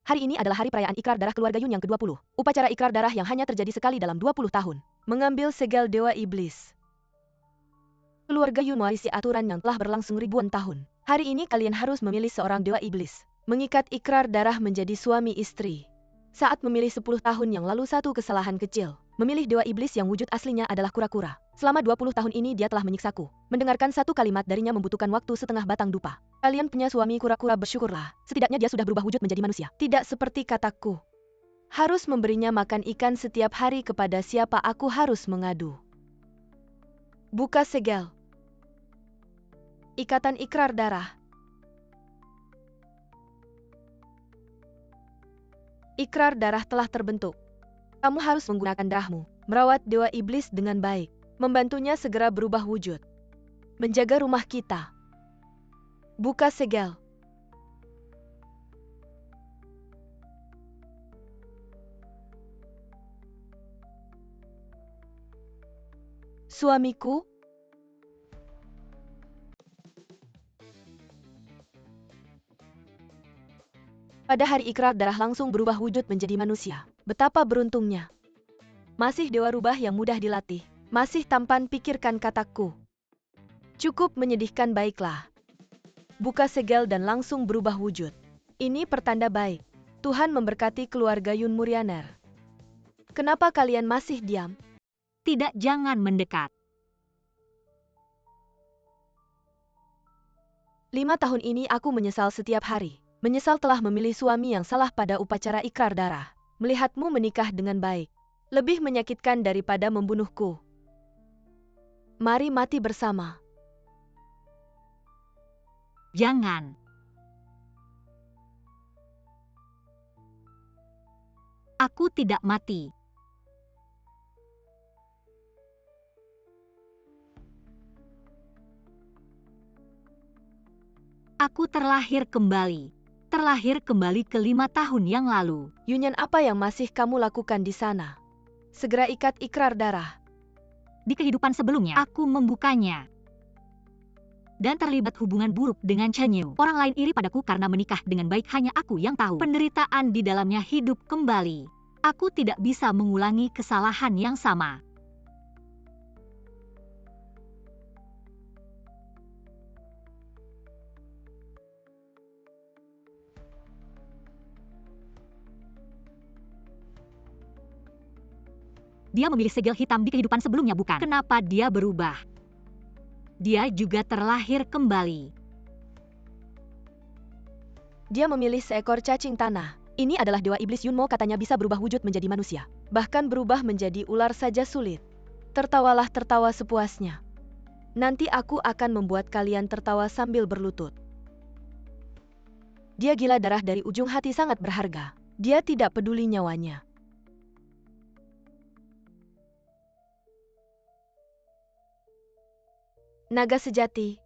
Hari ini adalah hari perayaan ikrar darah keluarga Yun yang ke-20. Upacara ikrar darah yang hanya terjadi sekali dalam 20 tahun. Mengambil segel Dewa Iblis. Keluarga Yun mewarisi aturan yang telah berlangsung ribuan tahun. Hari ini kalian harus memilih seorang Dewa Iblis. Mengikat ikrar darah menjadi suami istri. Saat memilih 10 tahun yang lalu satu kesalahan kecil. Memilih Dewa Iblis yang wujud aslinya adalah kura-kura. Selama 20 tahun ini dia telah menyiksaku. Mendengarkan satu kalimat darinya membutuhkan waktu setengah batang dupa. Kalian punya suami kura-kura, bersyukurlah. Setidaknya dia sudah berubah wujud menjadi manusia. Tidak seperti kataku. Harus memberinya makan ikan setiap hari. Kepada siapa aku harus mengadu? Buka segel. Ikatan ikrar darah. Ikrar darah telah terbentuk. Kamu harus menggunakan darahmu, merawat Dewa Iblis dengan baik, membantunya segera berubah wujud, menjaga rumah kita. Buka segel. Suamiku, pada hari ikrar darah langsung berubah wujud menjadi manusia. Betapa beruntungnya. Masih dewa rubah yang mudah dilatih. Masih tampan, pikirkan kataku. Cukup menyedihkan, baiklah. Buka segel dan langsung berubah wujud. Ini pertanda baik. Tuhan memberkati keluarga Yun Muryaner. Kenapa kalian masih diam? Tidak, jangan mendekat. 5 tahun ini aku menyesal setiap hari. Menyesal telah memilih suami yang salah pada upacara ikrar darah. Melihatmu menikah dengan baik. Lebih menyakitkan daripada membunuhku. Mari mati bersama. Jangan. Aku tidak mati. Aku terlahir kembali. Terlahir kembali ke 5 tahun yang lalu. Yunyan, apa yang masih kamu lakukan di sana? Segera ikat ikrar darah. Di kehidupan sebelumnya, aku membukanya. Dan terlibat hubungan buruk dengan Chen Yu. Orang lain iri padaku karena menikah dengan baik, hanya aku yang tahu. Penderitaan di dalamnya hidup kembali. Aku tidak bisa mengulangi kesalahan yang sama. Dia memilih segel hitam di kehidupan sebelumnya, bukan? Kenapa dia berubah? Dia juga terlahir kembali. Dia memilih seekor cacing tanah. Ini adalah Dewa Iblis Yunmo, katanya bisa berubah wujud menjadi manusia. Bahkan berubah menjadi ular saja sulit. Tertawalah tertawa sepuasnya. Nanti aku akan membuat kalian tertawa sambil berlutut. Dia gila darah dari ujung hati, sangat berharga. Dia tidak peduli nyawanya. Naga sejati.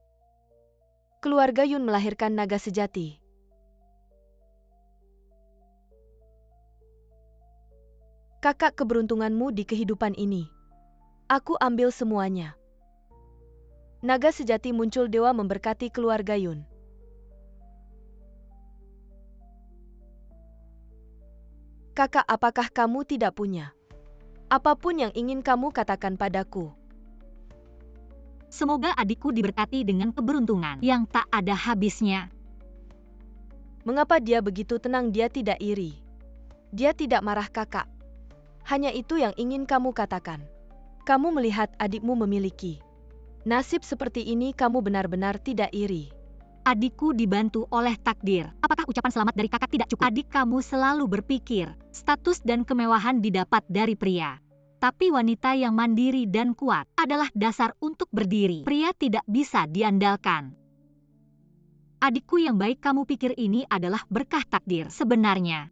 Keluarga Yun melahirkan naga sejati. Kakak keberuntunganmu di kehidupan ini. Aku ambil semuanya. Naga sejati muncul, dewa memberkati keluarga Yun. Kakak, apakah kamu tidak punya? Apapun yang ingin kamu katakan padaku. Semoga adikku diberkati dengan keberuntungan yang tak ada habisnya. Mengapa dia begitu tenang? Dia tidak iri. Dia tidak marah, kakak. Hanya itu yang ingin kamu katakan. Kamu melihat adikmu memiliki nasib seperti ini, kamu benar-benar tidak iri. Adikku dibantu oleh takdir. Apakah ucapan selamat dari kakak tidak cukup? Adik kamu selalu berpikir, status dan kemewahan didapat dari pria. Tapi wanita yang mandiri dan kuat adalah dasar untuk berdiri. Pria tidak bisa diandalkan. Adikku yang baik, kamu pikir ini adalah berkah takdir? Sebenarnya,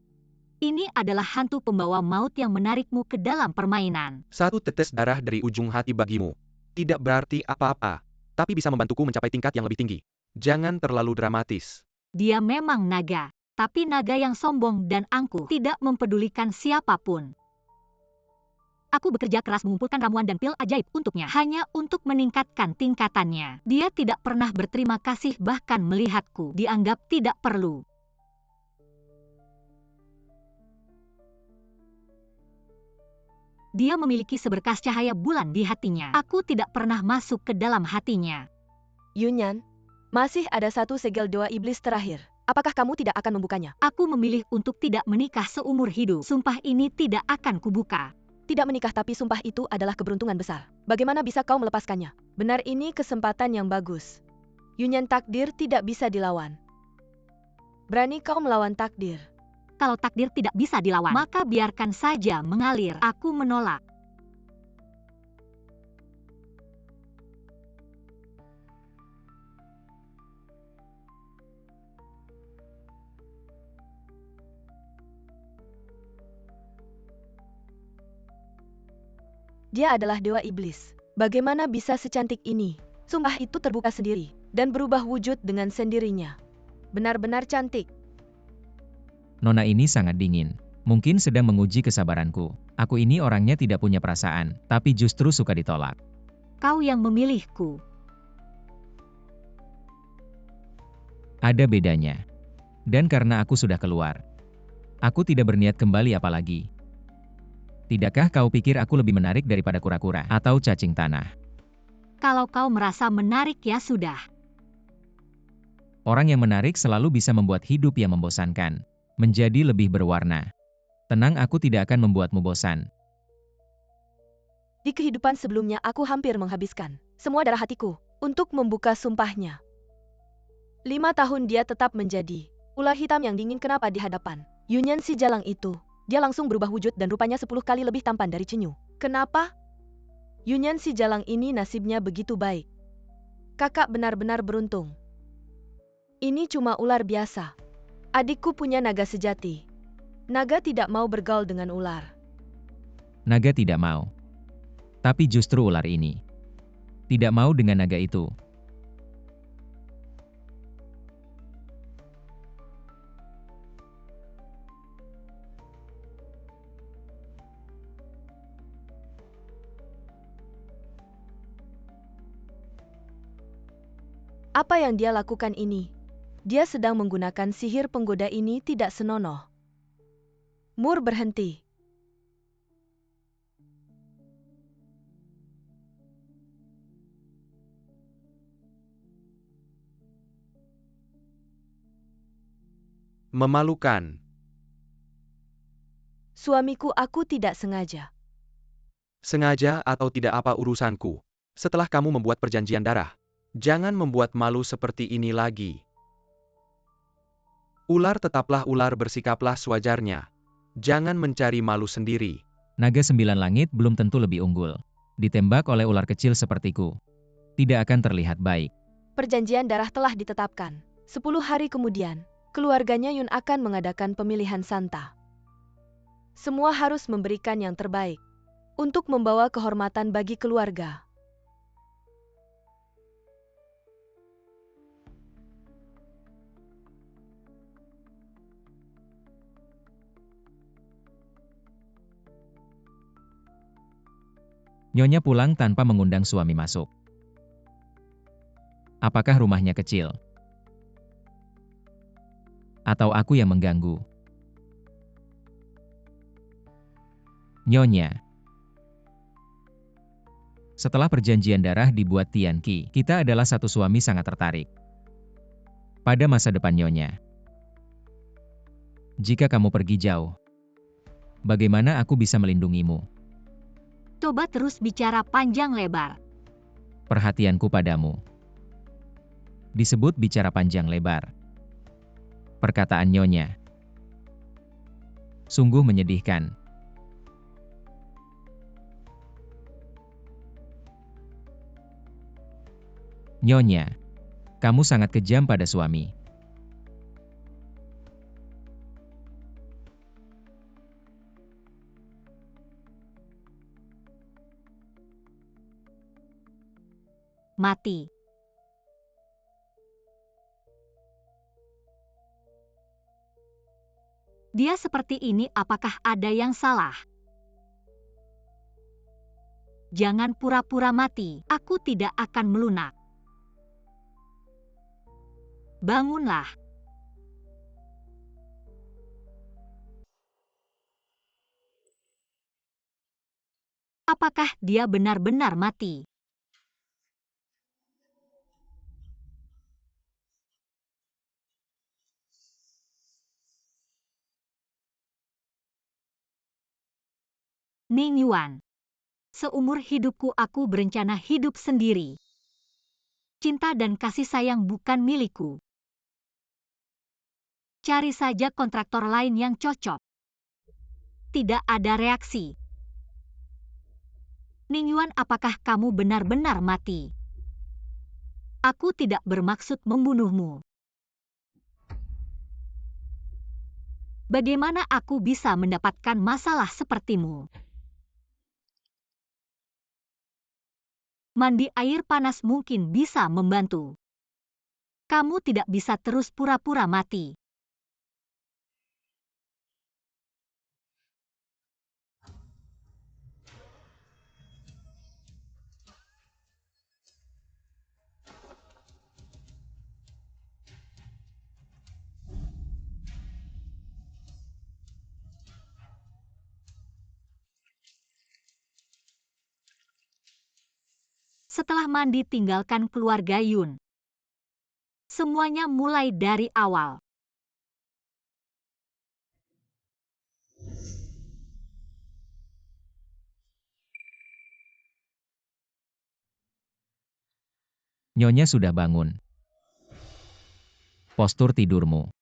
ini adalah hantu pembawa maut yang menarikmu ke dalam permainan. Satu tetes darah dari ujung hati bagimu tidak berarti apa-apa, tapi bisa membantuku mencapai tingkat yang lebih tinggi. Jangan terlalu dramatis. Dia memang naga, tapi naga yang sombong dan angkuh, tidak mempedulikan siapapun. Aku bekerja keras mengumpulkan ramuan dan pil ajaib untuknya, hanya untuk meningkatkan tingkatannya. Dia tidak pernah berterima kasih, bahkan melihatku dianggap tidak perlu. Dia memiliki seberkas cahaya bulan di hatinya. Aku tidak pernah masuk ke dalam hatinya. Yunyan, masih ada satu segel doa iblis terakhir. Apakah kamu tidak akan membukanya? Aku memilih untuk tidak menikah seumur hidup. Sumpah ini tidak akan kubuka. Tidak menikah tapi sumpah itu adalah keberuntungan besar. Bagaimana bisa kau melepaskannya? Benar ini kesempatan yang bagus. Yunyan, takdir tidak bisa dilawan. Berani kau melawan takdir? Kalau takdir tidak bisa dilawan, maka biarkan saja mengalir. Aku menolak. Dia adalah dewa iblis. Bagaimana bisa secantik ini? Sumpah itu terbuka sendiri dan berubah wujud dengan sendirinya. Benar-benar cantik. Nona ini sangat dingin. Mungkin sedang menguji kesabaranku. Aku ini orangnya tidak punya perasaan, tapi justru suka ditolak. Kau yang memilihku. Ada bedanya. Dan karena aku sudah keluar, aku tidak berniat kembali apalagi. Tidakkah kau pikir aku lebih menarik daripada kura-kura atau cacing tanah? Kalau kau merasa menarik ya sudah. Orang yang menarik selalu bisa membuat hidup yang membosankan menjadi lebih berwarna. Tenang, aku tidak akan membuatmu bosan. Di kehidupan sebelumnya aku hampir menghabiskan semua darah hatiku untuk membuka sumpahnya. 5 tahun dia tetap menjadi ular hitam yang dingin. Kenapa di hadapan Yunyan si jalang itu, dia langsung berubah wujud dan rupanya 10 kali lebih tampan dari Chenyu. Kenapa? Yunyan si jalang ini nasibnya begitu baik. Kakak benar-benar beruntung. Ini cuma ular biasa. Adikku punya naga sejati. Naga tidak mau bergaul dengan ular. Naga tidak mau. Tapi justru ular ini tidak mau dengan naga itu. Apa yang dia lakukan ini? Dia sedang menggunakan sihir penggoda ini tidak senonoh. Mur berhenti. Memalukan. Suamiku, aku tidak sengaja. Sengaja atau tidak apa urusanku. Setelah kamu membuat perjanjian darah, jangan membuat malu seperti ini lagi. Ular tetaplah ular, bersikaplah sewajarnya. Jangan mencari malu sendiri. Naga 9 langit belum tentu lebih unggul. Ditembak oleh ular kecil sepertiku tidak akan terlihat baik. Perjanjian darah telah ditetapkan. 10 hari kemudian, keluarganya Yun akan mengadakan pemilihan Santa. Semua harus memberikan yang terbaik untuk membawa kehormatan bagi keluarga. Nyonya pulang tanpa mengundang suami masuk. Apakah rumahnya kecil? Atau aku yang mengganggu? Nyonya. Setelah perjanjian darah dibuat Tian Qi, kita adalah satu suami sangat tertarik pada masa depan Nyonya. Jika kamu pergi jauh, bagaimana aku bisa melindungimu? Coba terus bicara panjang lebar. Perhatianku padamu disebut bicara panjang lebar. Perkataan Nyonya sungguh menyedihkan. Nyonya, kamu sangat kejam pada suami. Mati. Dia seperti ini, apakah ada yang salah? Jangan pura-pura mati, aku tidak akan melunak. Bangunlah. Apakah dia benar-benar mati? Ning Yuan. Seumur hidupku aku berencana hidup sendiri. Cinta dan kasih sayang bukan milikku. Cari saja kontraktor lain yang cocok. Tidak ada reaksi. Ning Yuan, apakah kamu benar-benar mati? Aku tidak bermaksud membunuhmu. Bagaimana aku bisa mendapatkan masalah sepertimu? Mandi air panas mungkin bisa membantu. Kamu tidak bisa terus pura-pura mati. Setelah mandi, tinggalkan keluarga Yun. Semuanya mulai dari awal. Nyonya sudah bangun. Postur tidurmu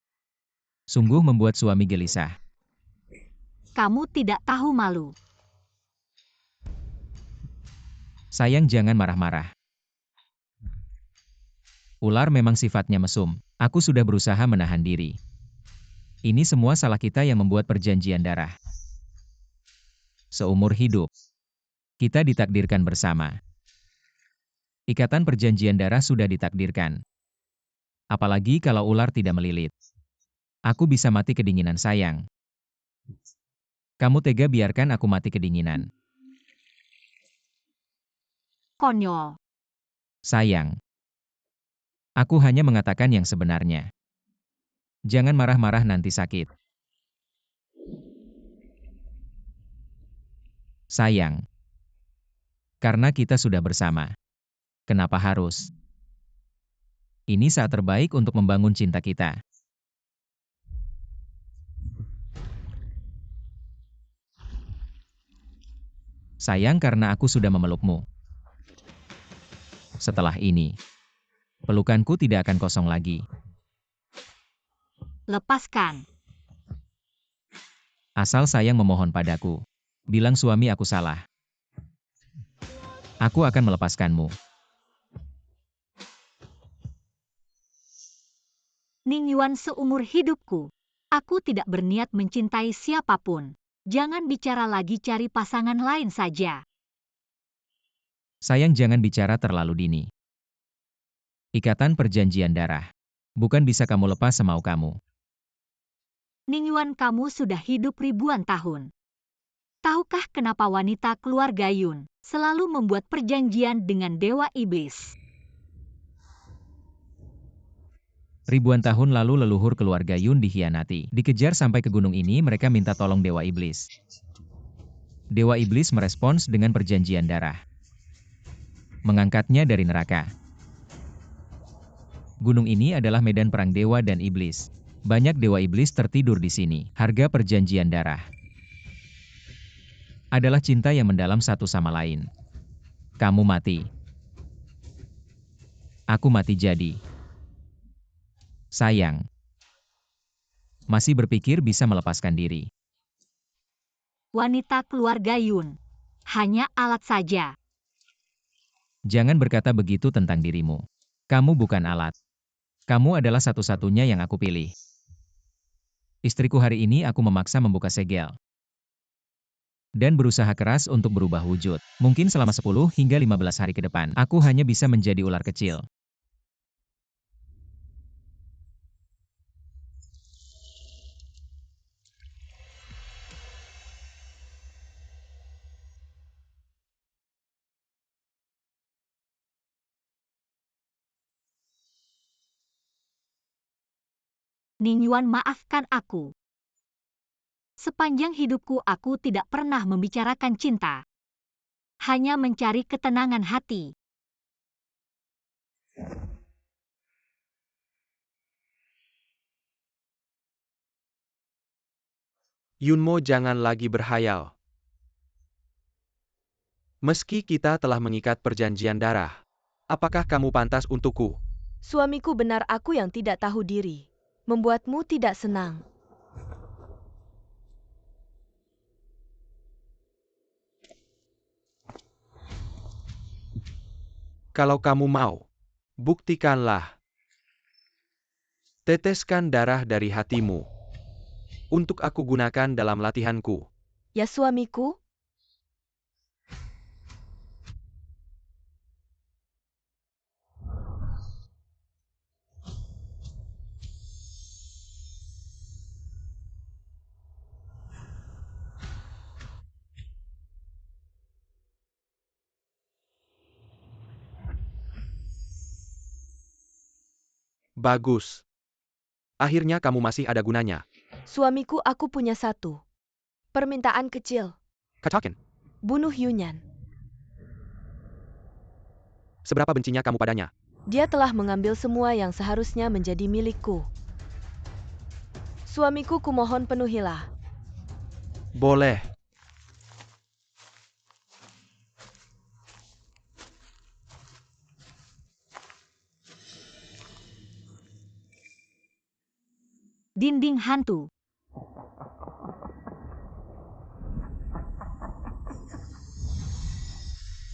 sungguh membuat suami gelisah. Kamu tidak tahu malu. Sayang, jangan marah-marah. Ular memang sifatnya mesum. Aku sudah berusaha menahan diri. Ini semua salah kita yang membuat perjanjian darah. Seumur hidup, kita ditakdirkan bersama. Ikatan perjanjian darah sudah ditakdirkan. Apalagi kalau ular tidak melilit. Aku bisa mati kedinginan, sayang. Kamu tega biarkan aku mati kedinginan. Konyol. Sayang. Aku hanya mengatakan yang sebenarnya. Jangan marah-marah, nanti sakit. Sayang. Karena kita sudah bersama. Kenapa harus? Ini saat terbaik untuk membangun cinta kita. Sayang, karena aku sudah memelukmu. Setelah ini, pelukanku tidak akan kosong lagi. Lepaskan. Asal sayang memohon padaku. Bilang suami aku salah. Aku akan melepaskanmu. Ning Yuan, seumur hidupku, aku tidak berniat mencintai siapapun. Jangan bicara lagi, cari pasangan lain saja. Sayang, jangan bicara terlalu dini. Ikatan perjanjian darah. Bukan bisa kamu lepas semau kamu. Ning Yuan, kamu sudah hidup ribuan tahun. Tahukah kenapa wanita keluarga Yun selalu membuat perjanjian dengan Dewa Iblis? Ribuan tahun lalu leluhur keluarga Yun dikhianati. Dikejar sampai ke gunung ini, mereka minta tolong Dewa Iblis. Dewa Iblis merespons dengan perjanjian darah. Mengangkatnya dari neraka. Gunung ini adalah medan perang dewa dan iblis. Banyak dewa iblis tertidur di sini. Harga perjanjian darah adalah cinta yang mendalam satu sama lain. Kamu mati. Aku mati jadi. Sayang. Masih berpikir bisa melepaskan diri. Wanita keluarga Yun hanya alat saja. Jangan berkata begitu tentang dirimu. Kamu bukan alat. Kamu adalah satu-satunya yang aku pilih. Istriku, hari ini aku memaksa membuka segel. Dan berusaha keras untuk berubah wujud. Mungkin selama 10 hingga 15 hari ke depan, aku hanya bisa menjadi ular kecil. Ning Yuan, maafkan aku. Sepanjang hidupku aku tidak pernah membicarakan cinta. hanya mencari ketenangan hati. Yunmo, jangan lagi berhayal. Meski kita telah mengikat perjanjian darah, apakah kamu pantas untukku? Suamiku, benar aku yang tidak tahu diri. Membuatmu tidak senang. Kalau kamu mau, buktikanlah. Teteskan darah dari hatimu untuk aku gunakan dalam latihanku. Ya suamiku? Bagus. Akhirnya kamu masih ada gunanya. Suamiku, aku punya satu permintaan kecil. Katakan, Bunuh Yunyan. seberapa bencinya kamu padanya? Dia telah mengambil semua yang seharusnya menjadi milikku. Suamiku, kumohon penuhilah. Boleh. Dinding hantu.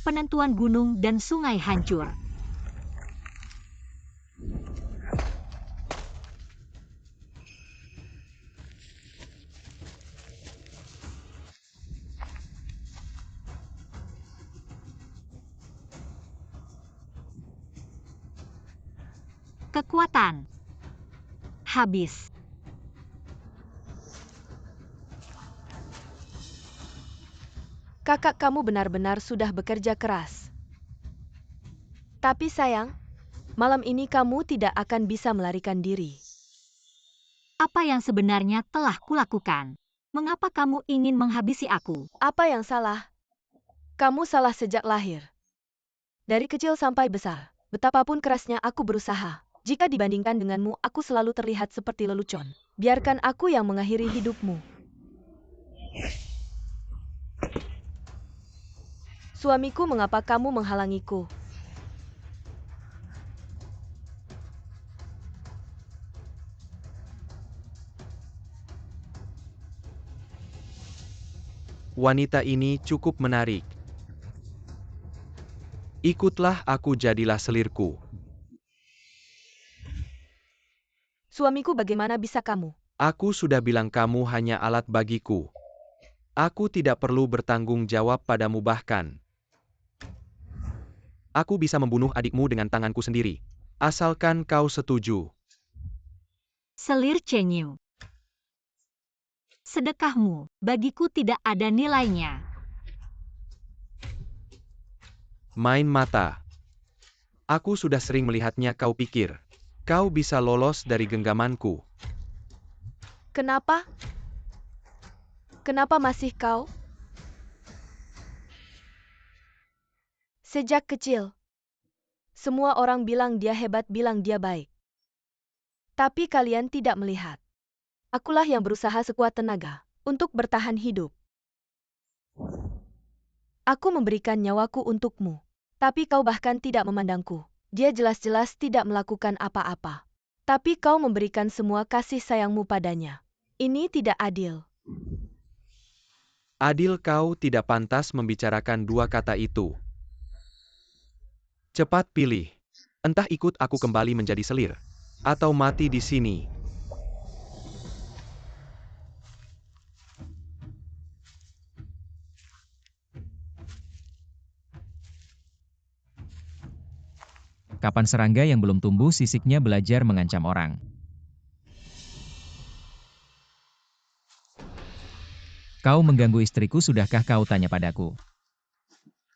Penentuan gunung dan sungai hancur. Kekuatan habis. Kakak, kamu benar-benar sudah bekerja keras. Tapi sayang, malam ini kamu tidak akan bisa melarikan diri. Apa yang sebenarnya telah kulakukan? Mengapa kamu ingin menghabisi aku? Apa yang salah? Kamu salah sejak lahir. Dari kecil sampai besar, betapapun kerasnya aku berusaha. Jika dibandingkan denganmu, aku selalu terlihat seperti lelucon. Biarkan aku yang mengakhiri hidupmu. Suamiku, mengapa kamu menghalangiku? Wanita ini cukup menarik. Ikutlah aku, jadilah selirku. Suamiku, bagaimana bisa kamu? Aku sudah bilang kamu hanya alat bagiku. Aku tidak perlu bertanggung jawab padamu bahkan. Aku bisa membunuh adikmu dengan tanganku sendiri. Asalkan kau setuju. Selir Chenyu. Sedekahmu bagiku tidak ada nilainya. Main mata. Aku sudah sering melihatnya. Kau pikir kau bisa lolos dari genggamanku? Kenapa? Kenapa masih kau? Sejak kecil, semua orang bilang dia hebat, bilang dia baik. Tapi kalian tidak melihat. Akulah yang berusaha sekuat tenaga untuk bertahan hidup. Aku memberikan nyawaku untukmu, tapi kau bahkan tidak memandangku. Dia jelas-jelas tidak melakukan apa-apa. Tapi kau memberikan semua kasih sayangmu padanya. Ini tidak adil. Adil, kau tidak pantas membicarakan dua kata itu. Cepat pilih. Entah ikut aku kembali menjadi selir, atau mati di sini. Kapan serangga yang belum tumbuh sisiknya belajar mengancam orang? Kau mengganggu istriku, sudahkah kau tanya padaku?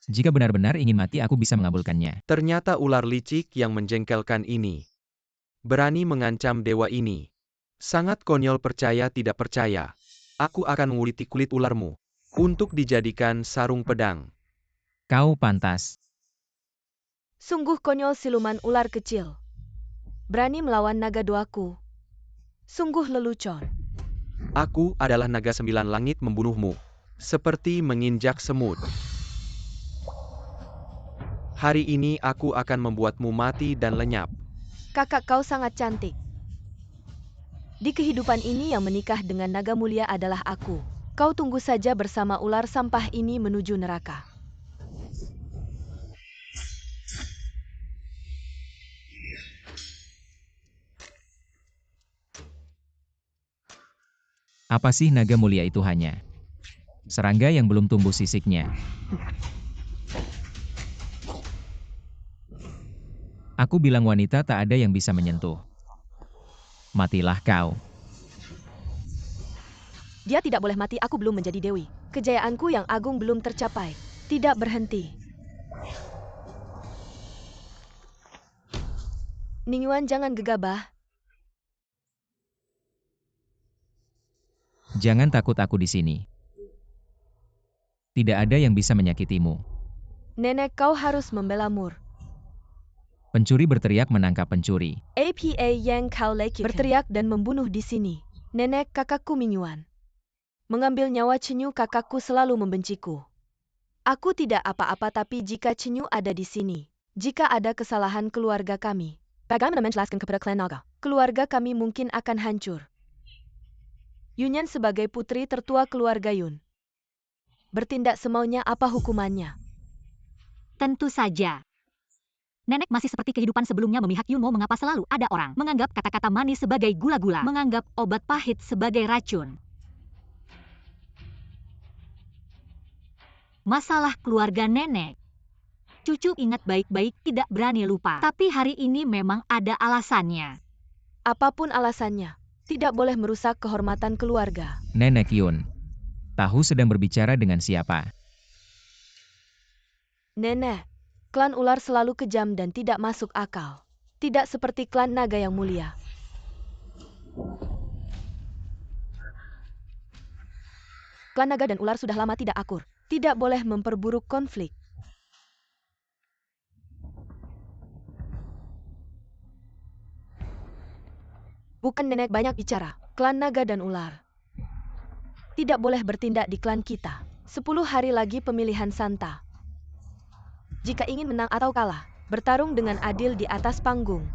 Jika benar-benar ingin mati, aku bisa mengabulkannya. Ternyata ular licik yang menjengkelkan ini berani mengancam dewa ini. Sangat konyol, percaya tidak percaya. Aku akan menguliti kulit ularmu untuk dijadikan sarung pedang. Kau pantas. Sungguh konyol siluman ular kecil. Berani melawan naga doaku. Sungguh lelucon. Aku adalah naga 9 langit membunuhmu. Seperti menginjak semut. Hari ini aku akan membuatmu mati dan lenyap. Kakak kau sangat cantik. Di kehidupan ini yang menikah dengan naga mulia adalah aku. Kau tunggu saja bersama ular sampah ini menuju neraka. Apa sih naga mulia itu hanya? Serangga yang belum tumbuh sisiknya. Aku bilang wanita tak ada yang bisa menyentuh. Matilah kau. Dia tidak boleh mati, aku belum menjadi dewi. Kejayaanku yang agung belum tercapai. Tidak berhenti. Ningyuan, jangan gegabah. Jangan takut, aku di sini. Tidak ada yang bisa menyakitimu. Nenek, kau harus membela Mur. Pencuri berteriak menangkap pencuri. APA yang kau lakukan berteriak dan membunuh di sini. Nenek, kakakku Mingyuan. Mengambil nyawa Chenyu, kakakku selalu membenciku. Aku tidak apa-apa, tapi jika Chenyu ada di sini, jika ada kesalahan keluarga kami, bagaimana menjelaskan kepada klan naga? Keluarga kami mungkin akan hancur. Yunyan sebagai putri tertua keluarga Yun. Bertindak semaunya, apa hukumannya? Tentu saja. Nenek masih seperti kehidupan sebelumnya memihak Yunmo. Mengapa selalu ada orang menganggap kata-kata manis sebagai gula-gula, menganggap obat pahit sebagai racun? Masalah keluarga nenek. Cucu ingat baik-baik, tidak berani lupa. Tapi hari ini memang ada alasannya. Apapun alasannya, tidak boleh merusak kehormatan keluarga. Nenek Yun. Tahu sedang berbicara dengan siapa? Nenek, klan ular selalu kejam dan tidak masuk akal. Tidak seperti klan naga yang mulia. Klan naga dan ular sudah lama tidak akur. Tidak boleh memperburuk konflik. Bukan nenek banyak bicara. Klan naga dan ular tidak boleh bertindak di klan kita. 10 hari lagi pemilihan Santa. Jika ingin menang atau kalah, bertarung dengan adil di atas panggung.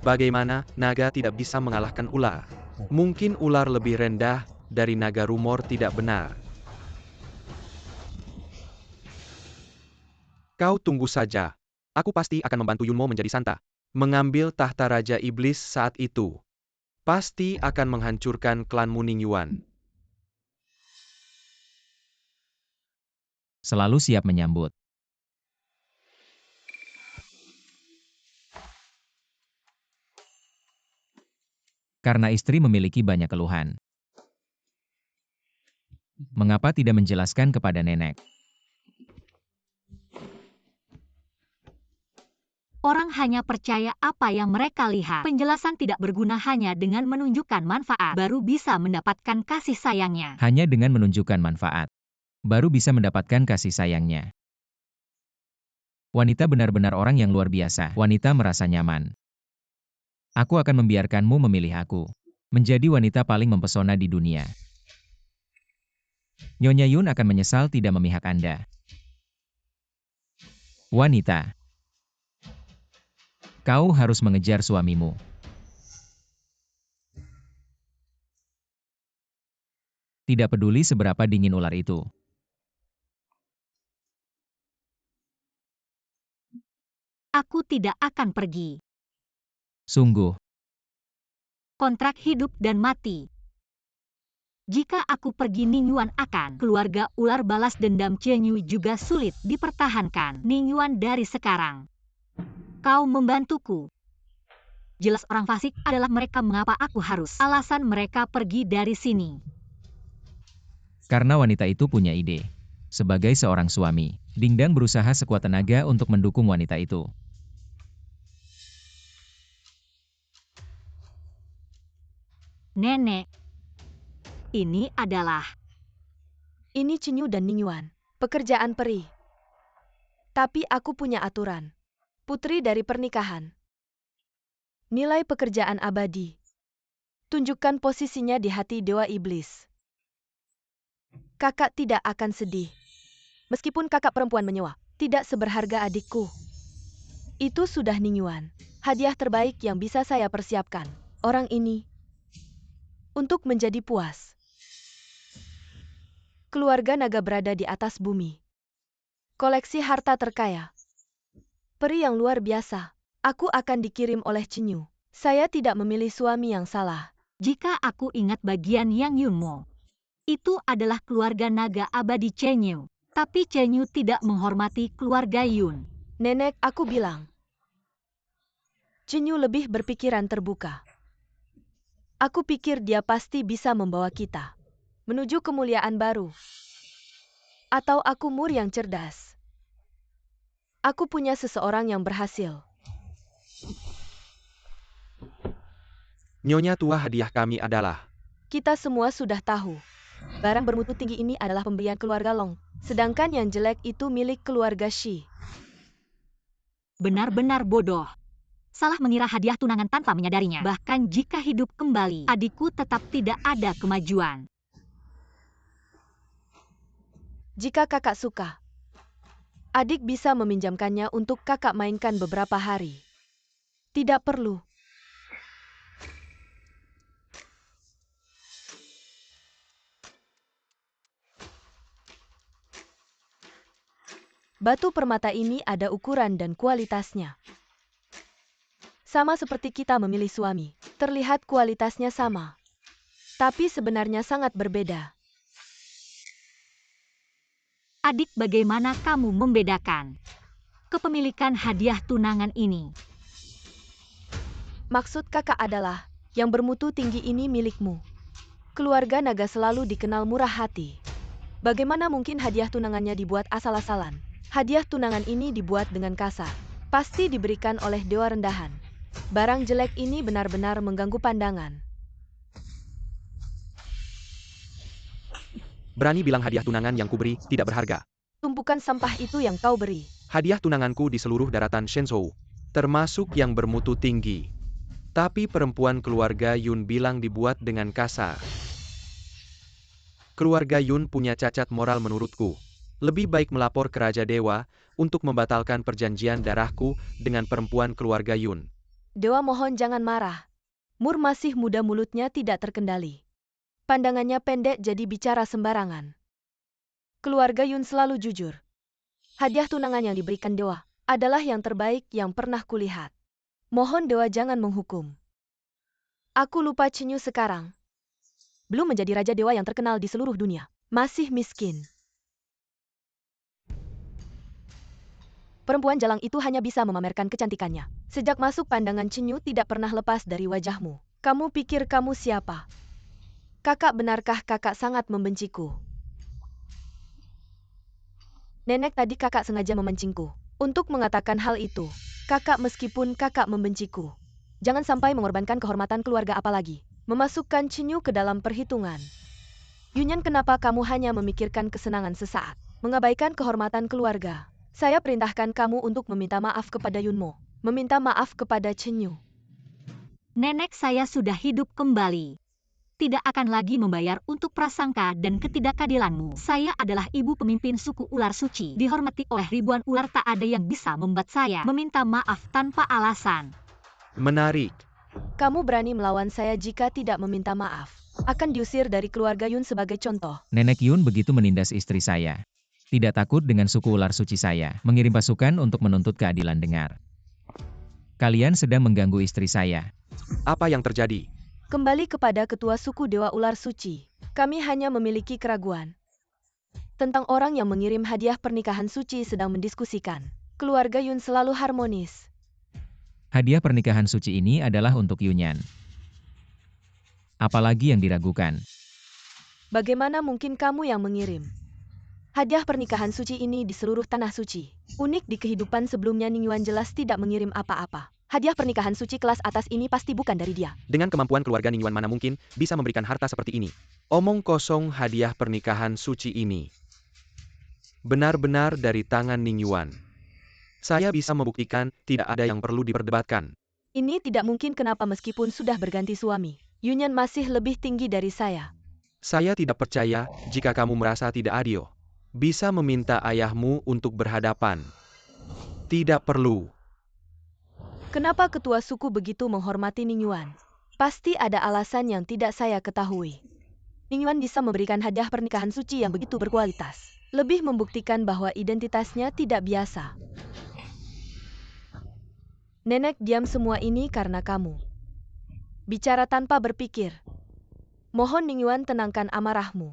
Bagaimana naga tidak bisa mengalahkan ular? Mungkin ular lebih rendah dari naga, rumor tidak benar. Kau tunggu saja. Aku pasti akan membantu Yunmo menjadi Santa. Mengambil tahta Raja Iblis saat itu. Pasti akan menghancurkan klanmu Ningyuan. Selalu siap menyambut. Karena istri memiliki banyak keluhan. Mengapa tidak menjelaskan kepada nenek? Orang hanya percaya apa yang mereka lihat. Penjelasan tidak berguna, hanya dengan menunjukkan manfaat baru bisa mendapatkan kasih sayangnya. Hanya dengan menunjukkan manfaat, baru bisa mendapatkan kasih sayangnya. Wanita benar-benar orang yang luar biasa. Wanita merasa nyaman. Aku akan membiarkanmu memilih aku. Menjadi wanita paling mempesona di dunia. Nyonya Yun akan menyesal tidak memihak Anda. Wanita. Kau harus mengejar suamimu. Tidak peduli seberapa dingin ular itu. Aku tidak akan pergi. Sungguh. Kontrak hidup dan mati. Jika aku pergi, Ningyuan akan. Keluarga ular balas dendam Chenyu juga sulit dipertahankan. Ningyuan, dari sekarang kau membantuku. Jelas orang fasik adalah mereka. Mengapa aku harus? Alasan mereka pergi dari sini. Karena wanita itu punya ide. Sebagai seorang suami, Dingdang berusaha sekuat tenaga untuk mendukung wanita itu. Nenek, ini adalah... Ini Chenyu dan Ningyuan. Pekerjaan perih. Tapi aku punya aturan. Putri dari pernikahan. Nilai pekerjaan abadi. Tunjukkan posisinya di hati Dewa Iblis. Kakak tidak akan sedih. Meskipun kakak perempuan menyewa, tidak seberharga adikku. Itu sudah Ning Yuan. Hadiah terbaik yang bisa saya persiapkan. Orang ini. Untuk menjadi puas. Keluarga naga berada di atas bumi. Koleksi harta terkaya. Peri yang luar biasa. Aku akan dikirim oleh Chenyu. Saya tidak memilih suami yang salah. Jika aku ingat bagian Yang Yunmo, itu adalah keluarga naga abadi Chenyu. Tapi Chenyu tidak menghormati keluarga Yun. Nenek, aku bilang. Chenyu lebih berpikiran terbuka. Aku pikir dia pasti bisa membawa kita menuju kemuliaan baru. Atau aku Mur yang cerdas. Aku punya seseorang yang berhasil. Nyonya tua, hadiah kami adalah... Kita semua sudah tahu. Barang bermutu tinggi ini adalah pemberian keluarga Long. Sedangkan yang jelek itu milik keluarga Shi. Benar-benar bodoh. Salah mengira hadiah tunangan tanpa menyadarinya. Bahkan jika hidup kembali, adikku tetap tidak ada kemajuan. Jika kakak suka, adik bisa meminjamkannya untuk kakak mainkan beberapa hari. Tidak perlu. Batu permata ini ada ukuran dan kualitasnya. Sama seperti kita memilih suami, terlihat kualitasnya sama. Tapi sebenarnya sangat berbeda. Adik, bagaimana kamu membedakan kepemilikan hadiah tunangan ini? Maksud kakak adalah, yang bermutu tinggi ini milikmu. Keluarga naga selalu dikenal murah hati. Bagaimana mungkin hadiah tunangannya dibuat asal-asalan? Hadiah tunangan ini dibuat dengan kasar. Pasti diberikan oleh dewa rendahan. Barang jelek ini benar-benar mengganggu pandangan. Berani bilang hadiah tunangan yang kuberi tidak berharga. Tumpukan sampah itu yang kau beri. Hadiah tunanganku di seluruh daratan Shenzhou, termasuk yang bermutu tinggi. Tapi perempuan keluarga Yun bilang dibuat dengan kasar. Keluarga Yun punya cacat moral menurutku. Lebih baik melapor ke Raja Dewa untuk membatalkan perjanjian darahku dengan perempuan keluarga Yun. Dewa mohon jangan marah. Mur masih muda, mulutnya tidak terkendali. Pandangannya pendek jadi bicara sembarangan. Keluarga Yun selalu jujur. Hadiah tunangan yang diberikan dewa adalah yang terbaik yang pernah kulihat. Mohon dewa jangan menghukum. Aku lupa Chenyu sekarang. Belum menjadi raja dewa yang terkenal di seluruh dunia. Masih miskin. Perempuan jalang itu hanya bisa memamerkan kecantikannya. Sejak masuk pandangan Chenyu tidak pernah lepas dari wajahmu. Kamu pikir kamu siapa? Kakak, benarkah kakak sangat membenciku? Nenek, tadi kakak sengaja memancingku untuk mengatakan hal itu. Kakak, meskipun kakak membenciku, jangan sampai mengorbankan kehormatan keluarga apalagi memasukkan Chenyu ke dalam perhitungan. Yunyan, kenapa kamu hanya memikirkan kesenangan sesaat, mengabaikan kehormatan keluarga? Saya perintahkan kamu untuk meminta maaf kepada Yunmo, meminta maaf kepada Chenyu. Nenek, saya sudah hidup kembali. Tidak akan lagi membayar untuk prasangka dan ketidakadilanmu. Saya adalah ibu pemimpin suku ular suci. Dihormati oleh ribuan ular, tak ada yang bisa membuat saya meminta maaf tanpa alasan. Menarik. Kamu berani melawan saya jika tidak meminta maaf. Akan diusir dari keluarga Yun sebagai contoh. Nenek Yun begitu menindas istri saya. Tidak takut dengan suku ular suci saya. Mengirim pasukan untuk menuntut keadilan. Dengar. Kalian sedang mengganggu istri saya. Apa yang terjadi? Kembali kepada ketua suku Dewa Ular Suci. Kami hanya memiliki keraguan tentang orang yang mengirim hadiah pernikahan suci sedang mendiskusikan. Keluarga Yun selalu harmonis. Hadiah pernikahan suci ini adalah untuk Yunyan. Apalagi yang diragukan? Bagaimana mungkin kamu yang mengirim hadiah pernikahan suci ini di seluruh tanah suci? Unik, di kehidupan sebelumnya Ning Yuan jelas tidak mengirim apa-apa. Hadiah pernikahan suci kelas atas ini pasti bukan dari dia. Dengan kemampuan keluarga Ning Yuan mana mungkin bisa memberikan harta seperti ini? Omong kosong, hadiah pernikahan suci ini benar-benar dari tangan Ning Yuan. Saya bisa membuktikan, tidak ada yang perlu diperdebatkan. Ini tidak mungkin kenapa meskipun sudah berganti suami. Yunyan masih lebih tinggi dari saya. Saya tidak percaya, jika kamu merasa tidak adil. Bisa meminta ayahmu untuk berhadapan. Tidak perlu. Kenapa ketua suku begitu menghormati Ningyuan? Pasti ada alasan yang tidak saya ketahui. Ningyuan bisa memberikan hadiah pernikahan suci yang begitu berkualitas. Lebih membuktikan bahwa identitasnya tidak biasa. Nenek diam semua ini karena kamu. Bicara tanpa berpikir. Mohon Ningyuan tenangkan amarahmu.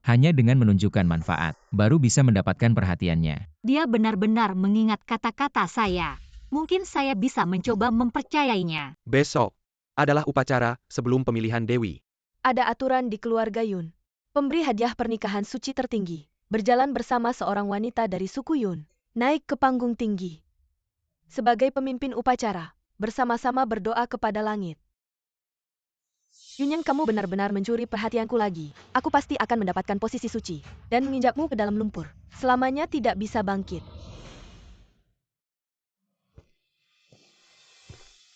Hanya dengan menunjukkan manfaat, baru bisa mendapatkan perhatiannya. Dia benar-benar mengingat kata-kata saya. Mungkin saya bisa mencoba mempercayainya. Besok adalah upacara sebelum pemilihan Dewi. Ada aturan di keluarga Yun. Pemberi hadiah pernikahan suci tertinggi. Berjalan bersama seorang wanita dari suku Yun. Naik ke panggung tinggi. Sebagai pemimpin upacara, bersama-sama berdoa kepada langit. Yunyan, kamu benar-benar mencuri perhatianku lagi. Aku pasti akan mendapatkan posisi suci. Dan menginjakmu ke dalam lumpur. Selamanya tidak bisa bangkit.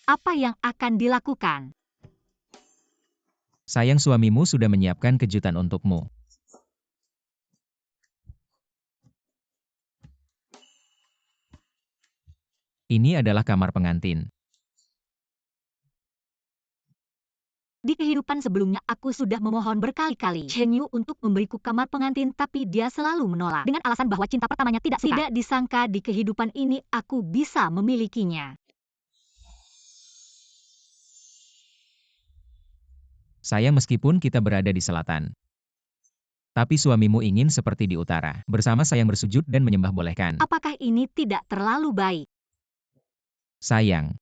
Apa yang akan dilakukan? Sayang, suamimu sudah menyiapkan kejutan untukmu. Ini adalah kamar pengantin. Di kehidupan sebelumnya aku sudah memohon berkali-kali Chen Yu untuk memberiku kamar pengantin, tapi dia selalu menolak dengan alasan bahwa cinta pertamanya tidak suka. Tidak disangka di kehidupan ini aku bisa memilikinya. Sayang, meskipun kita berada di selatan, tapi suamimu ingin seperti di utara. Bersama sayang bersujud dan menyembah bolehkan. Apakah ini tidak terlalu baik? Sayang,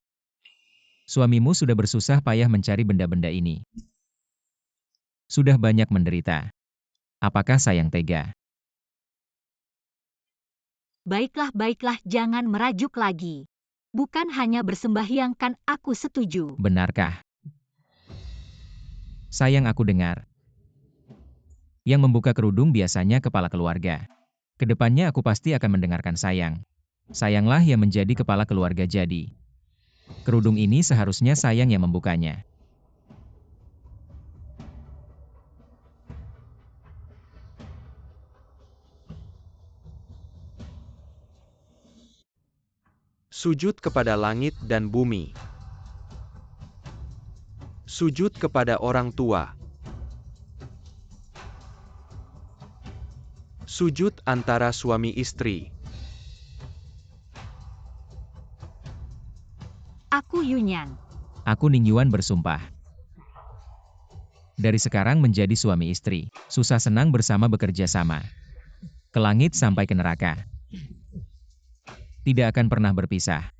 suamimu sudah bersusah payah mencari benda-benda ini. Sudah banyak menderita. Apakah sayang tega? Baiklah, jangan merajuk lagi. Bukan hanya bersembahyang kan aku setuju. Benarkah? Sayang, aku dengar. Yang membuka kerudung biasanya kepala keluarga. Kedepannya aku pasti akan mendengarkan sayang. Sayanglah yang menjadi kepala keluarga jadi. Kerudung ini seharusnya sayang yang membukanya. Sujud kepada langit dan bumi. Sujud kepada orang tua. Sujud antara suami istri. Aku Yunyan. Aku Ningyuan bersumpah. Dari sekarang menjadi suami istri. Susah senang bersama bekerja sama. Ke langit sampai ke neraka. Tidak akan pernah berpisah.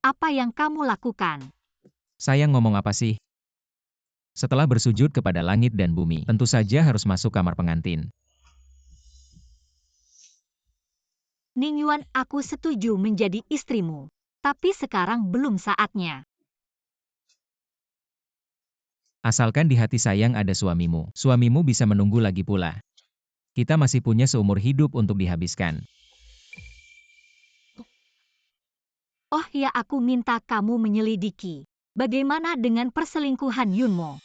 Apa yang kamu lakukan? Sayang, ngomong apa sih? Setelah bersujud kepada langit dan bumi, tentu saja harus masuk kamar pengantin. Ningyuan, aku setuju menjadi istrimu. Tapi sekarang belum saatnya. Asalkan di hati sayang ada suamimu. Suamimu bisa menunggu lagi pula. Kita masih punya seumur hidup untuk dihabiskan. Oh ya, aku minta kamu menyelidiki. Bagaimana dengan perselingkuhan Yunmo?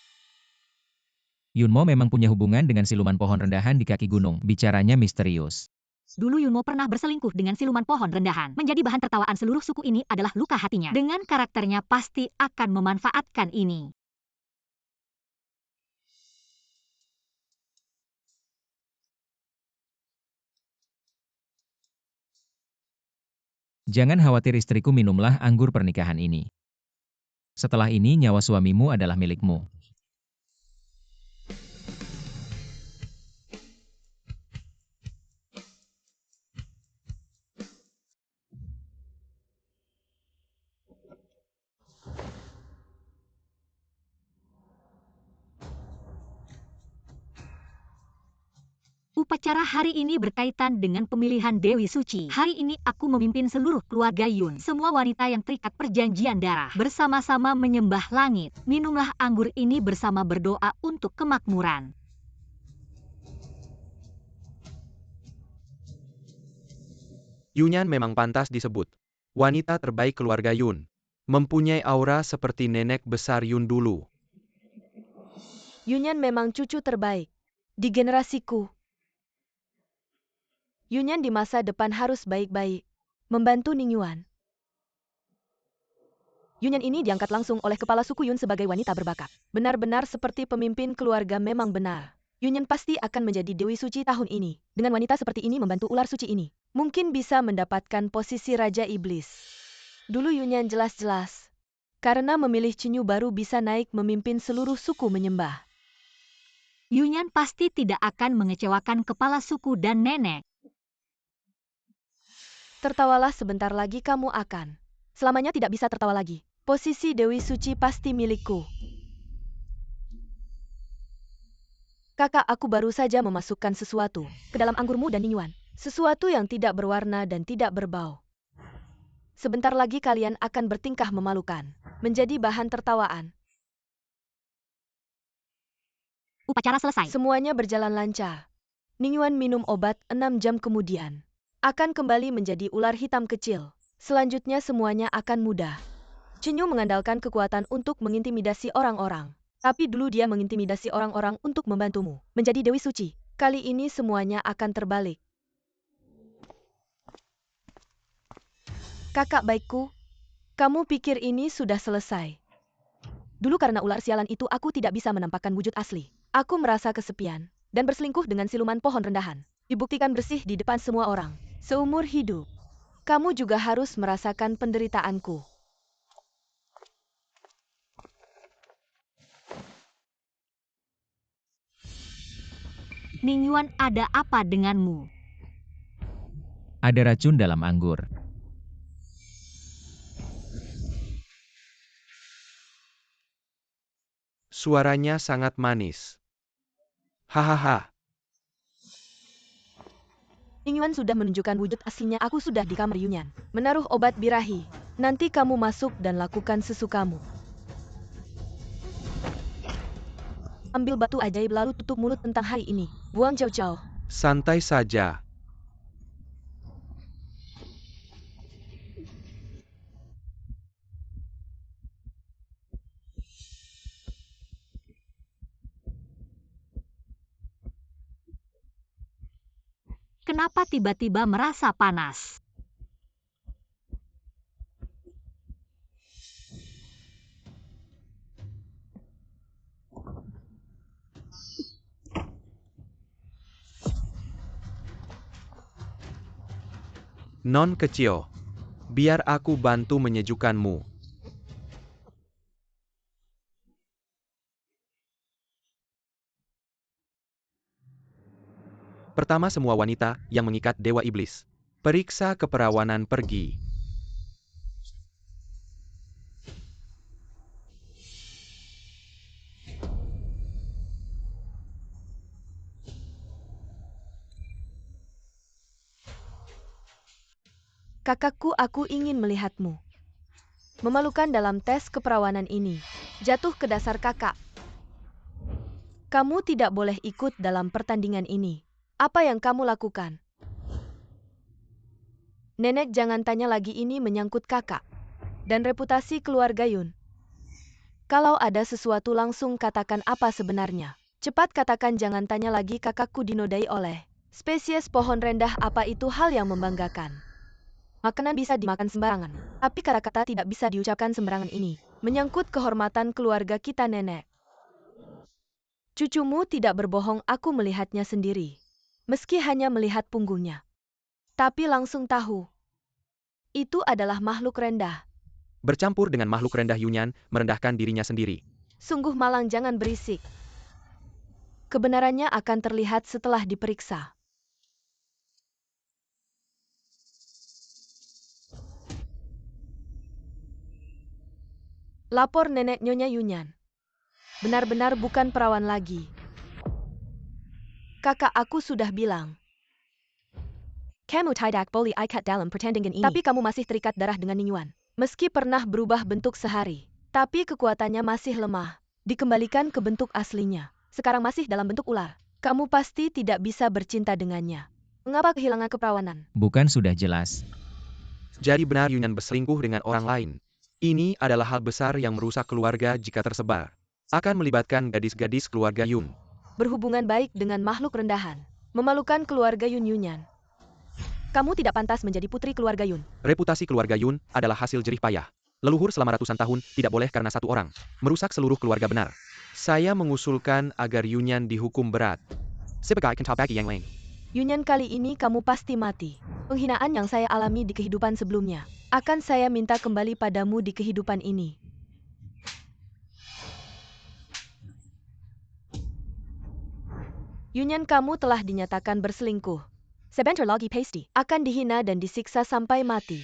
Yunmo memang punya hubungan dengan siluman pohon rendahan di kaki gunung. Bicaranya misterius. Dulu Yunmo pernah berselingkuh dengan siluman pohon rendahan. Menjadi bahan tertawaan seluruh suku ini adalah luka hatinya. Dengan karakternya pasti akan memanfaatkan ini. Jangan khawatir istriku, minumlah anggur pernikahan ini. Setelah ini nyawa suamimu adalah milikmu. Upacara hari ini berkaitan dengan pemilihan Dewi Suci. Hari ini aku memimpin seluruh keluarga Yun. Semua wanita yang terikat perjanjian darah bersama-sama menyembah langit. Minumlah anggur ini bersama berdoa untuk kemakmuran. Yunyan memang pantas disebut wanita terbaik keluarga Yun. Mempunyai aura seperti nenek besar Yun dulu. Yunyan memang cucu terbaik di generasiku. Yunyan di masa depan harus baik-baik membantu Ningyuan. Yunyan ini diangkat langsung oleh kepala suku Yun sebagai wanita berbakat. Benar-benar seperti pemimpin keluarga memang benar. Yunyan pasti akan menjadi Dewi Suci tahun ini. Dengan wanita seperti ini membantu ular suci ini, mungkin bisa mendapatkan posisi Raja Iblis. Dulu Yunyan jelas-jelas. Karena memilih Cinyu baru bisa naik memimpin seluruh suku menyembah. Yunyan pasti tidak akan mengecewakan kepala suku dan nenek. Tertawalah sebentar lagi kamu akan. Selamanya tidak bisa tertawa lagi. Posisi Dewi Suci pasti milikku. Kakak, aku baru saja memasukkan sesuatu ke dalam anggurmu dan Ningyuan. Sesuatu yang tidak berwarna dan tidak berbau. Sebentar lagi kalian akan bertingkah memalukan, menjadi bahan tertawaan. Upacara selesai. Semuanya berjalan lancar. Ningyuan minum obat 6 jam kemudian. Akan kembali menjadi ular hitam kecil. Selanjutnya semuanya akan mudah. Cinyu mengandalkan kekuatan untuk mengintimidasi orang-orang. Tapi dulu dia mengintimidasi orang-orang untuk membantumu menjadi Dewi Suci. Kali ini semuanya akan terbalik. Kakak baikku, kamu pikir ini sudah selesai? Dulu karena ular sialan itu aku tidak bisa menampakkan wujud asli. Aku merasa kesepian dan berselingkuh dengan siluman pohon rendahan. Dibuktikan bersih di depan semua orang. Seumur hidup, kamu juga harus merasakan penderitaanku. Ningyuan, ada apa denganmu? Ada racun dalam anggur. Suaranya sangat manis. Hahaha. Ningyuan sudah menunjukkan wujud aslinya. Aku sudah di kamar Yunyan, menaruh obat birahi. Nanti kamu masuk dan lakukan sesukamu. Ambil batu ajaib lalu tutup mulut tentang hari ini. Buang jauh-jauh. Santai saja. Kenapa tiba-tiba merasa panas? Non kecil. Biar aku bantu menyejukkanmu. Pertama semua wanita yang mengikat Dewa Iblis. Periksa keperawanan pergi. Kakakku, aku ingin melihatmu. Memalukan dalam tes keperawanan ini. Jatuh ke dasar kakak. Kamu tidak boleh ikut dalam pertandingan ini. Apa yang kamu lakukan? Nenek, jangan tanya lagi, ini menyangkut kakak dan reputasi keluarga Yun. Kalau ada sesuatu langsung katakan apa sebenarnya. Cepat katakan, jangan tanya lagi. Kakakku dinodai oleh spesies pohon rendah. Apa itu hal yang membanggakan? Makanan bisa dimakan sembarangan, tapi kata-kata tidak bisa diucapkan sembarangan. Ini menyangkut kehormatan keluarga kita, nenek. Cucumu tidak berbohong, aku melihatnya sendiri. Meski hanya melihat punggungnya. Tapi langsung tahu. Itu adalah makhluk rendah. Bercampur dengan makhluk rendah, Yunyan merendahkan dirinya sendiri. Sungguh malang, jangan berisik. Kebenarannya akan terlihat setelah diperiksa. Lapor nenek Nyonya Yunyan. Benar-benar bukan perawan lagi. Kakak aku sudah bilang. Kamu tidak boleh ikat dalam pertandingan ini. Tapi kamu masih terikat darah dengan Ning Yuan. Meski pernah berubah bentuk sehari, tapi kekuatannya masih lemah. Dikembalikan ke bentuk aslinya. Sekarang masih dalam bentuk ular. Kamu pasti tidak bisa bercinta dengannya. Mengapa kehilangan keperawanan? Bukan sudah jelas. Jadi benar Yunyan berselingkuh dengan orang lain. Ini adalah hal besar yang merusak keluarga jika tersebar. Akan melibatkan gadis-gadis keluarga Yun. Berhubungan baik dengan makhluk rendahan. Memalukan keluarga Yun Yunyan. Kamu tidak pantas menjadi putri keluarga Yun. Reputasi keluarga Yun adalah hasil jerih payah. Leluhur selama ratusan tahun tidak boleh karena satu orang merusak seluruh keluarga benar. Saya mengusulkan agar Yunyan dihukum berat. Sebagai bagi yang lain. Yunyan, kali ini kamu pasti mati. Penghinaan yang saya alami di kehidupan sebelumnya akan saya minta kembali padamu di kehidupan ini. Yunyan, kamu telah dinyatakan berselingkuh. Sebentar lagi pasti akan dihina dan disiksa sampai mati.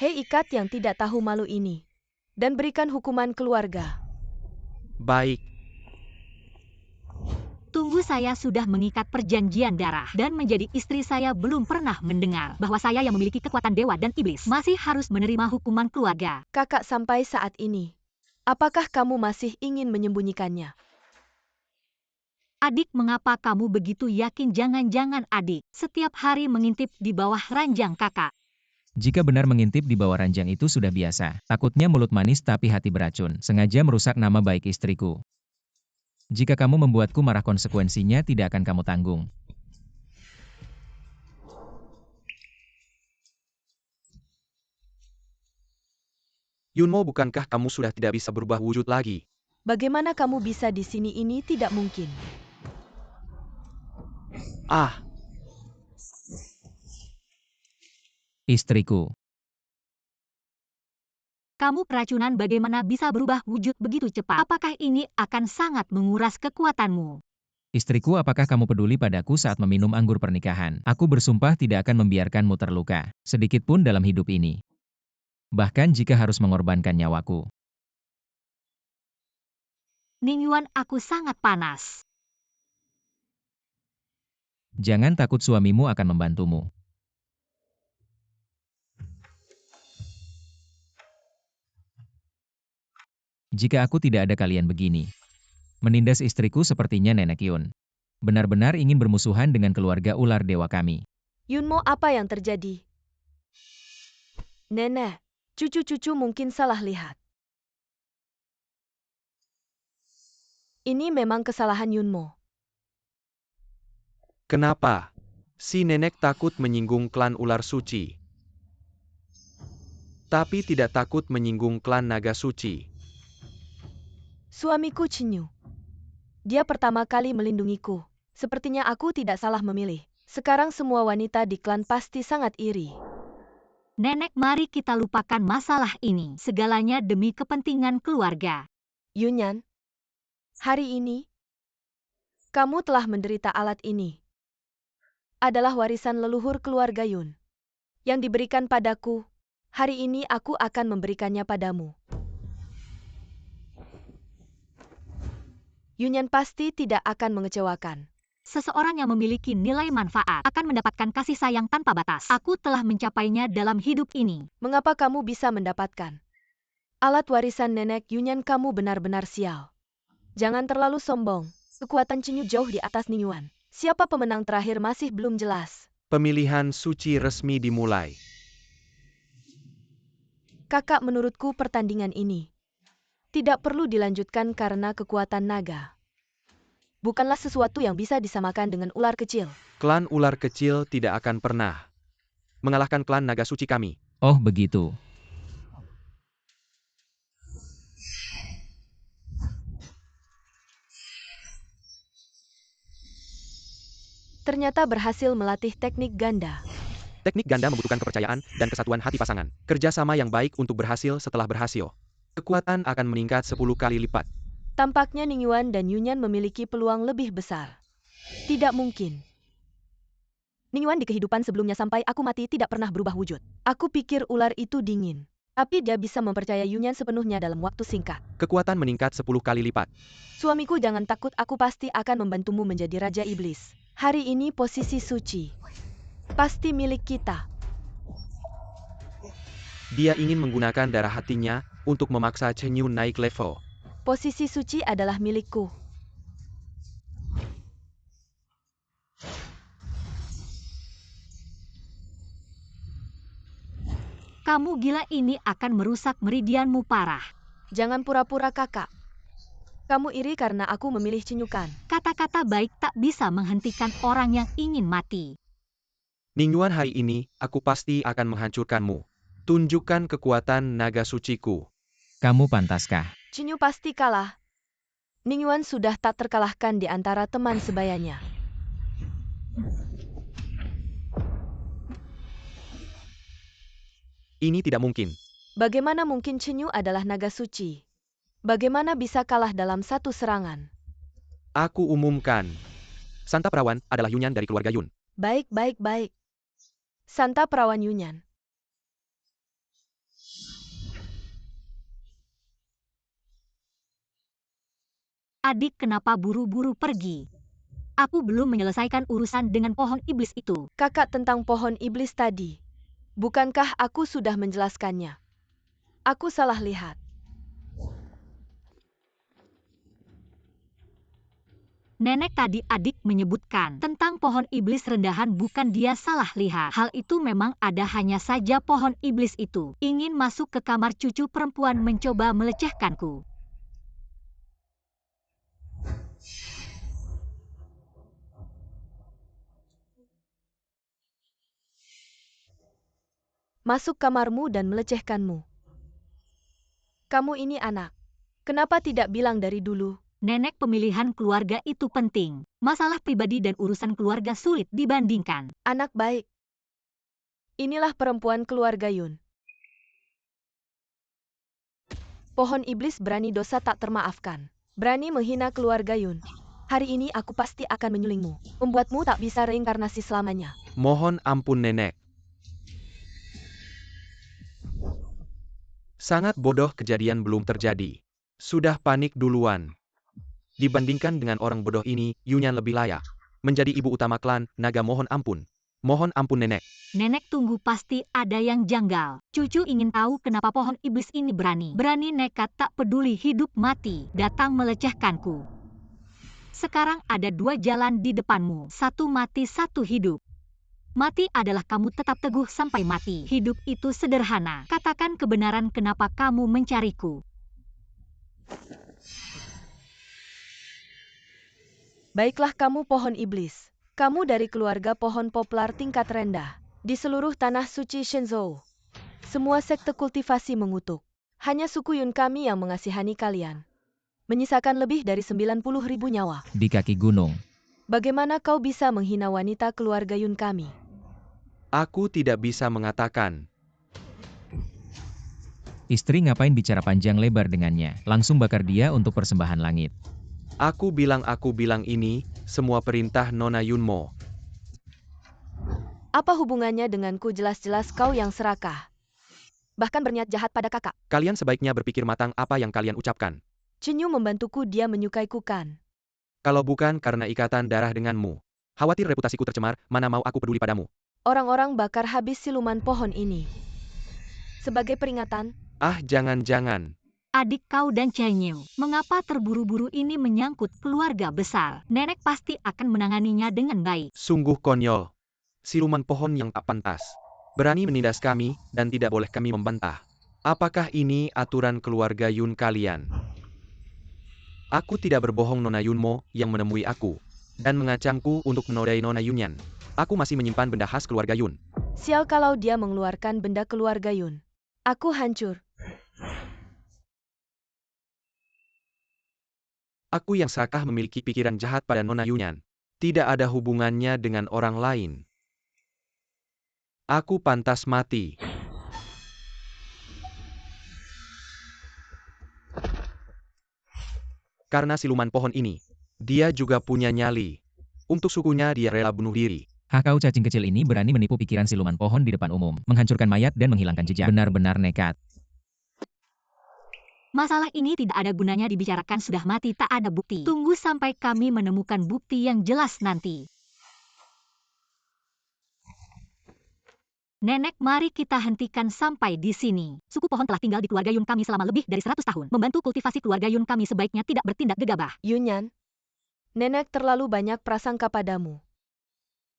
Hei ikat yang tidak tahu malu ini. Dan berikan hukuman keluarga. Baik. Tunggu, saya sudah mengikat perjanjian darah dan menjadi istri. Saya belum pernah mendengar bahwa saya yang memiliki kekuatan dewa dan iblis masih harus menerima hukuman keluarga. Kakak, sampai saat ini, apakah kamu masih ingin menyembunyikannya? Adik, mengapa kamu begitu yakin? Jangan-jangan adik setiap hari mengintip di bawah ranjang kakak. Jika benar mengintip di bawah ranjang itu sudah biasa. Takutnya mulut manis tapi hati beracun. Sengaja merusak nama baik istriku. Jika kamu membuatku marah, konsekuensinya tidak akan kamu tanggung. Yunmo, bukankah kamu sudah tidak bisa berubah wujud lagi? Bagaimana kamu bisa di sini? Ini tidak mungkin. Ah, Istriku. Kamu keracunan, bagaimana bisa berubah wujud begitu cepat? Apakah ini akan sangat menguras kekuatanmu? Istriku, apakah kamu peduli padaku saat meminum anggur pernikahan? Aku bersumpah tidak akan membiarkanmu terluka, sedikit pun dalam hidup ini. Bahkan jika harus mengorbankan nyawaku. Ning Yuan, aku sangat panas. Jangan takut, suamimu akan membantumu. Jika aku tidak ada, kalian begini. Menindas istriku sepertinya Nenek Yun. Benar-benar ingin bermusuhan dengan keluarga ular dewa kami. Yunmo, apa yang terjadi? Nenek, cucu-cucu mungkin salah lihat. Ini memang kesalahan Yunmo. kenapa? Si nenek takut menyinggung klan ular suci. Tapi tidak takut menyinggung klan naga suci. Suamiku Chinyu. Dia pertama kali melindungiku. Sepertinya aku tidak salah memilih. Sekarang semua wanita di klan pasti sangat iri. Nenek, mari kita lupakan masalah ini. Segalanya demi kepentingan keluarga. Yunyan, hari ini, kamu telah menderita. Alat ini adalah warisan leluhur keluarga Yun yang diberikan padaku. Hari ini aku akan memberikannya padamu. Yunyan pasti tidak akan mengecewakan. Seseorang yang memiliki nilai manfaat akan mendapatkan kasih sayang tanpa batas. Aku telah mencapainya dalam hidup ini. Mengapa kamu bisa mendapatkan alat warisan nenek Yunyan? Kamu benar-benar sial. Jangan terlalu sombong. Kekuatan Chinyu jauh di atas Ning Yuan. Siapa pemenang terakhir masih belum jelas. Pemilihan suci resmi dimulai. Kakak, menurutku pertandingan ini tidak perlu dilanjutkan karena kekuatan naga bukanlah sesuatu yang bisa disamakan dengan ular kecil. Klan ular kecil tidak akan pernah mengalahkan klan naga suci kami. Oh begitu. Ternyata berhasil melatih teknik ganda. Teknik ganda membutuhkan kepercayaan dan kesatuan hati pasangan. Kerjasama yang baik untuk berhasil. Setelah berhasil, kekuatan akan meningkat 10 kali lipat. Tampaknya Ning Yuan dan Yunyan memiliki peluang lebih besar. Tidak mungkin. Ning Yuan di kehidupan sebelumnya sampai aku mati tidak pernah berubah wujud. Aku pikir ular itu dingin. Tapi dia bisa mempercayai Yunyan sepenuhnya dalam waktu singkat. Kekuatan meningkat 10 kali lipat. Suamiku, jangan takut, aku pasti akan membantumu menjadi Raja Iblis. Hari ini posisi suci. Pasti milik kita. Dia ingin menggunakan darah hatinya untuk memaksa Chen Yun naik level. Posisi suci adalah milikku. Kamu gila, ini akan merusak meridianmu parah. Jangan pura-pura kakak. Kamu iri karena aku memilih Cinyukan. Kata-kata baik tak bisa menghentikan orang yang ingin mati. Ningyuan, hari ini, aku pasti akan menghancurkanmu. Tunjukkan kekuatan naga suciku. Kamu pantaskah? Cinyu pasti kalah. Ningyuan sudah tak terkalahkan di antara teman sebayanya. Ini tidak mungkin. Bagaimana mungkin Cinyu adalah naga suci? Bagaimana bisa kalah dalam satu serangan? Aku umumkan. Santa Perawan adalah Yunyan dari keluarga Yun. Baik. Santa Perawan Yunyan. Adik, kenapa buru-buru pergi? Aku belum menyelesaikan urusan dengan pohon iblis itu. Kakak, tentang pohon iblis tadi. Bukankah aku sudah menjelaskannya? Aku salah lihat. Nenek tadi adik menyebutkan tentang pohon iblis rendahan, bukan dia salah lihat. Hal itu memang ada, hanya saja pohon iblis itu ingin masuk ke kamar cucu perempuan, mencoba melecehkanku. Masuk kamarmu dan melecehkanmu. Kamu ini anak. Kenapa tidak bilang dari dulu? Nenek, pemilihan keluarga itu penting. Masalah pribadi dan urusan keluarga sulit dibandingkan. Anak baik. Inilah perempuan keluarga Yun. Pohon iblis berani dosa tak termaafkan. Berani menghina keluarga Yun. Hari ini aku pasti akan menyulingmu. Membuatmu tak bisa reinkarnasi selamanya. Mohon ampun, Nenek. Sangat bodoh, kejadian belum terjadi. Sudah panik duluan. Dibandingkan dengan orang bodoh ini, Yunyan lebih layak menjadi ibu utama klan naga. Mohon ampun. Mohon ampun, Nenek. Nenek, tunggu, pasti ada yang janggal. Cucu ingin tahu kenapa pohon iblis ini berani nekat, tak peduli hidup mati, datang melecehkanku. Sekarang ada dua jalan di depanmu. Satu mati, satu hidup. Mati adalah kamu tetap teguh sampai mati. Hidup itu sederhana. Katakan kebenaran, kenapa kamu mencariku. Baiklah, kamu pohon iblis. Kamu dari keluarga pohon poplar tingkat rendah. Di seluruh tanah suci Shenzhou, semua sekte kultivasi mengutuk. Hanya suku Yun kami yang mengasihani kalian. Menyisakan lebih dari 90.000 nyawa. Di kaki gunung. Bagaimana kau bisa menghina wanita keluarga Yun kami? Aku tidak bisa mengatakan. Istri ngapain bicara panjang lebar dengannya? Langsung bakar dia untuk persembahan langit. Aku bilang ini semua perintah Nona Yunmo. Apa hubungannya denganku? Jelas-jelas kau yang serakah. Bahkan berniat jahat pada kakak. Kalian sebaiknya berpikir matang apa yang kalian ucapkan. Cinyu membantuku, dia menyukaiku kan? Kalau bukan karena ikatan darah denganmu, khawatir reputasiku tercemar, mana mau aku peduli padamu. Orang-orang bakar habis siluman pohon ini. Sebagai peringatan. Ah, jangan-jangan. Adik kau dan Chenyu, mengapa terburu-buru? Ini menyangkut keluarga besar. Nenek pasti akan menanganinya dengan baik. Sungguh konyol. Siluman pohon yang tak pantas. Berani menindas kami, dan tidak boleh kami membantah. Apakah ini aturan keluarga Yun kalian? Aku tidak berbohong, Nona Yunmo yang menemui aku dan mengacamku untuk menodai Nona Yunyan. Aku masih menyimpan benda khas keluarga Yun. Sial kalau dia mengeluarkan benda keluarga Yun. Aku hancur. Aku yang serakah memiliki pikiran jahat pada Nona Yunyan. Tidak ada hubungannya dengan orang lain. Aku pantas mati. Karena siluman pohon ini, dia juga punya nyali. Untuk sukunya dia rela bunuh diri. Kau cacing kecil ini berani menipu pikiran siluman pohon di depan umum, menghancurkan mayat dan menghilangkan jejak. Benar-benar nekat. Masalah ini tidak ada gunanya dibicarakan, sudah mati tak ada bukti. Tunggu sampai kami menemukan bukti yang jelas nanti. Nenek, mari kita hentikan sampai di sini. Suku pohon telah tinggal di keluarga Yun kami selama lebih dari 100 tahun. Membantu kultivasi keluarga Yun kami sebaiknya tidak bertindak gegabah. Yunyan, nenek terlalu banyak prasangka padamu.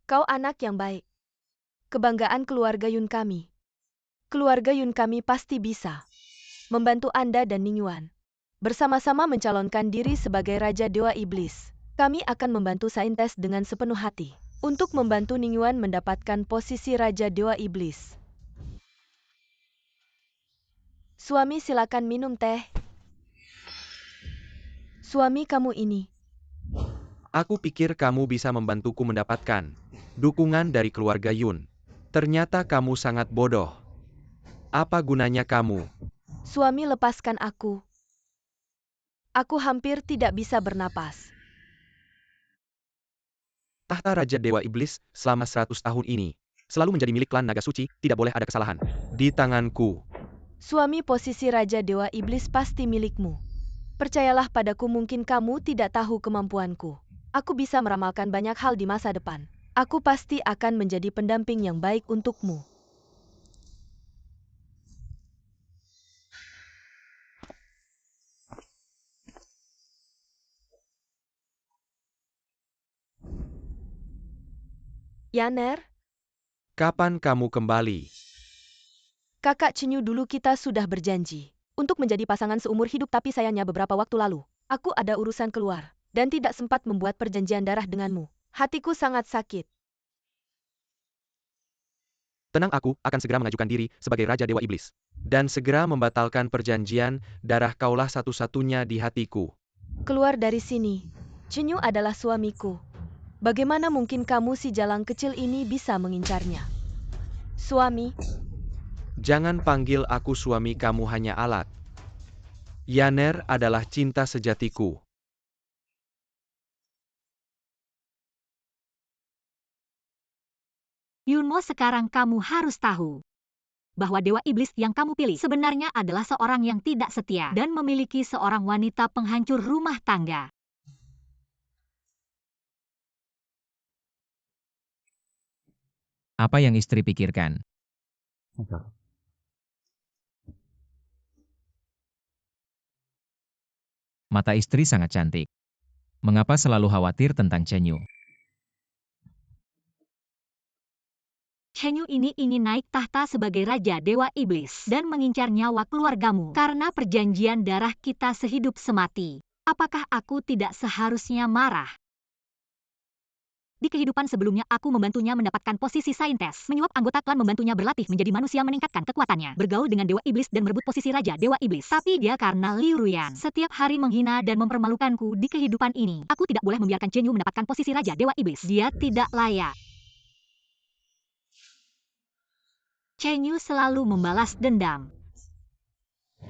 Kau anak yang baik. Kebanggaan keluarga Yun kami. Keluarga Yun kami pasti bisa membantu Anda dan Ningyuan. Bersama-sama mencalonkan diri sebagai Raja Dewa Iblis. Kami akan membantu saintes dengan sepenuh hati untuk membantu Ningyuan mendapatkan posisi Raja Dewa Iblis. Suami, silakan minum teh. Suami kamu ini. Aku pikir kamu bisa membantuku mendapatkan dukungan dari keluarga Yun. Ternyata kamu sangat bodoh. Apa gunanya kamu? Suami, lepaskan aku. Aku hampir tidak bisa bernapas. Tahta Raja Dewa Iblis selama 100 tahun ini selalu menjadi milik klan Naga Suci, tidak boleh ada kesalahan di tanganku. Suami, posisi Raja Dewa Iblis pasti milikmu. Percayalah padaku, mungkin kamu tidak tahu kemampuanku. Aku bisa meramalkan banyak hal di masa depan. Aku pasti akan menjadi pendamping yang baik untukmu. Yaner, Kapan kamu kembali? kakak Cinyu, dulu kita sudah berjanji untuk menjadi pasangan seumur hidup, tapi sayangnya beberapa waktu lalu, aku ada urusan keluar dan tidak sempat membuat perjanjian darah denganmu. Hatiku sangat sakit. Tenang, aku akan segera mengajukan diri sebagai Raja Dewa Iblis. Dan segera membatalkan perjanjian darah. Kaulah satu-satunya di hatiku. Keluar dari sini. Cinyu adalah suamiku. Bagaimana mungkin kamu si jalang kecil ini bisa mengincarnya? Suami, Jangan panggil aku suami, kamu hanya alat. Yaner adalah cinta sejatiku. Yunmo, sekarang kamu harus tahu bahwa Dewa Iblis yang kamu pilih sebenarnya adalah seorang yang tidak setia dan memiliki seorang wanita penghancur rumah tangga. Apa yang istri pikirkan? Mata istri sangat cantik. Mengapa selalu khawatir tentang Chenyu? Chenyu ini ingin naik tahta sebagai Raja Dewa Iblis dan mengincar nyawa keluargamu karena perjanjian darah kita sehidup semati. Apakah aku tidak seharusnya marah? Di kehidupan sebelumnya, aku membantunya mendapatkan posisi saintes, menyuap anggota klan, membantunya berlatih menjadi manusia, meningkatkan kekuatannya, bergaul dengan Dewa Iblis dan merebut posisi Raja Dewa Iblis. Tapi dia karena Liu Ruyan setiap hari menghina dan mempermalukanku di kehidupan ini. Aku tidak boleh membiarkan Chenyu mendapatkan posisi Raja Dewa Iblis. Dia tidak layak. Chenyu selalu membalas dendam.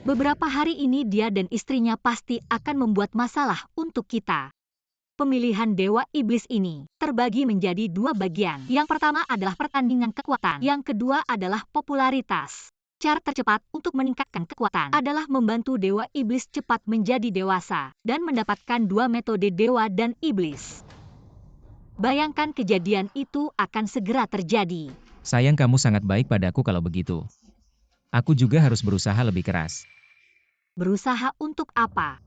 Beberapa hari ini dia dan istrinya pasti akan membuat masalah untuk kita. Pemilihan Dewa Iblis ini terbagi menjadi dua bagian. Yang pertama adalah pertandingan kekuatan. Yang kedua adalah popularitas. Cara tercepat untuk meningkatkan kekuatan adalah membantu Dewa Iblis cepat menjadi dewasa dan mendapatkan dua metode Dewa dan Iblis. Bayangkan kejadian itu akan segera terjadi. Sayang, kamu sangat baik padaku kalau begitu. Aku juga harus berusaha lebih keras. Berusaha untuk apa?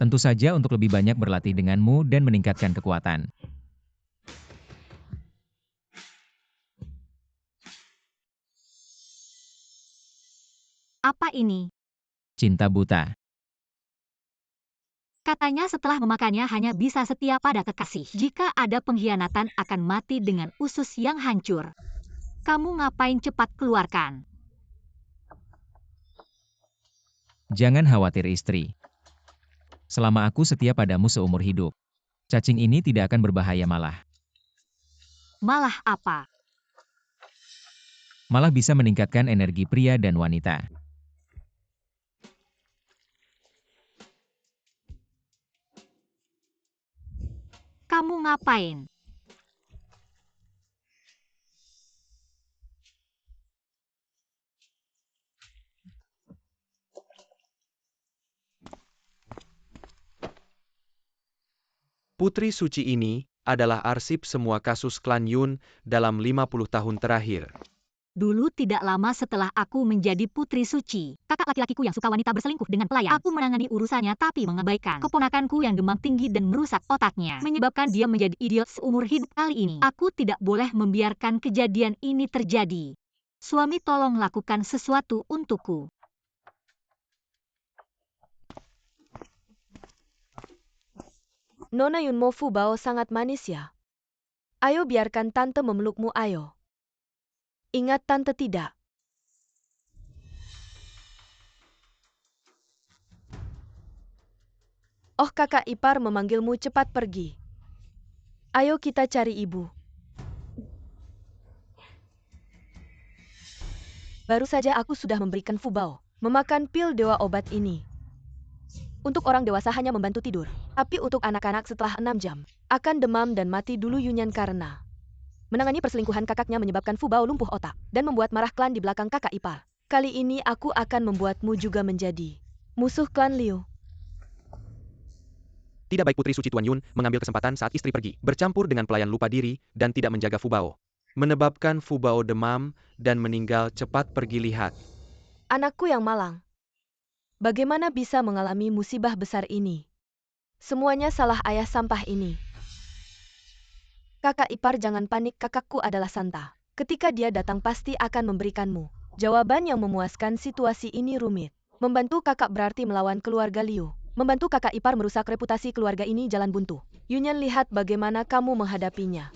Tentu saja untuk lebih banyak berlatih denganmu dan meningkatkan kekuatan. Apa ini? Cinta buta. Katanya setelah memakannya hanya bisa setia pada kekasih. Jika ada pengkhianatan akan mati dengan usus yang hancur. Kamu ngapain cepat keluarkan? Jangan khawatir istri. Selama aku setia padamu seumur hidup, cacing ini tidak akan berbahaya, malah apa? Malah bisa meningkatkan energi pria dan wanita. Kamu ngapain? Putri suci ini adalah arsip semua kasus klan Yun dalam 50 tahun terakhir. Dulu tidak lama setelah aku menjadi putri suci, kakak laki-lakiku yang suka wanita berselingkuh dengan pelayan. Aku menangani urusannya tapi mengabaikan keponakanku yang demam tinggi dan merusak otaknya, menyebabkan dia menjadi idiot seumur hidup. Kali ini, aku tidak boleh membiarkan kejadian ini terjadi. Suami, tolong lakukan sesuatu untukku. Nona Yunmo Fubao sangat manis ya. Ayo biarkan tante memelukmu, ayo. Ingat tante tidak. Oh, kakak ipar memanggilmu, cepat pergi. Ayo kita cari ibu. Baru saja aku sudah memberikan Fubao memakan pil dewa obat ini. Untuk orang dewasa hanya membantu tidur, tapi untuk anak-anak setelah 6 jam akan demam dan mati dulu. Yunyan karena menangani perselingkuhan kakaknya menyebabkan Fubao lumpuh otak dan membuat marah klan di belakang kakak ipar. Kali ini aku akan membuatmu juga menjadi musuh klan Liu. Tidak baik Putri Suci Tuan Yun mengambil kesempatan saat istri pergi, bercampur dengan pelayan lupa diri, dan tidak menjaga Fubao. Menyebabkan Fubao demam dan meninggal cepat. Pergi lihat. Anakku yang malang. Bagaimana bisa mengalami musibah besar ini? Semuanya salah ayah sampah ini. Kakak ipar jangan panik, kakakku adalah Santa. Ketika dia datang pasti akan memberikanmu jawaban yang memuaskan. Situasi ini rumit. Membantu kakak berarti melawan keluarga Liu. Membantu kakak ipar merusak reputasi keluarga ini jalan buntu. Yunyan, lihat bagaimana kamu menghadapinya.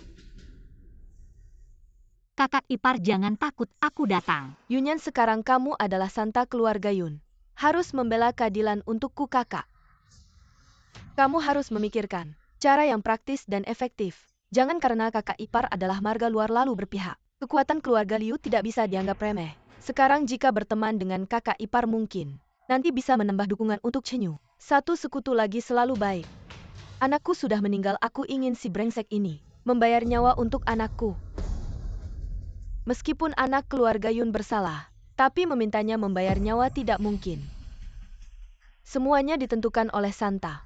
Kakak ipar jangan takut, aku datang. Yunyan, sekarang kamu adalah Santa keluarga Yun. Harus membela keadilan untukku kakak. Kamu harus memikirkan cara yang praktis dan efektif. Jangan karena kakak ipar adalah marga luar lalu berpihak. Kekuatan keluarga Liu tidak bisa dianggap remeh. Sekarang jika berteman dengan kakak ipar mungkin nanti bisa menambah dukungan untuk Chenyu. Satu sekutu lagi selalu baik. Anakku sudah meninggal, aku ingin si brengsek ini membayar nyawa untuk anakku. Meskipun anak keluarga Yun bersalah, tapi memintanya membayar nyawa tidak mungkin. Semuanya ditentukan oleh Santa.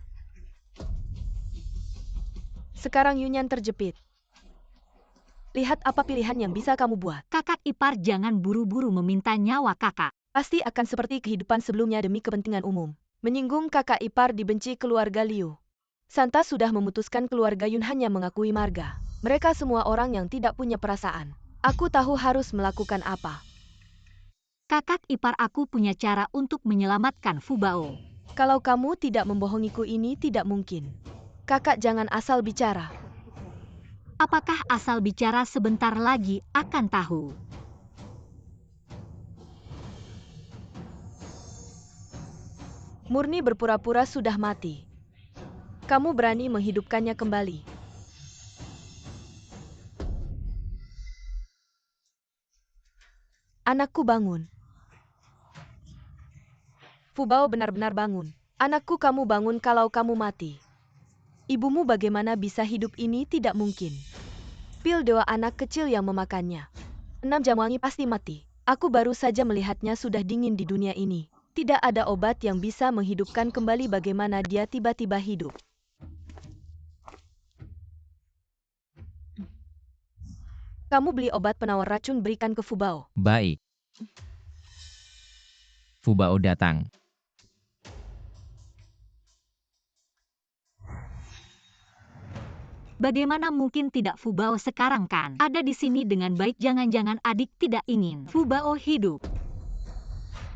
Sekarang Yunyan terjepit. Lihat apa pilihan yang bisa kamu buat. Kakak ipar jangan buru-buru meminta nyawa kakak. Pasti akan seperti kehidupan sebelumnya demi kepentingan umum. Menyinggung kakak ipar dibenci keluarga Liu. Santa sudah memutuskan keluarga Yun hanya mengakui marga. Mereka semua orang yang tidak punya perasaan. Aku tahu harus melakukan apa. Kakak ipar, aku punya cara untuk menyelamatkan Fubao. Kalau kamu tidak membohongiku ini tidak mungkin. Kakak jangan asal bicara. Apakah asal bicara sebentar lagi akan tahu. Murni berpura-pura sudah mati. Kamu berani menghidupkannya kembali. Anakku bangun. Fubao benar-benar bangun. Anakku, kamu bangun. Kalau kamu mati, ibumu bagaimana bisa hidup? Ini tidak mungkin. Pil dewa anak kecil yang memakannya. 6 jam wangi pasti mati. Aku baru saja melihatnya sudah dingin di dunia ini. Tidak ada obat yang bisa menghidupkan kembali. Bagaimana dia tiba-tiba hidup? Kamu beli obat penawar racun, berikan ke Fubao. Baik. Fubao datang. Bagaimana mungkin tidak? Fubao sekarang kan ada di sini dengan baik. Jangan-jangan adik tidak ingin Fubao hidup.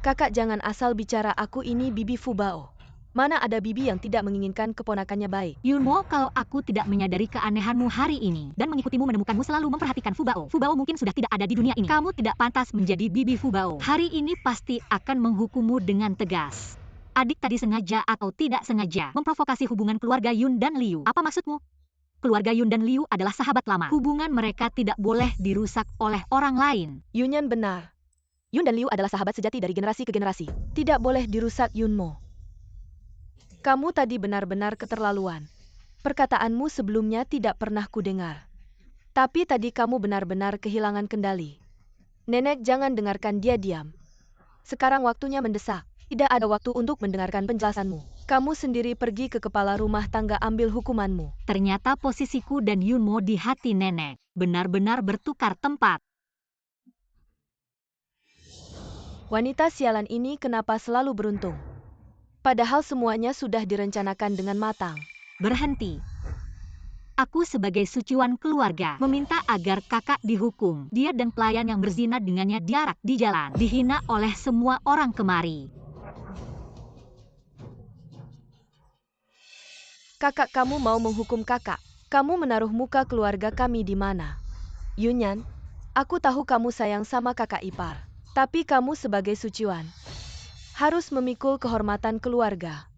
Kakak jangan asal bicara. Aku ini bibi Fubao. Mana ada bibi yang tidak menginginkan keponakannya baik. Yunmo, kalau aku tidak menyadari keanehanmu hari ini dan mengikutimu menemukanmu selalu memperhatikan Fubao. Fubao mungkin sudah tidak ada di dunia ini. Kamu tidak pantas menjadi bibi Fubao. Hari ini pasti akan menghukummu dengan tegas. Adik tadi sengaja atau tidak sengaja memprovokasi hubungan keluarga Yun dan Liu. Apa maksudmu? Keluarga Yun dan Liu adalah sahabat lama. Hubungan mereka tidak boleh dirusak oleh orang lain. Yunyan benar. Yun dan Liu adalah sahabat sejati dari generasi ke generasi. Tidak boleh dirusak, Yunmo. Kamu tadi benar-benar keterlaluan. Perkataanmu sebelumnya tidak pernah kudengar. Tapi tadi kamu benar-benar kehilangan kendali. Nenek, jangan dengarkan dia, diam. Sekarang waktunya mendesak. Tidak ada waktu untuk mendengarkan penjelasanmu. Kamu sendiri pergi ke kepala rumah tangga ambil hukumanmu. Ternyata posisiku dan Yunmo di hati nenek benar-benar bertukar tempat. Wanita sialan ini kenapa selalu beruntung? Padahal semuanya sudah direncanakan dengan matang. Berhenti. Aku sebagai suciwan keluarga meminta agar kakak dihukum. Dia dan pelayan yang berzina dengannya diarak di jalan, dihina oleh semua orang kemari. Kakak kamu mau menghukum kakak. Kamu menaruh muka keluarga kami di mana? Yunyan, aku tahu kamu sayang sama kakak ipar. Tapi kamu sebagai suciwan harus memikul kehormatan keluarga.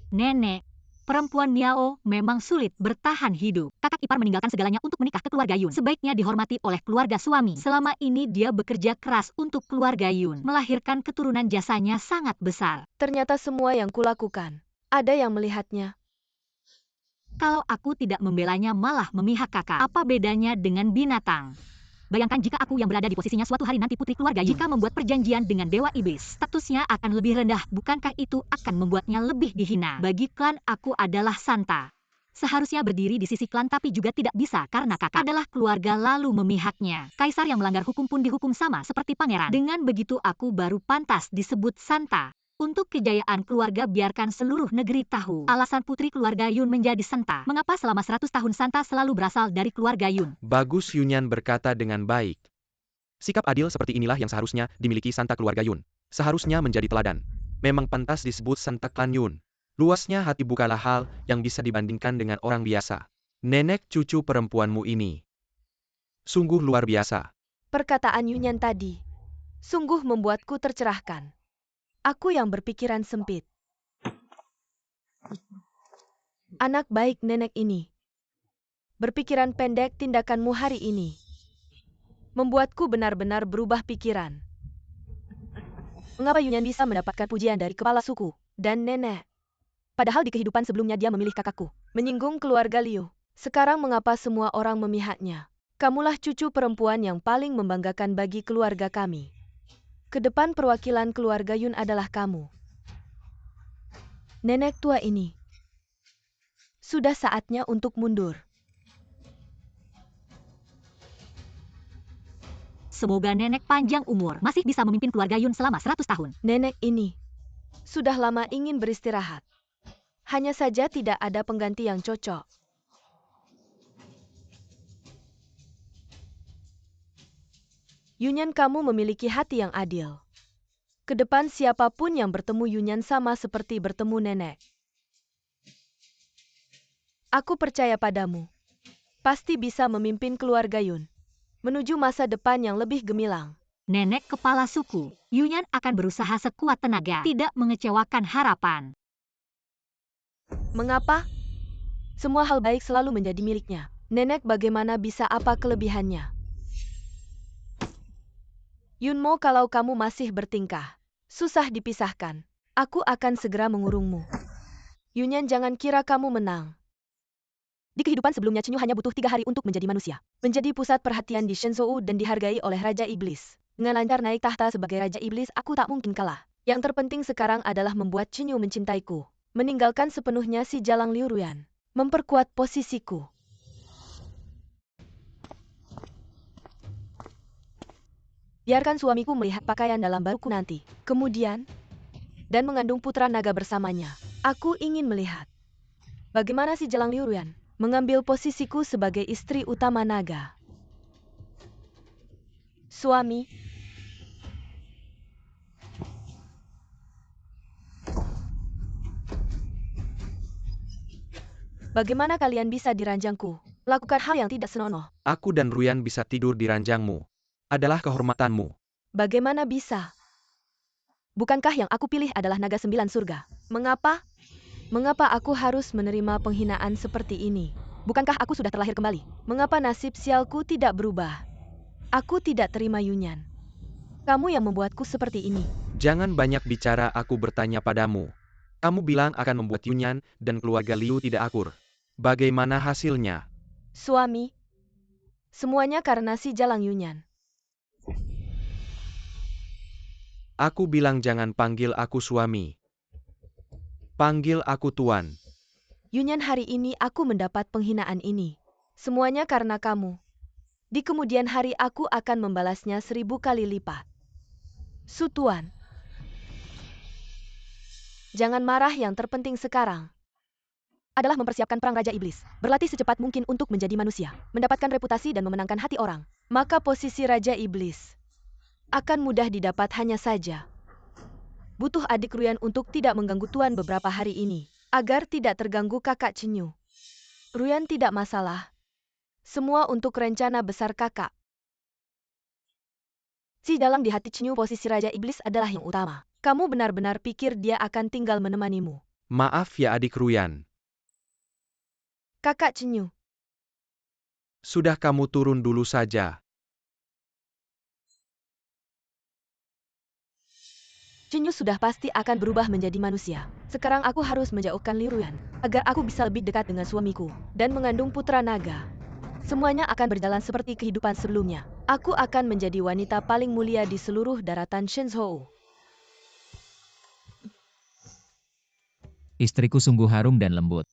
Nenek, perempuan Miao memang sulit bertahan hidup. Kakak ipar meninggalkan segalanya untuk menikah ke keluarga Yun. Sebaiknya dihormati oleh keluarga suami. Selama ini dia bekerja keras untuk keluarga Yun. Melahirkan keturunan jasanya sangat besar. Ternyata semua yang kulakukan, ada yang melihatnya. Kalau aku tidak membelanya malah memihak kakak. Apa bedanya dengan binatang? Bayangkan jika aku yang berada di posisinya suatu hari nanti putri keluarga Yun. Jika membuat perjanjian dengan Dewa Iblis, statusnya akan lebih rendah. Bukankah itu akan membuatnya lebih dihina? Bagi klan aku adalah Santa. Seharusnya berdiri di sisi klan tapi juga tidak bisa karena kakak adalah keluarga lalu memihaknya. Kaisar yang melanggar hukum pun dihukum sama seperti pangeran. Dengan begitu aku baru pantas disebut Santa. Untuk kejayaan keluarga biarkan seluruh negeri tahu. Alasan putri keluarga Yun menjadi Santa. Mengapa selama 100 tahun Santa selalu berasal dari keluarga Yun? Bagus, Yunyan berkata dengan baik. Sikap adil seperti inilah yang seharusnya dimiliki Santa keluarga Yun. Seharusnya menjadi teladan. Memang pantas disebut Santa klan Yun. Luasnya hati bukanlah hal yang bisa dibandingkan dengan orang biasa. Nenek cucu perempuanmu ini sungguh luar biasa. Perkataan Yunyan tadi sungguh membuatku tercerahkan. Aku yang berpikiran sempit. Anak baik nenek ini. Berpikiran pendek tindakanmu hari ini membuatku benar-benar berubah pikiran. Mengapa Yunyan bisa mendapatkan pujian dari kepala suku dan nenek? Padahal di kehidupan sebelumnya dia memilih kakakku. Menyinggung keluarga Liu. Sekarang mengapa semua orang memihaknya? Kamulah cucu perempuan yang paling membanggakan bagi keluarga kami. Kedepan perwakilan keluarga Yun adalah kamu. Nenek tua ini. Sudah saatnya untuk mundur. Semoga nenek panjang umur, masih bisa memimpin keluarga Yun selama 100 tahun. Nenek ini sudah lama ingin beristirahat. Hanya saja tidak ada pengganti yang cocok. Yunyan, kamu memiliki hati yang adil. Kedepan siapapun yang bertemu Yunyan sama seperti bertemu nenek. Aku percaya padamu. Pasti bisa memimpin keluarga Yun menuju masa depan yang lebih gemilang. Nenek kepala suku, Yunyan akan berusaha sekuat tenaga, tidak mengecewakan harapan. Mengapa? Semua hal baik selalu menjadi miliknya. Nenek bagaimana bisa apa kelebihannya? Yunmo, kalau kamu masih bertingkah susah dipisahkan, aku akan segera mengurungmu. Yunyan, jangan kira kamu menang. Di kehidupan sebelumnya Chinyu hanya butuh 3 hari untuk menjadi manusia. Menjadi pusat perhatian di Shenzhou dan dihargai oleh Raja Iblis. Dengan lancar naik tahta sebagai Raja Iblis, aku tak mungkin kalah. Yang terpenting sekarang adalah membuat Chinyu mencintaiku. Meninggalkan sepenuhnya si Jalang Liu Ruyan. Memperkuat posisiku. Biarkan suamiku melihat pakaian dalam baruku nanti. Kemudian, dan mengandung putra naga bersamanya. Aku ingin melihat bagaimana si Jalang Liu Ruyan mengambil posisiku sebagai istri utama naga. Suami, bagaimana kalian bisa di ranjangku? Lakukan hal yang tidak senonoh. Aku dan Ruyan bisa tidur di ranjangmu. Adalah kehormatanmu. Bagaimana bisa? Bukankah yang aku pilih adalah naga 9 surga? Mengapa? Mengapa aku harus menerima penghinaan seperti ini? Bukankah aku sudah terlahir kembali? Mengapa nasib sialku tidak berubah? Aku tidak terima Yunyan. Kamu yang membuatku seperti ini. Jangan banyak bicara, aku bertanya padamu. Kamu bilang akan membuat Yunyan dan keluarga Liu tidak akur. Bagaimana hasilnya? Suami, semuanya karena si Jalang Yunyan. Aku bilang jangan panggil aku suami. Panggil aku tuan. Yunyan, hari ini aku mendapat penghinaan ini. Semuanya karena kamu. Di kemudian hari aku akan membalasnya 1000 kali lipat. Su Tuan. Jangan marah, yang terpenting sekarang adalah mempersiapkan perang Raja Iblis. Berlatih secepat mungkin untuk menjadi manusia. Mendapatkan reputasi dan memenangkan hati orang. Maka posisi Raja Iblis akan mudah didapat, hanya saja butuh adik Ruyan untuk tidak mengganggu Tuan beberapa hari ini. Agar tidak terganggu kakak Chenyu. Ruyan tidak masalah. Semua untuk rencana besar kakak. Si dalang di hati Chenyu, posisi Raja Iblis adalah yang utama. Kamu benar-benar pikir dia akan tinggal menemanimu? Maaf ya adik Ruyan. Kakak Chenyu. Sudah, kamu turun dulu saja. Chenyu sudah pasti akan berubah menjadi manusia. Sekarang aku harus menjauhkan Li Ruyan agar aku bisa lebih dekat dengan suamiku dan mengandung putra naga. Semuanya akan berjalan seperti kehidupan sebelumnya. Aku akan menjadi wanita paling mulia di seluruh daratan Shenzhou. Istriku sungguh harum dan lembut.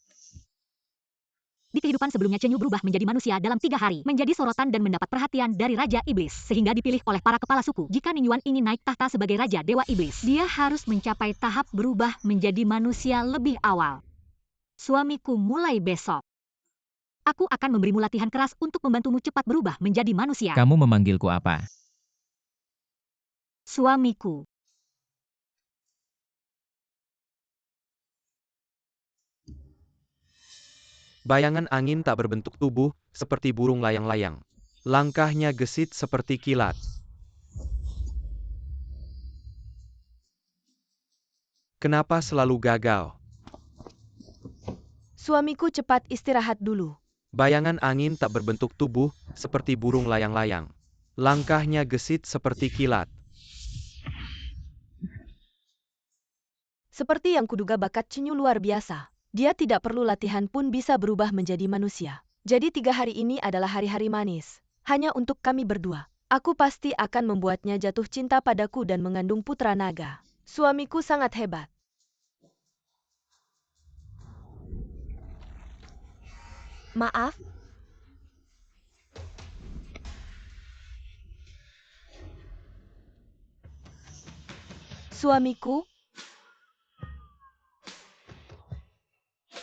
Di kehidupan sebelumnya Chenyu berubah menjadi manusia dalam 3 hari, menjadi sorotan dan mendapat perhatian dari Raja Iblis, sehingga dipilih oleh para kepala suku. Jika Ning Yuan ingin naik tahta sebagai Raja Dewa Iblis, dia harus mencapai tahap berubah menjadi manusia lebih awal. Suamiku, mulai besok aku akan memberimu latihan keras untuk membantumu cepat berubah menjadi manusia. Kamu memanggilku apa? Suamiku. Bayangan angin tak berbentuk tubuh, seperti burung layang-layang. Langkahnya gesit seperti kilat. Kenapa selalu gagal? Suamiku, cepat istirahat dulu. Bayangan angin tak berbentuk tubuh, seperti burung layang-layang. Langkahnya gesit seperti kilat. Seperti yang kuduga, bakat Chenyu luar biasa. Dia tidak perlu latihan pun bisa berubah menjadi manusia. Jadi 3 hari ini adalah hari-hari manis. Hanya untuk kami berdua. Aku pasti akan membuatnya jatuh cinta padaku dan mengandung putra naga. Suamiku sangat hebat. Maaf. Suamiku?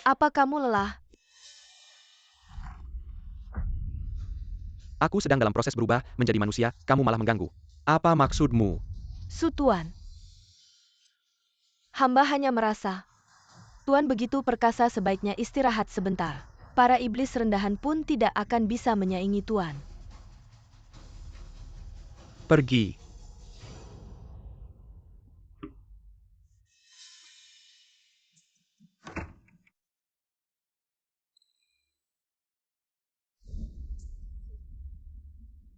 Apa kamu lelah? Aku sedang dalam proses berubah menjadi manusia, kamu malah mengganggu. Apa maksudmu? Su Tuan. Hamba hanya merasa Tuan begitu perkasa, sebaiknya istirahat sebentar. Para iblis rendahan pun tidak akan bisa menyaingi Tuan. Pergi.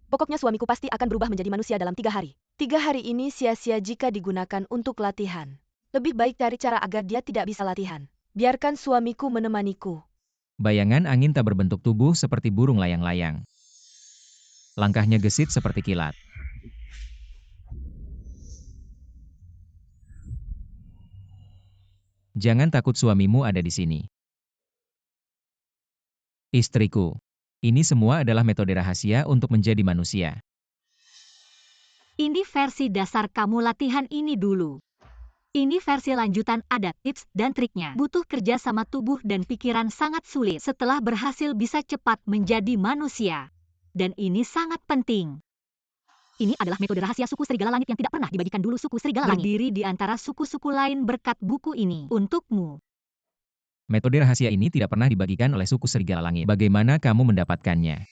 Pokoknya suamiku pasti akan berubah menjadi manusia dalam 3 hari. 3 hari ini sia-sia jika digunakan untuk latihan. Lebih baik cari cara agar dia tidak bisa latihan. Biarkan suamiku menemaniku. Bayangan angin tak berbentuk tubuh seperti burung layang-layang. Langkahnya gesit seperti kilat. Jangan takut, suamimu ada di sini. Istriku. Ini semua adalah metode rahasia untuk menjadi manusia. Ini versi dasar, kamu latihan ini dulu. Ini versi lanjutan, ada tips dan triknya. Butuh kerja sama tubuh dan pikiran, sangat sulit. Setelah berhasil bisa cepat menjadi manusia. Dan ini sangat penting. Ini adalah metode rahasia suku Serigala Langit yang tidak pernah dibagikan dulu suku Serigala Langit. Berdiri di antara suku-suku lain berkat buku ini. Untukmu. Metode rahasia ini tidak pernah dibagikan oleh suku Serigala Langit. Bagaimana kamu mendapatkannya?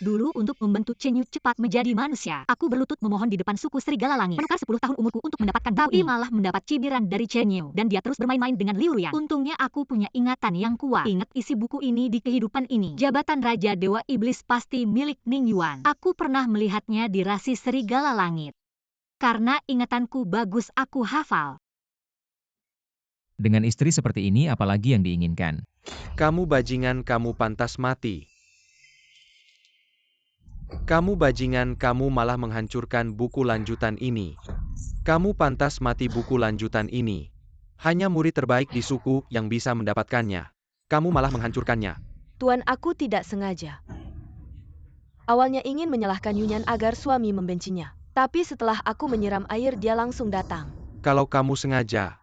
Dulu untuk membantu Chenyu cepat menjadi manusia, aku berlutut memohon di depan suku Serigala Langit. Menukar 10 tahun umurku untuk mendapatkan buku ini. Tapi malah mendapat cibiran dari Chenyu. Dan dia terus bermain-main dengan Liu Ruyan. Untungnya aku punya ingatan yang kuat. Ingat isi buku ini di kehidupan ini. Jabatan Raja Dewa Iblis pasti milik Ning Yuan. Aku pernah melihatnya di rasi Serigala Langit. Karena ingatanku bagus, aku hafal. Dengan istri seperti ini, apalagi yang diinginkan? Kamu bajingan, kamu pantas mati. Kamu bajingan, kamu malah menghancurkan buku lanjutan ini. Kamu pantas mati buku lanjutan ini. Hanya murid terbaik di suku yang bisa mendapatkannya. Kamu malah menghancurkannya. Tuan, aku tidak sengaja. Awalnya ingin menyalahkan Yunyan agar suami membencinya. Tapi setelah aku menyiram air, dia langsung datang. Kalau kamu sengaja,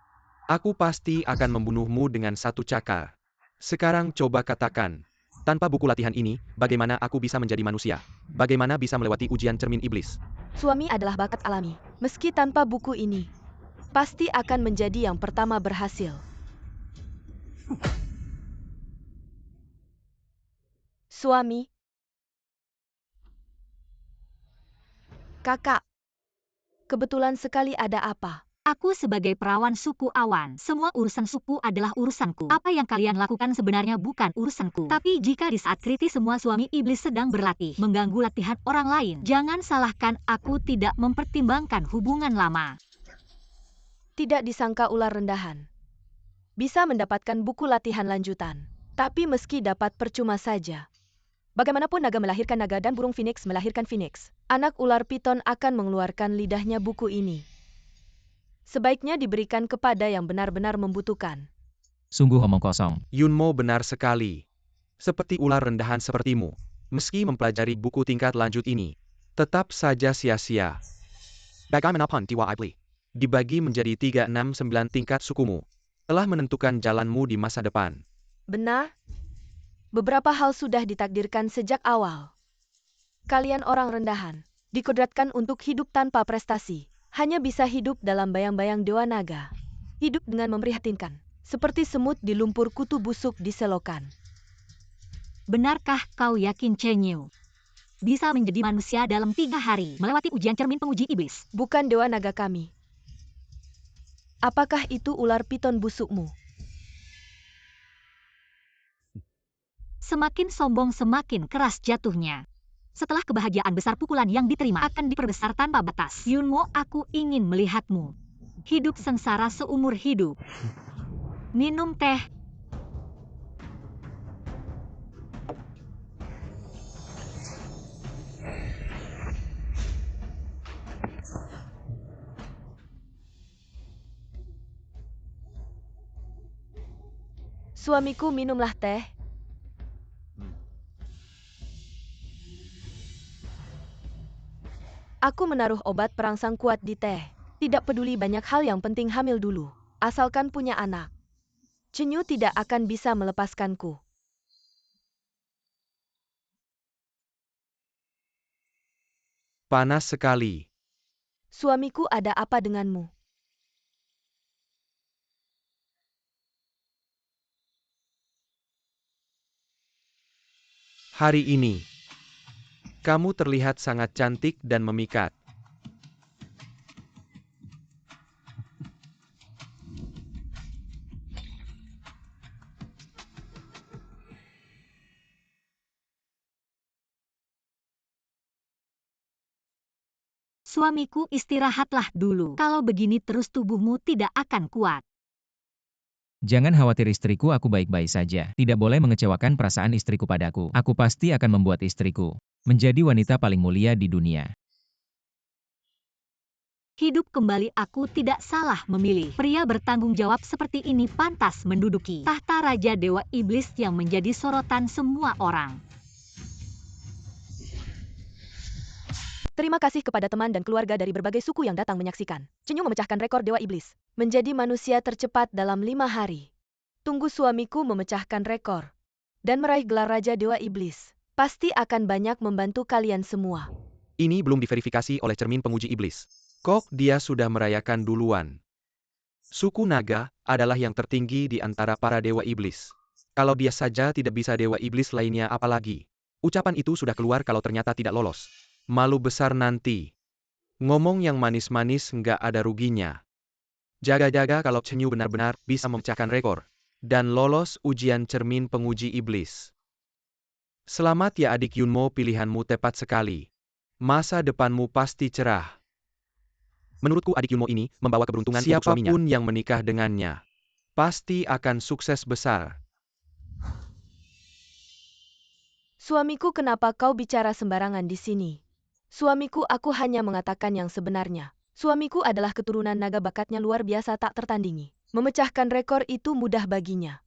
aku pasti akan membunuhmu dengan satu cakar. Sekarang coba katakan, tanpa buku latihan ini, bagaimana aku bisa menjadi manusia? Bagaimana bisa melewati ujian cermin iblis? Suami adalah bakat alami. Meski tanpa buku ini, pasti akan menjadi yang pertama berhasil. Suami. Kakak. Kebetulan sekali, ada apa? Aku sebagai perawan suku Awan, semua urusan suku adalah urusanku. Apa yang kalian lakukan sebenarnya bukan urusanku. Tapi jika di saat kritis semua suami iblis sedang berlatih, mengganggu latihan orang lain, jangan salahkan aku tidak mempertimbangkan hubungan lama. Tidak disangka ular rendahan bisa mendapatkan buku latihan lanjutan. Tapi meski dapat percuma saja. Bagaimanapun naga melahirkan naga dan burung phoenix melahirkan phoenix. Anak ular piton akan mengeluarkan lidahnya buku ini. Sebaiknya diberikan kepada yang benar-benar membutuhkan. Sungguh omong kosong. Yunmo benar sekali. Seperti ular rendahan sepertimu. Meski mempelajari buku tingkat lanjut ini, tetap saja sia-sia. Bagaimanapun Dewa Iblis dibagi menjadi 3, 6, 9 tingkat sukumu, telah menentukan jalanmu di masa depan. Benar? Beberapa hal sudah ditakdirkan sejak awal. Kalian orang rendahan, dikodratkan untuk hidup tanpa prestasi. Hanya bisa hidup dalam bayang-bayang dewa naga. Hidup dengan memprihatinkan, seperti semut di lumpur kutu busuk di selokan. Benarkah kau yakin Chenyu bisa menjadi manusia dalam 3 hari melewati ujian cermin penguji iblis? Bukan dewa naga kami. Apakah itu ular piton busukmu? Semakin sombong semakin keras jatuhnya. Setelah kebahagiaan besar pukulan yang diterima akan diperbesar tanpa batas. Yunmo, aku ingin melihatmu hidup sengsara seumur hidup. Minum teh. Suamiku, minumlah teh. Aku menaruh obat perangsang kuat di teh. Tidak peduli banyak hal, yang penting hamil dulu. Asalkan punya anak. Chenyu tidak akan bisa melepaskanku. Panas sekali. Suamiku, ada apa denganmu? Hari ini, kamu terlihat sangat cantik dan memikat. Suamiku, istirahatlah dulu. Kalau begini terus tubuhmu tidak akan kuat. Jangan khawatir istriku, aku baik-baik saja. Tidak boleh mengecewakan perasaan istriku padaku. Aku pasti akan membuat istriku menjadi wanita paling mulia di dunia. Hidup kembali, aku tidak salah memilih. Pria bertanggung jawab seperti ini pantas menduduki tahta Raja Dewa Iblis yang menjadi sorotan semua orang. Terima kasih kepada teman dan keluarga dari berbagai suku yang datang menyaksikan. Chenyu memecahkan rekor Dewa Iblis. Menjadi manusia tercepat dalam 5 hari. Tunggu suamiku memecahkan rekor. Dan meraih gelar Raja Dewa Iblis. Pasti akan banyak membantu kalian semua. Ini belum diverifikasi oleh cermin penguji iblis. Kok dia sudah merayakan duluan? Suku naga adalah yang tertinggi di antara para dewa iblis. Kalau dia saja tidak bisa, dewa iblis lainnya apalagi? Ucapan itu sudah keluar kalau ternyata tidak lolos. Malu besar nanti. Ngomong yang manis-manis nggak ada ruginya. Jaga-jaga kalau Chenyu benar-benar bisa memecahkan rekor. Dan lolos ujian cermin penguji iblis. Selamat ya adik Yunmo, pilihanmu tepat sekali. Masa depanmu pasti cerah. Menurutku adik Yunmo ini membawa keberuntungan untuk suaminya. Siapapun yang menikah dengannya, pasti akan sukses besar. Suamiku, kenapa kau bicara sembarangan di sini? Suamiku, aku hanya mengatakan yang sebenarnya. Suamiku adalah keturunan naga, bakatnya luar biasa tak tertandingi. Memecahkan rekor itu mudah baginya.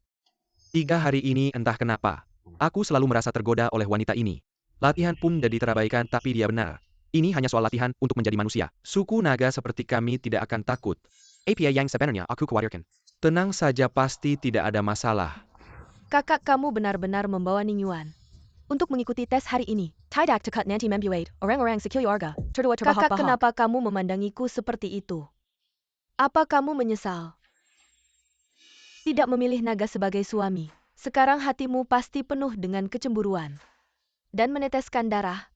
3 hari ini entah kenapa. Aku selalu merasa tergoda oleh wanita ini. Latihan pun jadi terabaikan, tapi dia benar. Ini hanya soal latihan untuk menjadi manusia. Suku naga seperti kami tidak akan takut. Apa yang sebenarnya aku khawatirkan? Tenang saja, pasti tidak ada masalah. Kakak kamu benar-benar membawa Ningyuan untuk mengikuti tes hari ini. Tidak tekat nanti membuat orang-orang sekili warga tertawa terbahak-bahak. Kakak, kenapa kamu memandangiku seperti itu? Apa kamu menyesal tidak memilih naga sebagai suami? Sekarang hatimu pasti penuh dengan kecemburuan dan meneteskan darah.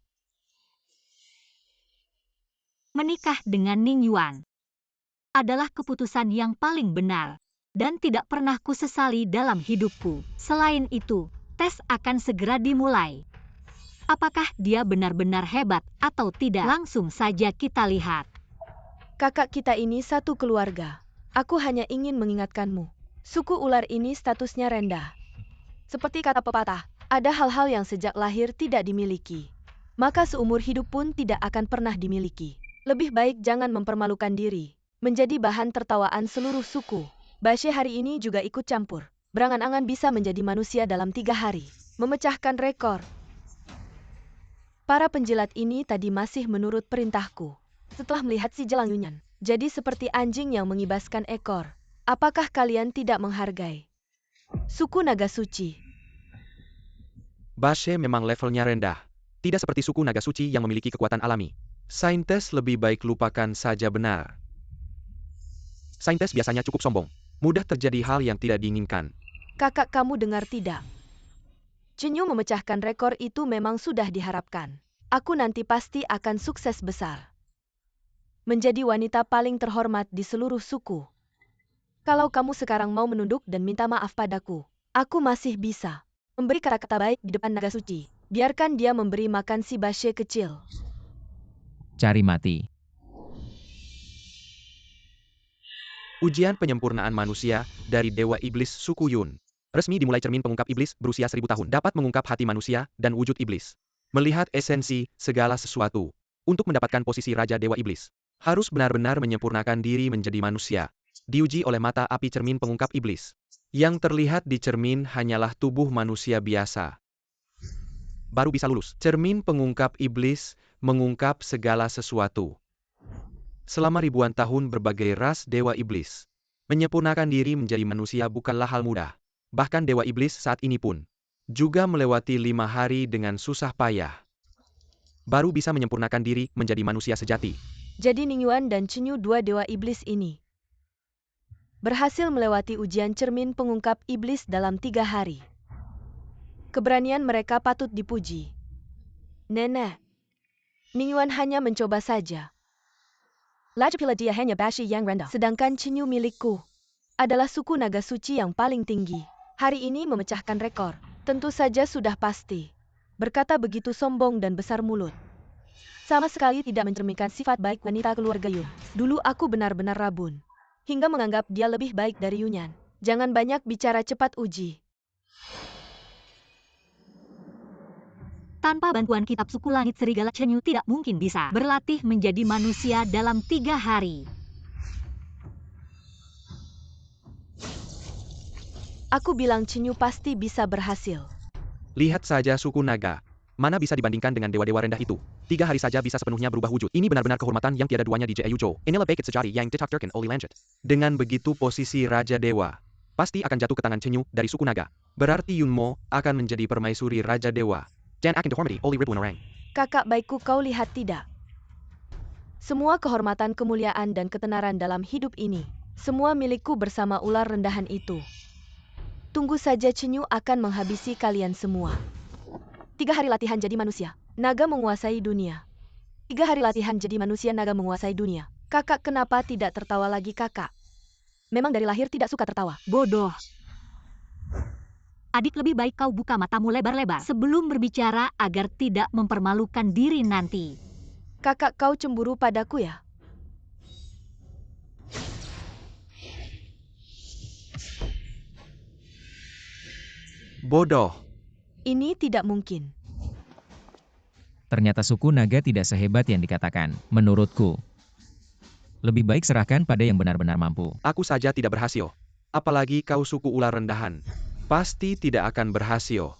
Menikah dengan Ningyuan adalah keputusan yang paling benar dan tidak pernah kusesali dalam hidupku. Selain itu, tes akan segera dimulai. Apakah dia benar-benar hebat atau tidak? Langsung saja kita lihat. Kakak kita ini satu keluarga. Aku hanya ingin mengingatkanmu. Suku ular ini statusnya rendah. Seperti kata pepatah, ada hal-hal yang sejak lahir tidak dimiliki, maka seumur hidup pun tidak akan pernah dimiliki. Lebih baik jangan mempermalukan diri, menjadi bahan tertawaan seluruh suku. Bashe hari ini juga ikut campur. Berangan-angan bisa menjadi manusia dalam 3 hari. Memecahkan rekor. Para penjilat ini tadi masih menurut perintahku. Setelah melihat si Jelang Yunyan jadi seperti anjing yang mengibaskan ekor. Apakah kalian tidak menghargai suku naga suci? Bashe memang levelnya rendah. Tidak seperti suku naga suci yang memiliki kekuatan alami. Saintes lebih baik lupakan saja, benar. Saintes biasanya cukup sombong. Mudah terjadi hal yang tidak diinginkan. Kakak kamu dengar tidak? Chenyu memecahkan rekor itu memang sudah diharapkan. Aku nanti pasti akan sukses besar. Menjadi wanita paling terhormat di seluruh suku. Kalau kamu sekarang mau menunduk dan minta maaf padaku, aku masih bisa memberi kata-kata baik di depan naga suci. Biarkan dia memberi makan si Bashe kecil. Cari mati. Ujian penyempurnaan manusia dari Dewa Iblis Suku Yun. Resmi dimulai. Cermin pengungkap iblis berusia 1000 tahun dapat mengungkap hati manusia dan wujud iblis. Melihat esensi segala sesuatu. Untuk mendapatkan posisi Raja Dewa Iblis, harus benar-benar menyempurnakan diri menjadi manusia. Diuji oleh mata api cermin pengungkap iblis. Yang terlihat di cermin hanyalah tubuh manusia biasa. Baru bisa lulus. Cermin pengungkap iblis mengungkap segala sesuatu. Selama ribuan tahun berbagai ras Dewa Iblis menyempurnakan diri menjadi manusia bukanlah hal mudah. Bahkan Dewa Iblis saat ini pun juga melewati 5 hari dengan susah payah. Baru bisa menyempurnakan diri menjadi manusia sejati. Jadi Ningyuan dan Chenyu, dua Dewa Iblis ini, berhasil melewati ujian cermin pengungkap iblis dalam 3 hari. Keberanian mereka patut dipuji. Nenek, Ningyuan hanya mencoba saja. Lagipula dia hanya Bashe yang rendah. Sedangkan Chenyu milikku adalah suku naga suci yang paling tinggi. Hari ini memecahkan rekor. Tentu saja sudah pasti. Berkata begitu sombong dan besar mulut. Sama sekali tidak mencerminkan sifat baik wanita keluarga Yun. Dulu aku benar-benar rabun. Hingga menganggap dia lebih baik dari Yunyan. Jangan banyak bicara, cepat uji. Tanpa bantuan kitab suku langit serigala, Chenyu tidak mungkin bisa berlatih menjadi manusia dalam 3 hari. Aku bilang Chenyu pasti bisa berhasil. Lihat saja suku naga. Mana bisa dibandingkan dengan dewa-dewa rendah itu. 3 hari saja bisa sepenuhnya berubah wujud. Ini benar-benar kehormatan yang tiada duanya di Jeeyujo. Inilah baik sejati yang ditakdirkan oleh lanjut. Dengan begitu posisi Raja Dewa pasti akan jatuh ke tangan Chenyu dari suku naga. Berarti Yunmo akan menjadi permaisuri Raja Dewa. Dan akan dihormati oleh ribuan orang. Kakak baikku, kau lihat tidak? Semua kehormatan, kemuliaan dan ketenaran dalam hidup ini, semua milikku bersama ular rendahan itu. Tunggu saja, Chenyu akan menghabisi kalian semua. 3 hari latihan jadi manusia, naga menguasai dunia. 3 hari latihan jadi manusia, naga menguasai dunia. Kakak kenapa tidak tertawa lagi, kakak? Memang dari lahir tidak suka tertawa. Bodoh. Adik, lebih baik kau buka matamu lebar-lebar sebelum berbicara agar tidak mempermalukan diri nanti. Kakak, kau cemburu padaku ya? Bodoh. Ini tidak mungkin. Ternyata suku naga tidak sehebat yang dikatakan, menurutku. Lebih baik serahkan pada yang benar-benar mampu. Aku saja tidak berhasil. Apalagi kau suku ular rendahan. Pasti tidak akan berhasil.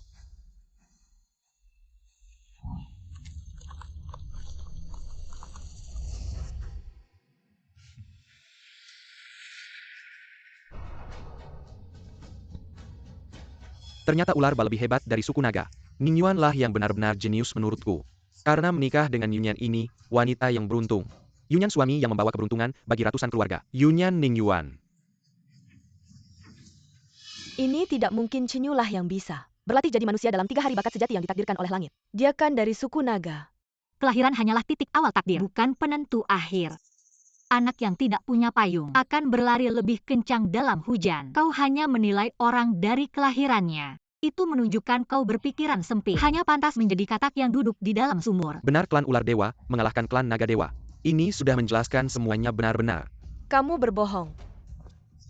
Ternyata ular bal lebih hebat dari suku naga. Ningyuan lah yang benar-benar jenius menurutku. Karena menikah dengan Yunyan ini, wanita yang beruntung. Yunyan suami yang membawa keberuntungan bagi ratusan keluarga. Yunyan Ningyuan. Ini tidak mungkin Cinyu lah yang bisa berlatih jadi manusia dalam 3 hari bakat sejati yang ditakdirkan oleh langit. Dia kan dari suku naga. Kelahiran hanyalah titik awal takdir, bukan penentu akhir. Anak yang tidak punya payung akan berlari lebih kencang dalam hujan. Kau hanya menilai orang dari kelahirannya. Itu menunjukkan kau berpikiran sempit. Hanya pantas menjadi katak yang duduk di dalam sumur. Benar klan ular dewa mengalahkan klan naga dewa. Ini sudah menjelaskan semuanya benar-benar. Kamu berbohong.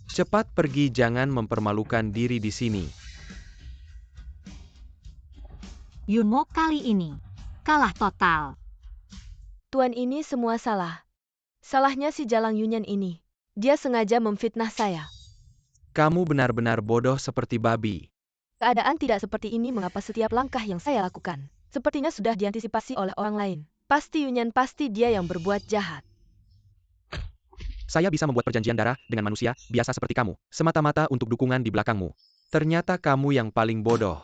Cepat pergi, jangan mempermalukan diri di sini. Yunmo kali ini kalah total. Tuan, ini semua salah. Salahnya si Jalang Yunyan ini. Dia sengaja memfitnah saya. Kamu benar-benar bodoh seperti babi. Keadaan tidak seperti ini mengapa setiap langkah yang saya lakukan sepertinya sudah diantisipasi oleh orang lain. Pasti Yunyan, pasti dia yang berbuat jahat. Saya bisa membuat perjanjian darah dengan manusia biasa seperti kamu, semata-mata untuk dukungan di belakangmu. Ternyata kamu yang paling bodoh.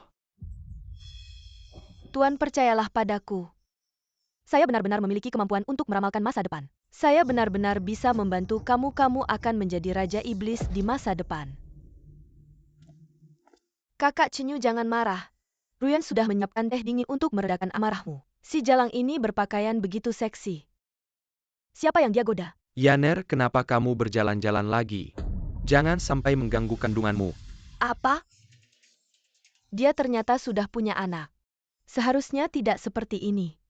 Tuan, percayalah padaku. Saya benar-benar memiliki kemampuan untuk meramalkan masa depan. Saya benar-benar bisa membantu kamu. Kamu akan menjadi Raja Iblis di masa depan. Kakak Cinyu, jangan marah. Ruyan sudah menyiapkan teh dingin untuk meredakan amarahmu. Si Jalang ini berpakaian begitu seksi. Siapa yang dia goda? Yaner, kenapa kamu berjalan-jalan lagi? Jangan sampai mengganggu kandunganmu. Apa? Dia ternyata sudah punya anak. Seharusnya tidak seperti ini.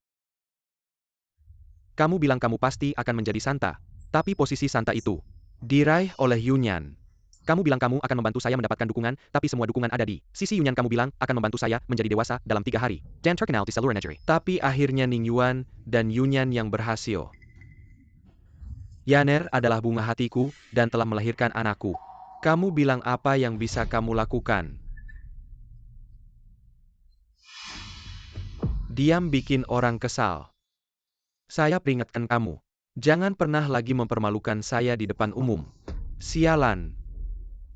Kamu bilang kamu pasti akan menjadi Santa. Tapi posisi Santa itu diraih oleh Yunyan. Kamu bilang kamu akan membantu saya mendapatkan dukungan, tapi semua dukungan ada di sisi Yunyan. Kamu bilang akan membantu saya menjadi dewasa dalam 3 hari. Dan terkenal di seluruh negeri. Tapi akhirnya Ningyuan dan Yunyan yang berhasil. Yaner adalah bunga hatiku dan telah melahirkan anakku. Kamu bilang apa yang bisa kamu lakukan? Diam bikin orang kesal. Saya peringatkan kamu. Jangan pernah lagi mempermalukan saya di depan umum. Sialan.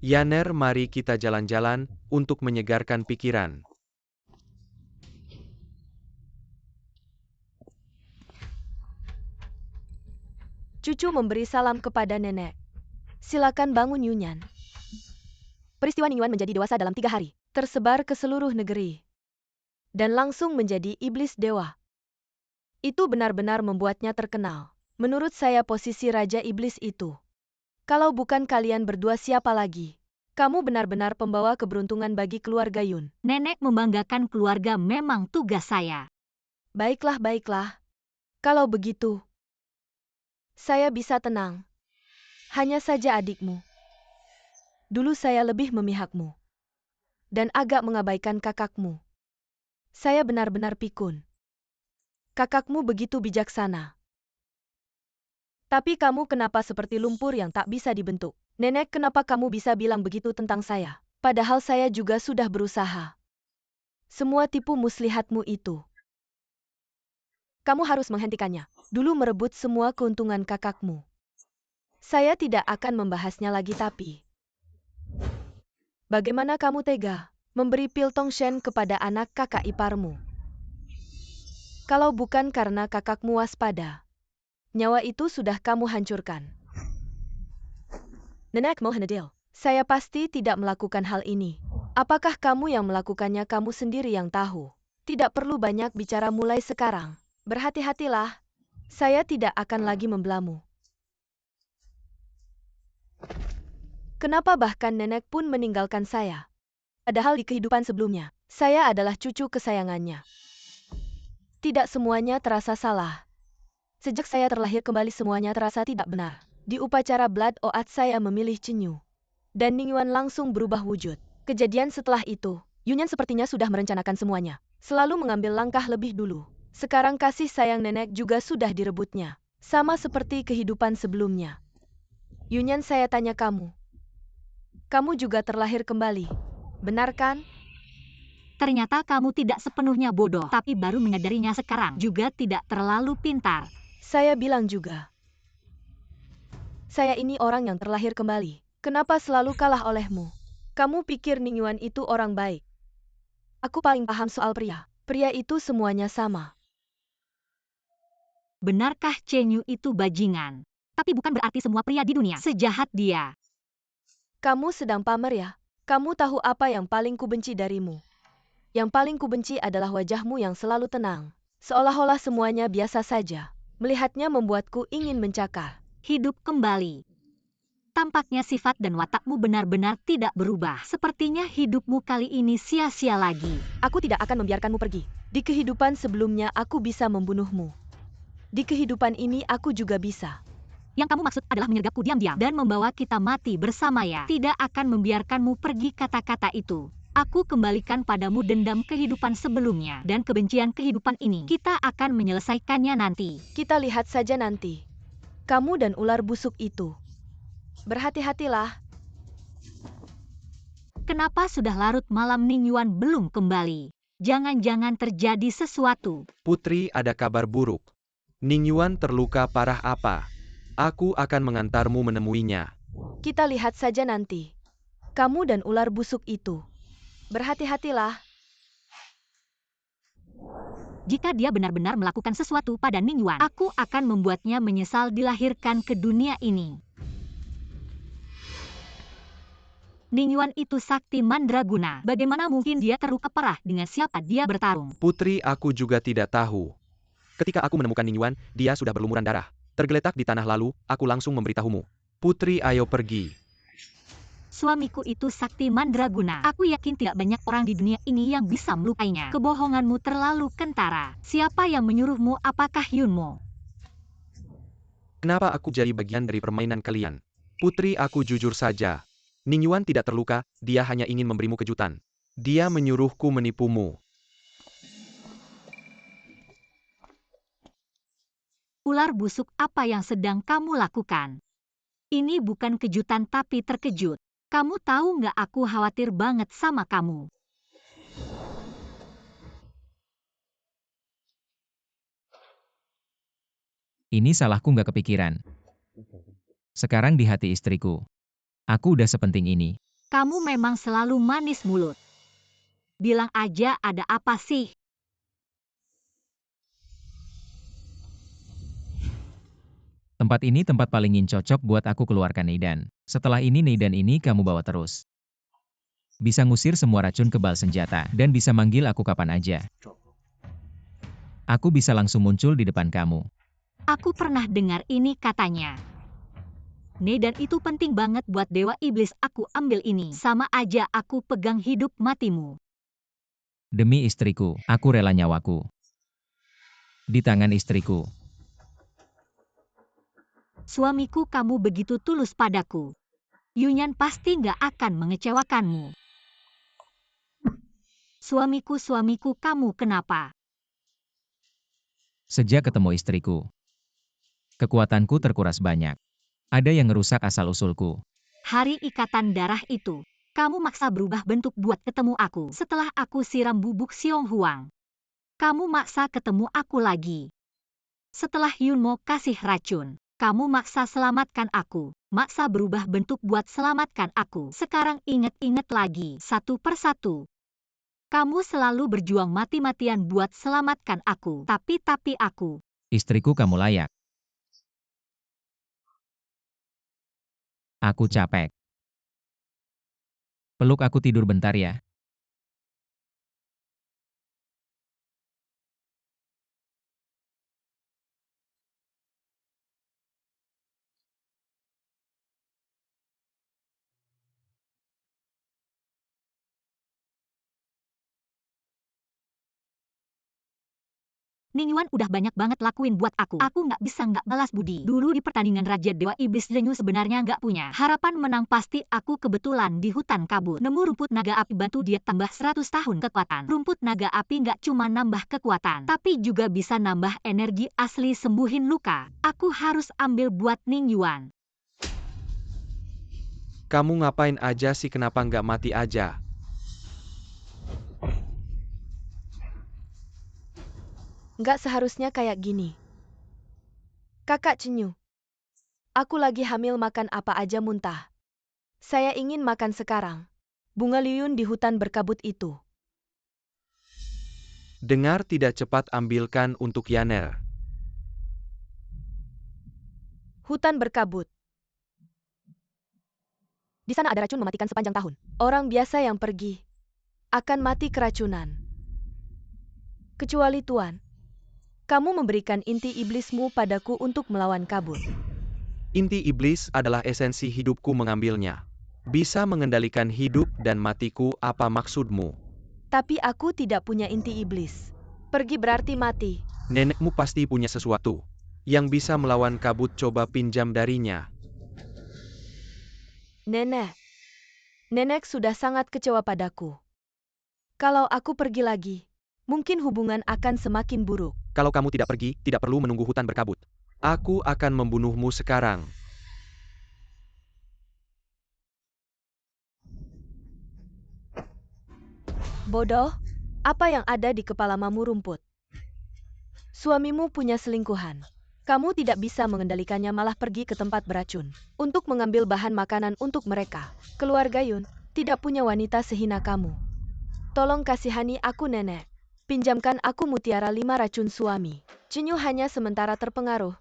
Yaner, mari kita jalan-jalan untuk menyegarkan pikiran. Cucu memberi salam kepada nenek. Silakan bangun, Yunyan. Peristiwa Ningyuan menjadi dewasa dalam 3 hari. Tersebar ke seluruh negeri. Dan langsung menjadi iblis dewa. Itu benar-benar membuatnya terkenal. Menurut saya posisi Raja Iblis itu. Kalau bukan kalian berdua, siapa lagi? Kamu benar-benar pembawa keberuntungan bagi keluarga Yun. Nenek membanggakan keluarga memang tugas saya. Baiklah, baiklah. Kalau begitu, saya bisa tenang. Hanya saja adikmu. Dulu saya lebih memihakmu. Dan agak mengabaikan kakakmu. Saya benar-benar pikun. Kakakmu begitu bijaksana. Tapi kamu kenapa seperti lumpur yang tak bisa dibentuk? Nenek, kenapa kamu bisa bilang begitu tentang saya? Padahal saya juga sudah berusaha. Semua tipu muslihatmu itu. Kamu harus menghentikannya. Dulu merebut semua keuntungan kakakmu. Saya tidak akan membahasnya lagi, tapi bagaimana kamu tega memberi pil Tongshen kepada anak kakak iparmu? Kalau bukan karena kakakmu waspada, nyawa itu sudah kamu hancurkan. Nenek Mohanedil, saya pasti tidak melakukan hal ini. Apakah kamu yang melakukannya? Kamu sendiri yang tahu. Tidak perlu banyak bicara mulai sekarang. Berhati-hatilah. Saya tidak akan lagi membelamu. Kenapa bahkan nenek pun meninggalkan saya? Padahal di kehidupan sebelumnya, saya adalah cucu kesayangannya. Tidak semuanya terasa salah. Sejak saya terlahir kembali semuanya terasa tidak benar. Di upacara Blood Oath saya memilih Cinyu. Dan Ningyuan langsung berubah wujud. Kejadian setelah itu, Yunyan sepertinya sudah merencanakan semuanya. Selalu mengambil langkah lebih dulu. Sekarang kasih sayang nenek juga sudah direbutnya. Sama seperti kehidupan sebelumnya. Yunyan, saya tanya kamu. Kamu juga terlahir kembali. Benar kan? Ternyata kamu tidak sepenuhnya bodoh, tapi baru menyadarinya sekarang. Juga tidak terlalu pintar. Saya bilang juga. Saya ini orang yang terlahir kembali. Kenapa selalu kalah olehmu? Kamu pikir Ningyuan itu orang baik? Aku paling paham soal pria. Pria itu semuanya sama. Benarkah Chen Yu itu bajingan? Tapi bukan berarti semua pria di dunia sejahat dia. Kamu sedang pamer ya? Kamu tahu apa yang paling kubenci darimu? Yang paling kubenci adalah wajahmu yang selalu tenang. Seolah-olah semuanya biasa saja. Melihatnya membuatku ingin mencakar. Hidup kembali. Tampaknya sifat dan watakmu benar-benar tidak berubah. Sepertinya hidupmu kali ini sia-sia lagi. Aku tidak akan membiarkanmu pergi. Di kehidupan sebelumnya aku bisa membunuhmu. Di kehidupan ini aku juga bisa. Yang kamu maksud adalah menyergapku diam-diam dan membawa kita mati bersama ya. Tidak akan membiarkanmu pergi kata-kata itu. Aku kembalikan padamu dendam kehidupan sebelumnya dan kebencian kehidupan ini. Kita akan menyelesaikannya nanti. Kita lihat saja nanti. Kamu dan ular busuk itu. Berhati-hatilah. Kenapa sudah larut malam Ningyuan belum kembali? Jangan-jangan terjadi sesuatu. Putri, ada kabar buruk. Ningyuan terluka parah apa? Aku akan mengantarmu menemuinya. Kita lihat saja nanti. Kamu dan ular busuk itu. Berhati-hatilah. Jika dia benar-benar melakukan sesuatu pada Ningyuan, aku akan membuatnya menyesal dilahirkan ke dunia ini. Ningyuan itu sakti mandraguna. Bagaimana mungkin dia terluka parah dengan siapa dia bertarung? Putri, aku juga tidak tahu. Ketika aku menemukan Ningyuan, dia sudah berlumuran darah. Tergeletak di tanah lalu, aku langsung memberitahumu. Putri, ayo pergi. Suamiku itu sakti mandraguna. Aku yakin tidak banyak orang di dunia ini yang bisa melukainya. Kebohonganmu terlalu kentara. Siapa yang menyuruhmu? Apakah Yunmo? Kenapa aku jadi bagian dari permainan kalian? Putri, aku jujur saja. Ningyuan tidak terluka, dia hanya ingin memberimu kejutan. Dia menyuruhku menipumu. Ular busuk, apa yang sedang kamu lakukan? Ini bukan kejutan tapi terkejut. Kamu tahu nggak, aku khawatir banget sama kamu. Ini salahku nggak kepikiran. Sekarang di hati istriku. Aku udah sepenting ini. Kamu memang selalu manis mulut. Bilang aja ada apa sih? Tempat ini tempat paling cocok buat aku keluarkan Neidan. Setelah ini Neidan ini kamu bawa terus. Bisa ngusir semua racun kebal senjata, dan bisa manggil aku kapan aja. Aku bisa langsung muncul di depan kamu. Aku pernah dengar ini katanya. Neidan itu penting banget buat Dewa Iblis. Aku ambil ini. Sama aja aku pegang hidup matimu. Demi istriku, aku rela nyawaku. Di tangan istriku. Suamiku, kamu begitu tulus padaku. Yunyan pasti nggak akan mengecewakanmu. Suamiku, kamu kenapa? Sejak ketemu istriku, kekuatanku terkuras banyak. Ada yang ngerusak asal-usulku. Hari ikatan darah itu, kamu maksa berubah bentuk buat ketemu aku. Setelah aku siram bubuk Siong Huang, kamu maksa ketemu aku lagi. Setelah Yunmo kasih racun, kamu maksa selamatkan aku. Maksa berubah bentuk buat selamatkan aku. Sekarang inget-inget lagi, satu persatu. Kamu selalu berjuang mati-matian buat selamatkan aku. Tapi aku. Istriku, kamu layak. Aku capek. Peluk aku, tidur bentar ya. Ning Yuan udah banyak banget lakuin buat aku. Aku nggak bisa nggak balas budi. Dulu di pertandingan Raja Dewa Iblis Zenyu sebenarnya nggak punya harapan menang, pasti aku kebetulan di hutan kabut nemu rumput naga api bantu dia tambah 100 tahun kekuatan. Rumput naga api nggak cuma nambah kekuatan, tapi juga bisa nambah energi asli sembuhin luka. Aku harus ambil buat Ning Yuan. Kamu ngapain aja sih, kenapa nggak mati aja? Nggak seharusnya kayak gini. Kakak Cenyu, aku lagi hamil, makan apa aja muntah. Saya ingin makan sekarang. Bunga liun di hutan berkabut itu. Dengar, tidak, cepat ambilkan untuk Yaner. Hutan berkabut. Di sana ada racun mematikan sepanjang tahun. Orang biasa yang pergi akan mati keracunan. Kecuali Tuan, kamu memberikan inti iblismu padaku untuk melawan kabut. Inti iblis adalah esensi hidupku, mengambilnya. Bisa mengendalikan hidup dan matiku, apa maksudmu? Tapi aku tidak punya inti iblis. Pergi berarti mati. Nenekmu pasti punya sesuatu yang bisa melawan kabut, coba pinjam darinya. Nenek sudah sangat kecewa padaku. Kalau aku pergi lagi, mungkin hubungan akan semakin buruk. Kalau kamu tidak pergi, tidak perlu menunggu hutan berkabut. Aku akan membunuhmu sekarang. Bodoh, apa yang ada di kepalamamu rumput? Suamimu punya selingkuhan. Kamu tidak bisa mengendalikannya, malah pergi ke tempat beracun untuk mengambil bahan makanan untuk mereka. Keluarga Yun tidak punya wanita sehina kamu. Tolong kasihani aku, Nenek. Pinjamkan aku mutiara 5 racun suami. Cenyu hanya sementara terpengaruh.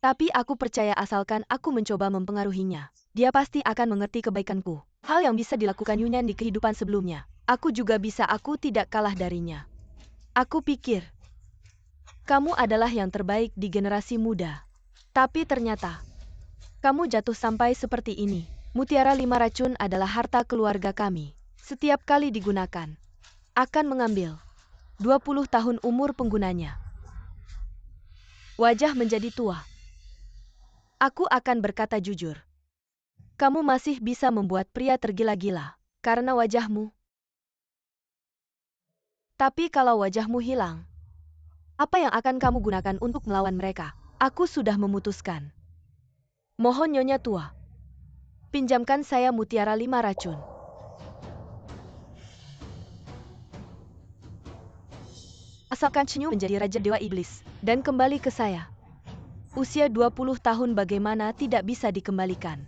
Tapi aku percaya asalkan aku mencoba mempengaruhinya, dia pasti akan mengerti kebaikanku. Hal yang bisa dilakukan Yunyan di kehidupan sebelumnya, aku juga bisa, aku tidak kalah darinya. Aku pikir, kamu adalah yang terbaik di generasi muda. Tapi ternyata, kamu jatuh sampai seperti ini. Mutiara 5 racun adalah harta keluarga kami. Setiap kali digunakan, akan mengambil 20 tahun umur penggunanya. Wajah menjadi tua. Aku akan berkata jujur. Kamu masih bisa membuat pria tergila-gila karena wajahmu. Tapi kalau wajahmu hilang, apa yang akan kamu gunakan untuk melawan mereka? Aku sudah memutuskan. Mohon Nyonya Tua, pinjamkan saya mutiara 5 racun. Asalkan Cenyu menjadi Raja Dewa Iblis dan kembali ke saya. Usia 20 tahun bagaimana tidak bisa dikembalikan?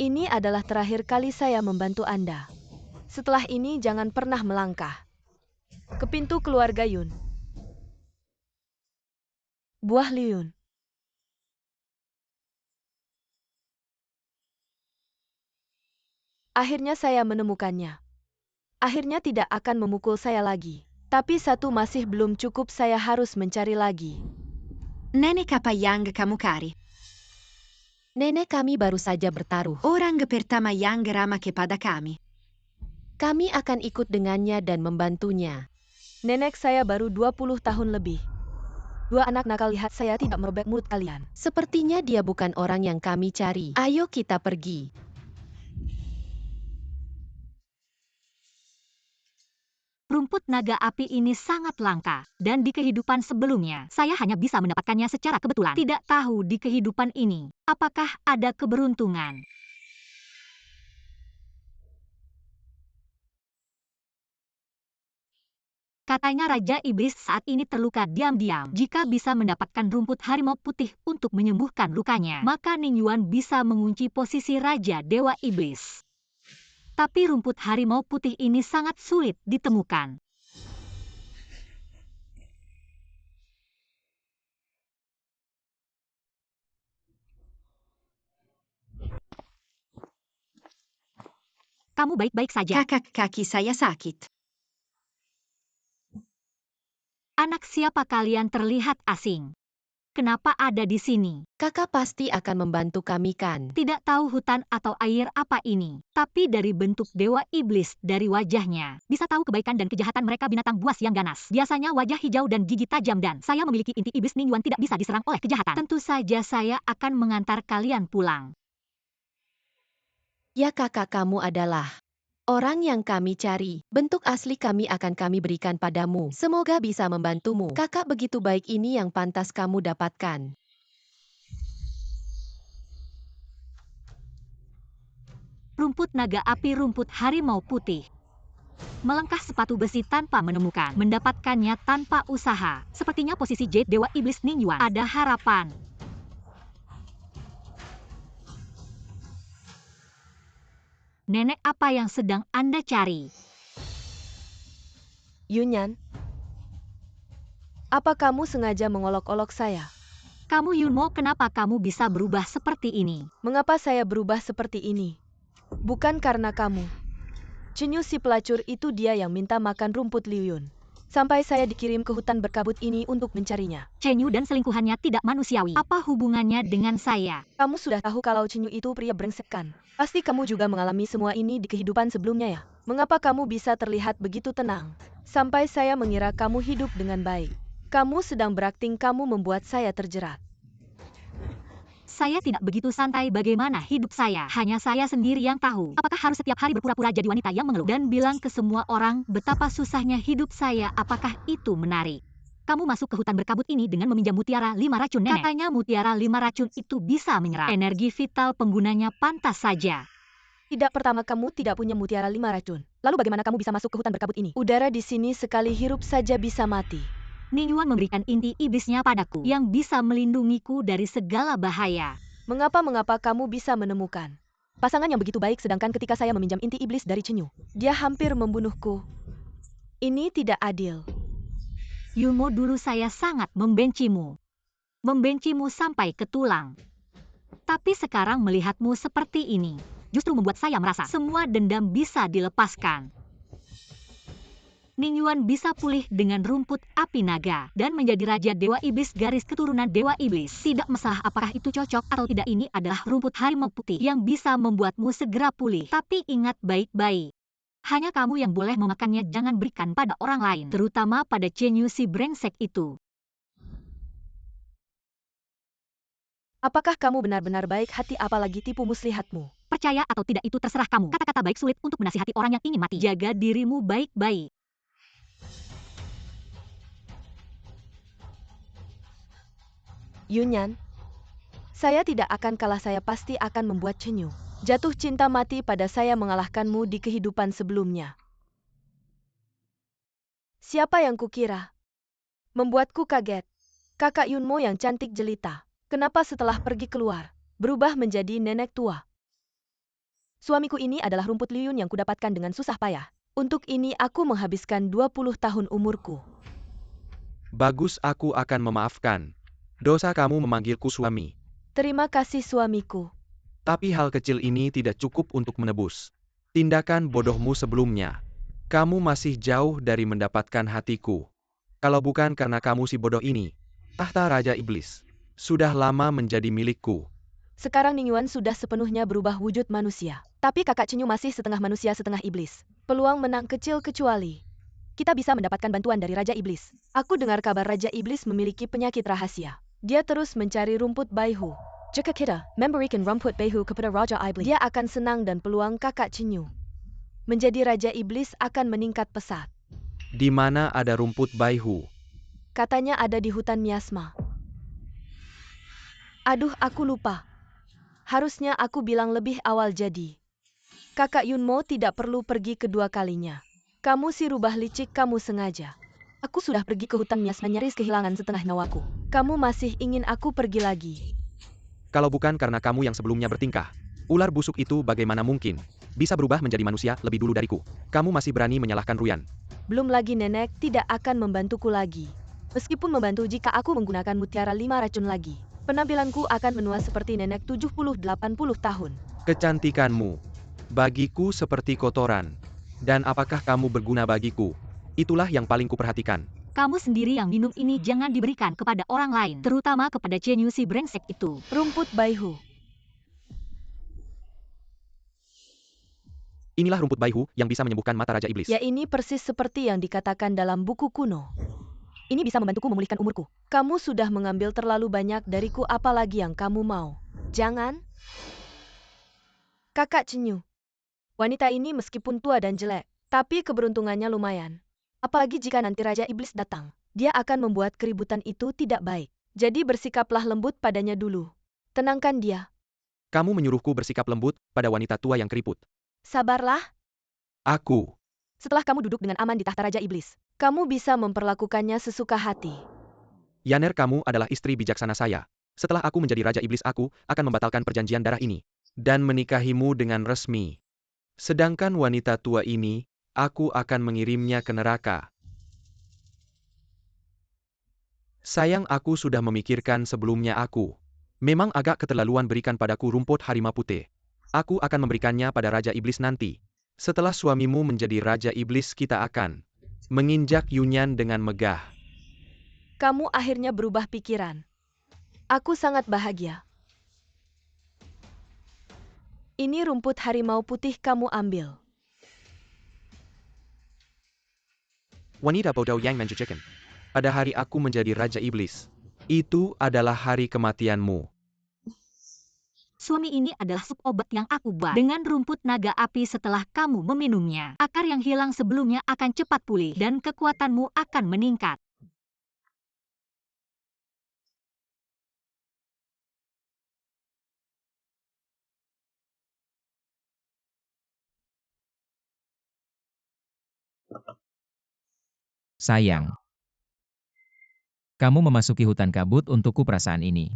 Ini adalah terakhir kali saya membantu Anda. Setelah ini jangan pernah melangkah ke pintu keluarga Yun. Buah Liun. Akhirnya saya menemukannya. Akhirnya tidak akan memukul saya lagi. Tapi satu masih belum cukup, saya harus mencari lagi. Nenek apa yang kamu cari? Nenek kami baru saja bertaruh. Orang pertama yang ramah kepada kami. Kami akan ikut dengannya dan membantunya. Nenek saya baru 20 tahun lebih. 2 anak nakal, lihat saya tidak merobek mulut kalian. Sepertinya dia bukan orang yang kami cari. Ayo kita pergi. Rumput naga api ini sangat langka, dan di kehidupan sebelumnya, saya hanya bisa mendapatkannya secara kebetulan. Tidak tahu di kehidupan ini, apakah ada keberuntungan. Katanya Raja Iblis saat ini terluka diam-diam. Jika bisa mendapatkan rumput harimau putih untuk menyembuhkan lukanya, maka Ning Yuan bisa mengunci posisi Raja Dewa Iblis. Tapi rumput harimau putih ini sangat sulit ditemukan. Kamu baik-baik saja. Kakak, kaki saya sakit. Anak siapa kalian terlihat asing? Kenapa ada di sini? Kakak pasti akan membantu kami kan? Tidak tahu hutan atau air apa ini. Tapi dari bentuk dewa iblis dari wajahnya, bisa tahu kebaikan dan kejahatan mereka binatang buas yang ganas. Biasanya wajah hijau dan gigi tajam dan saya memiliki inti iblis Ning Yuan tidak bisa diserang oleh kejahatan. Tentu saja saya akan mengantar kalian pulang. Ya kakak kamu adalah orang yang kami cari. Bentuk asli kami akan kami berikan padamu. Semoga bisa membantumu. Kakak begitu baik ini yang pantas kamu dapatkan. Rumput naga api rumput harimau putih. Melangkah sepatu besi tanpa menemukan. Mendapatkannya tanpa usaha. Sepertinya posisi Jade Dewa Iblis Ning Yuan ada harapan. Nenek apa yang sedang Anda cari? Yunyan, apa kamu sengaja mengolok-olok saya? Kamu Yunmo, kenapa kamu bisa berubah seperti ini? Mengapa saya berubah seperti ini? Bukan karena kamu. Chenyu si pelacur itu dia yang minta makan rumput Liu Yun. Sampai saya dikirim ke hutan berkabut ini untuk mencarinya. Chenyu dan selingkuhannya tidak manusiawi. Apa hubungannya dengan saya? Kamu sudah tahu kalau Chenyu itu pria brengsek kan? Pasti kamu juga mengalami semua ini di kehidupan sebelumnya ya? Mengapa kamu bisa terlihat begitu tenang? Sampai saya mengira kamu hidup dengan baik. Kamu sedang berakting, kamu membuat saya terjerat. Saya tidak begitu santai bagaimana hidup saya. Hanya saya sendiri yang tahu. Apakah harus setiap hari berpura-pura jadi wanita yang mengeluh dan bilang ke semua orang betapa susahnya hidup saya? Apakah itu menarik? Kamu masuk ke hutan berkabut ini dengan meminjam mutiara 5 racun nenek. Katanya mutiara 5 racun itu bisa menyerap energi vital penggunanya, pantas saja. Tidak, pertama kamu tidak punya mutiara 5 racun. Lalu bagaimana kamu bisa masuk ke hutan berkabut ini? Udara di sini sekali hirup saja bisa mati. Ning Yuan memberikan inti iblisnya padaku yang bisa melindungiku dari segala bahaya. Mengapa kamu bisa menemukan pasangan yang begitu baik sedangkan ketika saya meminjam inti iblis dari Chenyu, dia hampir membunuhku. Ini tidak adil. Yunmo, dulu saya sangat membencimu. Membencimu sampai ke tulang. Tapi sekarang melihatmu seperti ini, justru membuat saya merasa semua dendam bisa dilepaskan. Ning Yuan bisa pulih dengan rumput api naga dan menjadi Raja Dewa Iblis garis keturunan Dewa Iblis. Tidak masalah apakah itu cocok atau tidak, ini adalah rumput harimau putih yang bisa membuatmu segera pulih. Tapi ingat baik-baik. Hanya kamu yang boleh memakannya, jangan berikan pada orang lain. Terutama pada Chenyu si brengsek itu. Apakah kamu benar-benar baik hati apalagi tipu muslihatmu? Percaya atau tidak itu terserah kamu. Kata-kata baik sulit untuk menasihati orang yang ingin mati. Jaga dirimu baik-baik. Yunyan, saya tidak akan kalah, saya pasti akan membuat Chenyu jatuh cinta mati pada saya mengalahkanmu di kehidupan sebelumnya. Siapa yang kukira? Membuatku kaget. Kakak Yunmo yang cantik jelita. Kenapa setelah pergi keluar, berubah menjadi nenek tua? Suamiku ini adalah rumput Liu Yun yang kudapatkan dengan susah payah. Untuk ini aku menghabiskan 20 tahun umurku. Bagus, aku akan memaafkan. Dosa kamu memanggilku suami. Terima kasih suamiku. Tapi hal kecil ini tidak cukup untuk menebus tindakan bodohmu sebelumnya. Kamu masih jauh dari mendapatkan hatiku. Kalau bukan karena kamu si bodoh ini, tahta Raja Iblis sudah lama menjadi milikku. Sekarang Ning Yuan sudah sepenuhnya berubah wujud manusia. Tapi kakak Chenyu masih setengah manusia setengah iblis. Peluang menang kecil kecuali kita bisa mendapatkan bantuan dari Raja Iblis. Aku dengar kabar Raja Iblis memiliki penyakit rahasia. Dia terus mencari rumput Baihu. Jika kita memberikan rumput Baihu kepada Raja Iblis, dia akan senang dan peluang kakak Chenyu menjadi Raja Iblis akan meningkat pesat. Di mana ada rumput Baihu? Katanya ada di hutan miasma. Aduh, aku lupa. Harusnya aku bilang lebih awal jadi. Kakak Yunmo tidak perlu pergi kedua kalinya. Kamu si rubah licik, kamu sengaja. Aku sudah pergi ke hutan miasma nyaris kehilangan setengah nyawaku. Kamu masih ingin aku pergi lagi? Kalau bukan karena kamu yang sebelumnya bertingkah, ular busuk itu bagaimana mungkin bisa berubah menjadi manusia lebih dulu dariku? Kamu masih berani menyalahkan Ruyan. Belum lagi nenek tidak akan membantuku lagi. Meskipun membantu jika aku menggunakan mutiara 5 racun lagi. Penampilanku akan menua seperti nenek 70-80 tahun. Kecantikanmu bagiku seperti kotoran. Dan apakah kamu berguna bagiku? Itulah yang paling kuperhatikan. Kamu sendiri yang minum ini jangan diberikan kepada orang lain, terutama kepada Chenyu si brengsek itu. Rumput Baihu. Inilah rumput Baihu yang bisa menyembuhkan mata Raja Iblis. Ya, ini persis seperti yang dikatakan dalam buku kuno. Ini bisa membantuku memulihkan umurku. Kamu sudah mengambil terlalu banyak dariku, apalagi yang kamu mau. Jangan. Kakak Chenyu. Wanita ini meskipun tua dan jelek, tapi keberuntungannya lumayan. Apalagi jika nanti Raja Iblis datang. Dia akan membuat keributan itu tidak baik. Jadi bersikaplah lembut padanya dulu. Tenangkan dia. Kamu menyuruhku bersikap lembut pada wanita tua yang keriput. Sabarlah. Aku. Setelah kamu duduk dengan aman di tahta Raja Iblis, kamu bisa memperlakukannya sesuka hati. Yaner, kamu adalah istri bijaksana saya. Setelah aku menjadi Raja Iblis, aku akan membatalkan perjanjian darah ini dan menikahimu dengan resmi. Sedangkan wanita tua ini, aku akan mengirimnya ke neraka. Sayang, aku sudah memikirkan sebelumnya. Aku memang agak keterlaluan berikan padaku rumput harimau putih. Aku akan memberikannya pada Raja Iblis nanti. Setelah suamimu menjadi Raja Iblis, kita akan menginjak Yunyan dengan megah. Kamu akhirnya berubah pikiran. Aku sangat bahagia. Ini rumput harimau putih, kamu ambil. Wanita bodoh yang mencucikan. Pada hari aku menjadi Raja Iblis, itu adalah hari kematianmu. Suami ini adalah sup obat yang aku buat dengan rumput naga api. Setelah kamu meminumnya, akar yang hilang sebelumnya akan cepat pulih dan kekuatanmu akan meningkat. Sayang. Kamu memasuki hutan kabut untukku perasaan ini.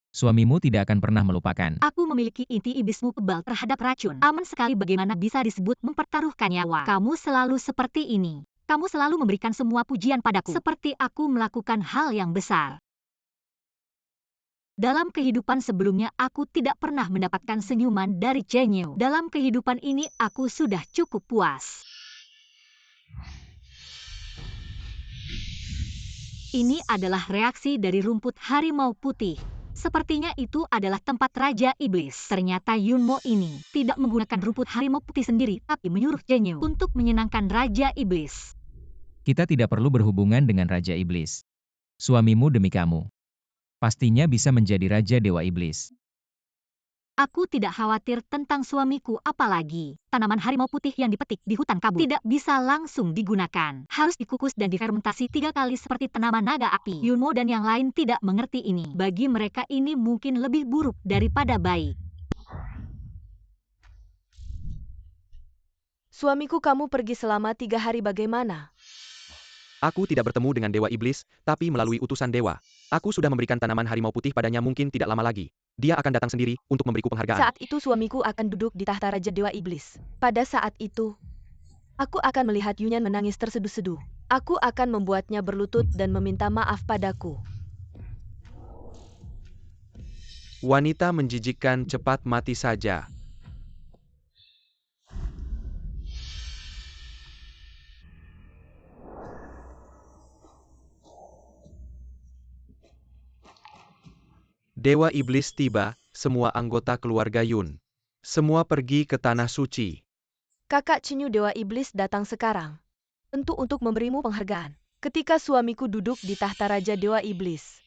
Suamimu tidak akan pernah melupakan. Aku memiliki inti iblismu kebal terhadap racun. Aman sekali, bagaimana bisa disebut mempertaruhkan nyawa. Kamu selalu seperti ini. Kamu selalu memberikan semua pujian padaku. Seperti aku melakukan hal yang besar. Dalam kehidupan sebelumnya, aku tidak pernah mendapatkan senyuman dari Chenyu. Dalam kehidupan ini, aku sudah cukup puas. Ini adalah reaksi dari rumput harimau putih. Sepertinya itu adalah tempat Raja Iblis. Ternyata Yunmo ini tidak menggunakan rumput harimau putih sendiri, tapi menyuruh Chenyu untuk menyenangkan Raja Iblis. Kita tidak perlu berhubungan dengan Raja Iblis. Suamimu demi kamu. Pastinya bisa menjadi Raja Dewa Iblis. Aku tidak khawatir tentang suamiku, apalagi tanaman harimau putih yang dipetik di hutan kabut tidak bisa langsung digunakan. Harus dikukus dan difermentasi 3 kali seperti tanaman naga api. Yunmo dan yang lain tidak mengerti ini. Bagi mereka ini mungkin lebih buruk daripada baik. Suamiku, kamu pergi selama 3 hari, bagaimana? Aku tidak bertemu dengan Dewa Iblis, tapi melalui utusan Dewa. Aku sudah memberikan tanaman harimau putih padanya, mungkin tidak lama lagi. Dia akan datang sendiri untuk memberiku penghargaan. Saat itu suamiku akan duduk di tahta Raja Dewa Iblis. Pada saat itu, aku akan melihat Yunyan menangis terseduh-seduh. Aku akan membuatnya berlutut dan meminta maaf padaku. Wanita menjijikkan cepat mati saja. Dewa Iblis tiba, semua anggota keluarga Yun. Semua pergi ke Tanah Suci. Kakak Chenyu, Dewa Iblis datang sekarang. Tentu untuk memberimu penghargaan. Ketika suamiku duduk di tahta Raja Dewa Iblis.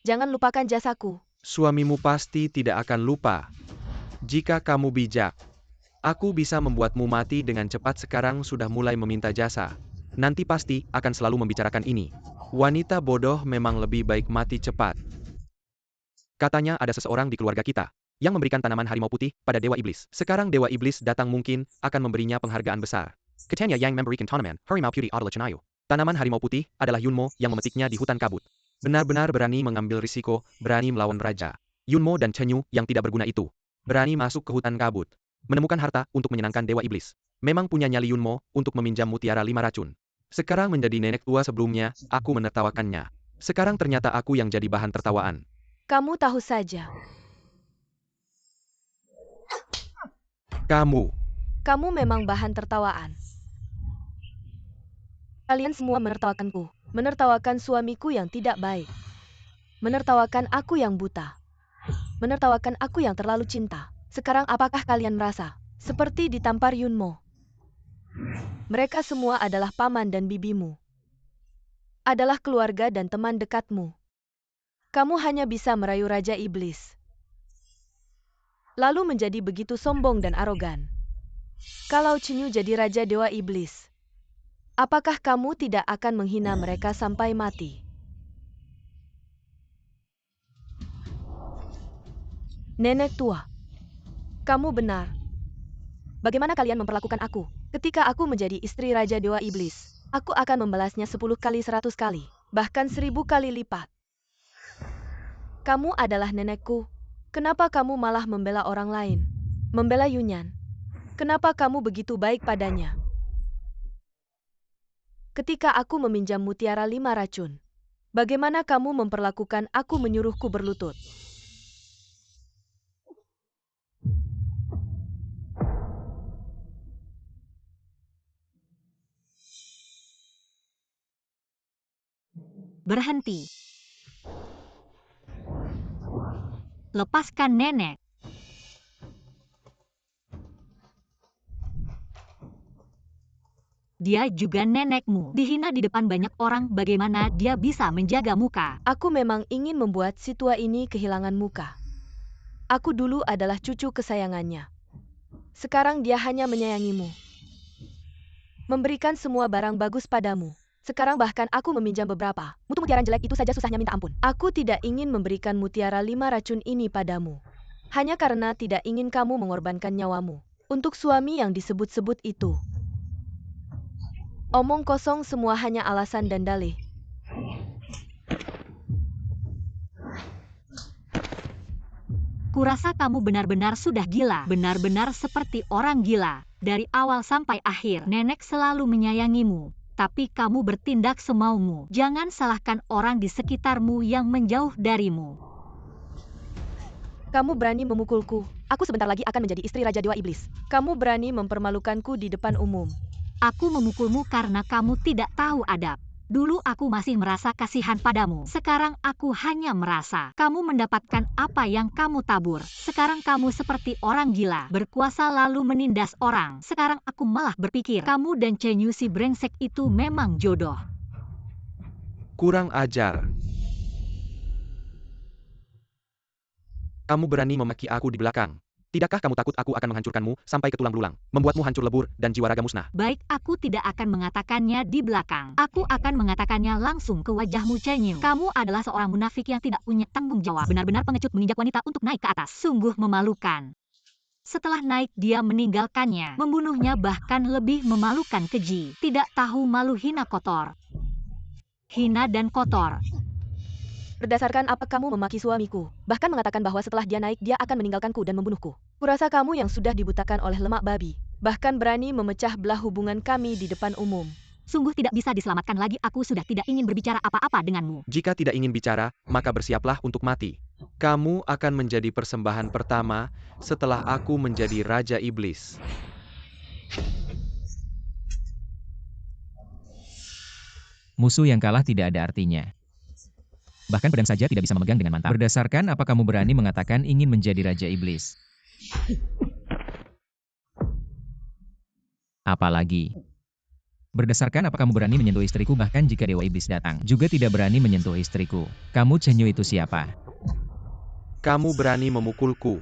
Jangan lupakan jasaku. Suamimu pasti tidak akan lupa. Jika kamu bijak, aku bisa membuatmu mati dengan cepat. Sekarang sudah mulai meminta jasa. Nanti pasti akan selalu membicarakan ini. Wanita bodoh memang lebih baik mati cepat. Katanya ada seseorang di keluarga kita yang memberikan tanaman harimau putih pada Dewa Iblis. Sekarang Dewa Iblis datang, mungkin akan memberinya penghargaan besar. Katanya yang memberikan tanaman harimau putih adalah Chenyu. Tanaman harimau putih adalah Yunmo yang memetiknya di hutan kabut. Benar-benar berani mengambil risiko, berani melawan raja. Yunmo dan Chenyu yang tidak berguna itu berani masuk ke hutan kabut, menemukan harta untuk menyenangkan Dewa Iblis. Memang punya nyali Yunmo untuk meminjam mutiara 5 racun. Sekarang menjadi nenek tua, sebelumnya aku menertawakannya. Sekarang ternyata aku yang jadi bahan tertawaan. Kamu tahu saja. Kamu Kamu memang bahan tertawaan. Kalian semua menertawakanku, menertawakan suamiku yang tidak baik, menertawakan aku yang buta, menertawakan aku yang terlalu cinta. Sekarang apakah kalian merasa seperti ditampar Yunmo? Mereka semua adalah paman dan bibimu, adalah keluarga dan teman dekatmu. Kamu hanya bisa merayu Raja Iblis, lalu menjadi begitu sombong dan arogan. Kalau Chenyu jadi Raja Dewa Iblis, apakah kamu tidak akan menghina mereka sampai mati? Nenek tua, kamu benar. Bagaimana kalian memperlakukan aku? Ketika aku menjadi istri Raja Dewa Iblis, aku akan membalasnya 10 kali 100 kali, bahkan 1000 kali lipat. Kamu adalah nenekku. Kenapa kamu malah membela orang lain? Membela Yunyan. Kenapa kamu begitu baik padanya? Ketika aku meminjam mutiara 5 racun, bagaimana kamu memperlakukan aku menyuruhku berlutut? Berhenti. Lepaskan nenek. Dia juga nenekmu. Dihina di depan banyak orang, bagaimana dia bisa menjaga muka? Aku memang ingin membuat si tua ini kehilangan muka. Aku dulu adalah cucu kesayangannya. Sekarang dia hanya menyayangimu, memberikan semua barang bagus padamu. Sekarang bahkan aku meminjam beberapa. Mutu mutiara jelek itu saja susahnya minta ampun. Aku tidak ingin memberikan mutiara 5 racun ini padamu, hanya karena tidak ingin kamu mengorbankan nyawamu untuk suami yang disebut-sebut itu. Omong kosong semua hanya alasan dan dalih. Kurasa kamu benar-benar sudah gila, benar-benar seperti orang gila. Dari awal sampai akhir, nenek selalu menyayangimu. Tapi kamu bertindak semaumu. Jangan salahkan orang di sekitarmu yang menjauh darimu. Kamu berani memukulku. Aku sebentar lagi akan menjadi istri Raja Dewa Iblis. Kamu berani mempermalukanku di depan umum. Aku memukulmu karena kamu tidak tahu adab. Dulu aku masih merasa kasihan padamu. Sekarang aku hanya merasa kamu mendapatkan apa yang kamu tabur. Sekarang kamu seperti orang gila, berkuasa lalu menindas orang. Sekarang aku malah berpikir kamu dan Chenyu si brengsek itu memang jodoh. Kurang ajar. Kamu berani memaki aku di belakang. Tidakkah kamu takut aku akan menghancurkanmu sampai ke tulang belulang, membuatmu hancur lebur dan jiwa raga musnah? Baik, aku tidak akan mengatakannya di belakang. Aku akan mengatakannya langsung ke wajahmu, Chenyu. Kamu adalah seorang munafik yang tidak punya tanggung jawab. Benar-benar pengecut menginjak wanita untuk naik ke atas. Sungguh memalukan. Setelah naik, dia meninggalkannya. Membunuhnya bahkan lebih memalukan, keji. Tidak tahu malu, hina, kotor. Hina dan kotor. Berdasarkan apa kamu memaki suamiku, bahkan mengatakan bahwa setelah dia naik dia akan meninggalkanku dan membunuhku. Kurasa kamu yang sudah dibutakan oleh lemak babi, bahkan berani memecah belah hubungan kami di depan umum. Sungguh tidak bisa diselamatkan lagi. Aku sudah tidak ingin berbicara apa-apa denganmu. Jika tidak ingin bicara, maka bersiaplah untuk mati. Kamu akan menjadi persembahan pertama setelah aku menjadi Raja Iblis. Musuh yang kalah tidak ada artinya. Bahkan pedang saja tidak bisa memegang dengan mantap. Berdasarkan apa kamu berani mengatakan ingin menjadi Raja Iblis? Apalagi? Berdasarkan apa kamu berani menyentuh istriku bahkan jika Dewa Iblis datang? Juga tidak berani menyentuh istriku. Kamu Chenyu itu siapa? Kamu berani memukulku.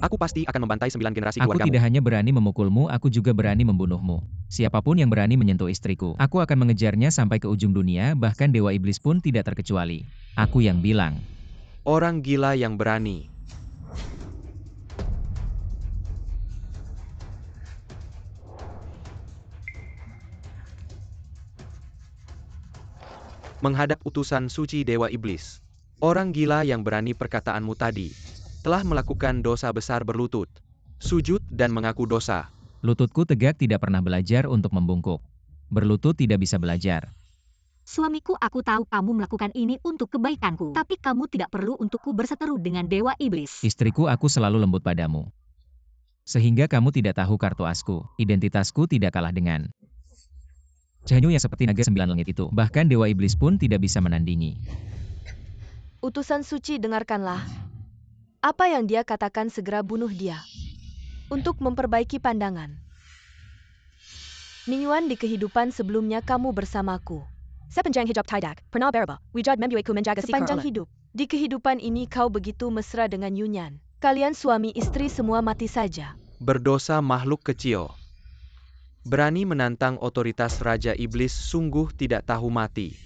Aku pasti akan membantai 9 generasi Aku keluargamu. tidak hanya berani memukulmu, aku juga berani membunuhmu. Siapapun yang berani menyentuh istriku, aku akan mengejarnya sampai ke ujung dunia, bahkan Dewa Iblis pun tidak terkecuali. Aku yang bilang. Orang gila yang berani. Menghadap utusan suci Dewa Iblis. Orang gila yang berani perkataanmu tadi telah melakukan dosa besar berlutut, sujud dan mengaku dosa. Lututku tegak tidak pernah belajar untuk membungkuk. Berlutut tidak bisa belajar. Suamiku, aku tahu kamu melakukan ini untuk kebaikanku. Tapi kamu tidak perlu untukku berseteru dengan Dewa Iblis. Istriku, aku selalu lembut padamu. Sehingga kamu tidak tahu kartu asku. Identitasku tidak kalah dengan Chanyu yang seperti naga 9 langit itu, bahkan Dewa Iblis pun tidak bisa menandingi. Utusan suci, dengarkanlah. Apa yang dia katakan, segera bunuh dia. Untuk memperbaiki pandangan. Ningyuan, di kehidupan sebelumnya kamu bersamaku. Sepanjang hidup tidak pernah berubah. Wujud membuatku menjaga sikap Sepanjang Allah. hidup. Di kehidupan ini kau begitu mesra dengan Yunyan. Kalian suami istri semua mati saja. Berdosa makhluk kecil. Berani menantang otoritas Raja Iblis, sungguh tidak tahu mati.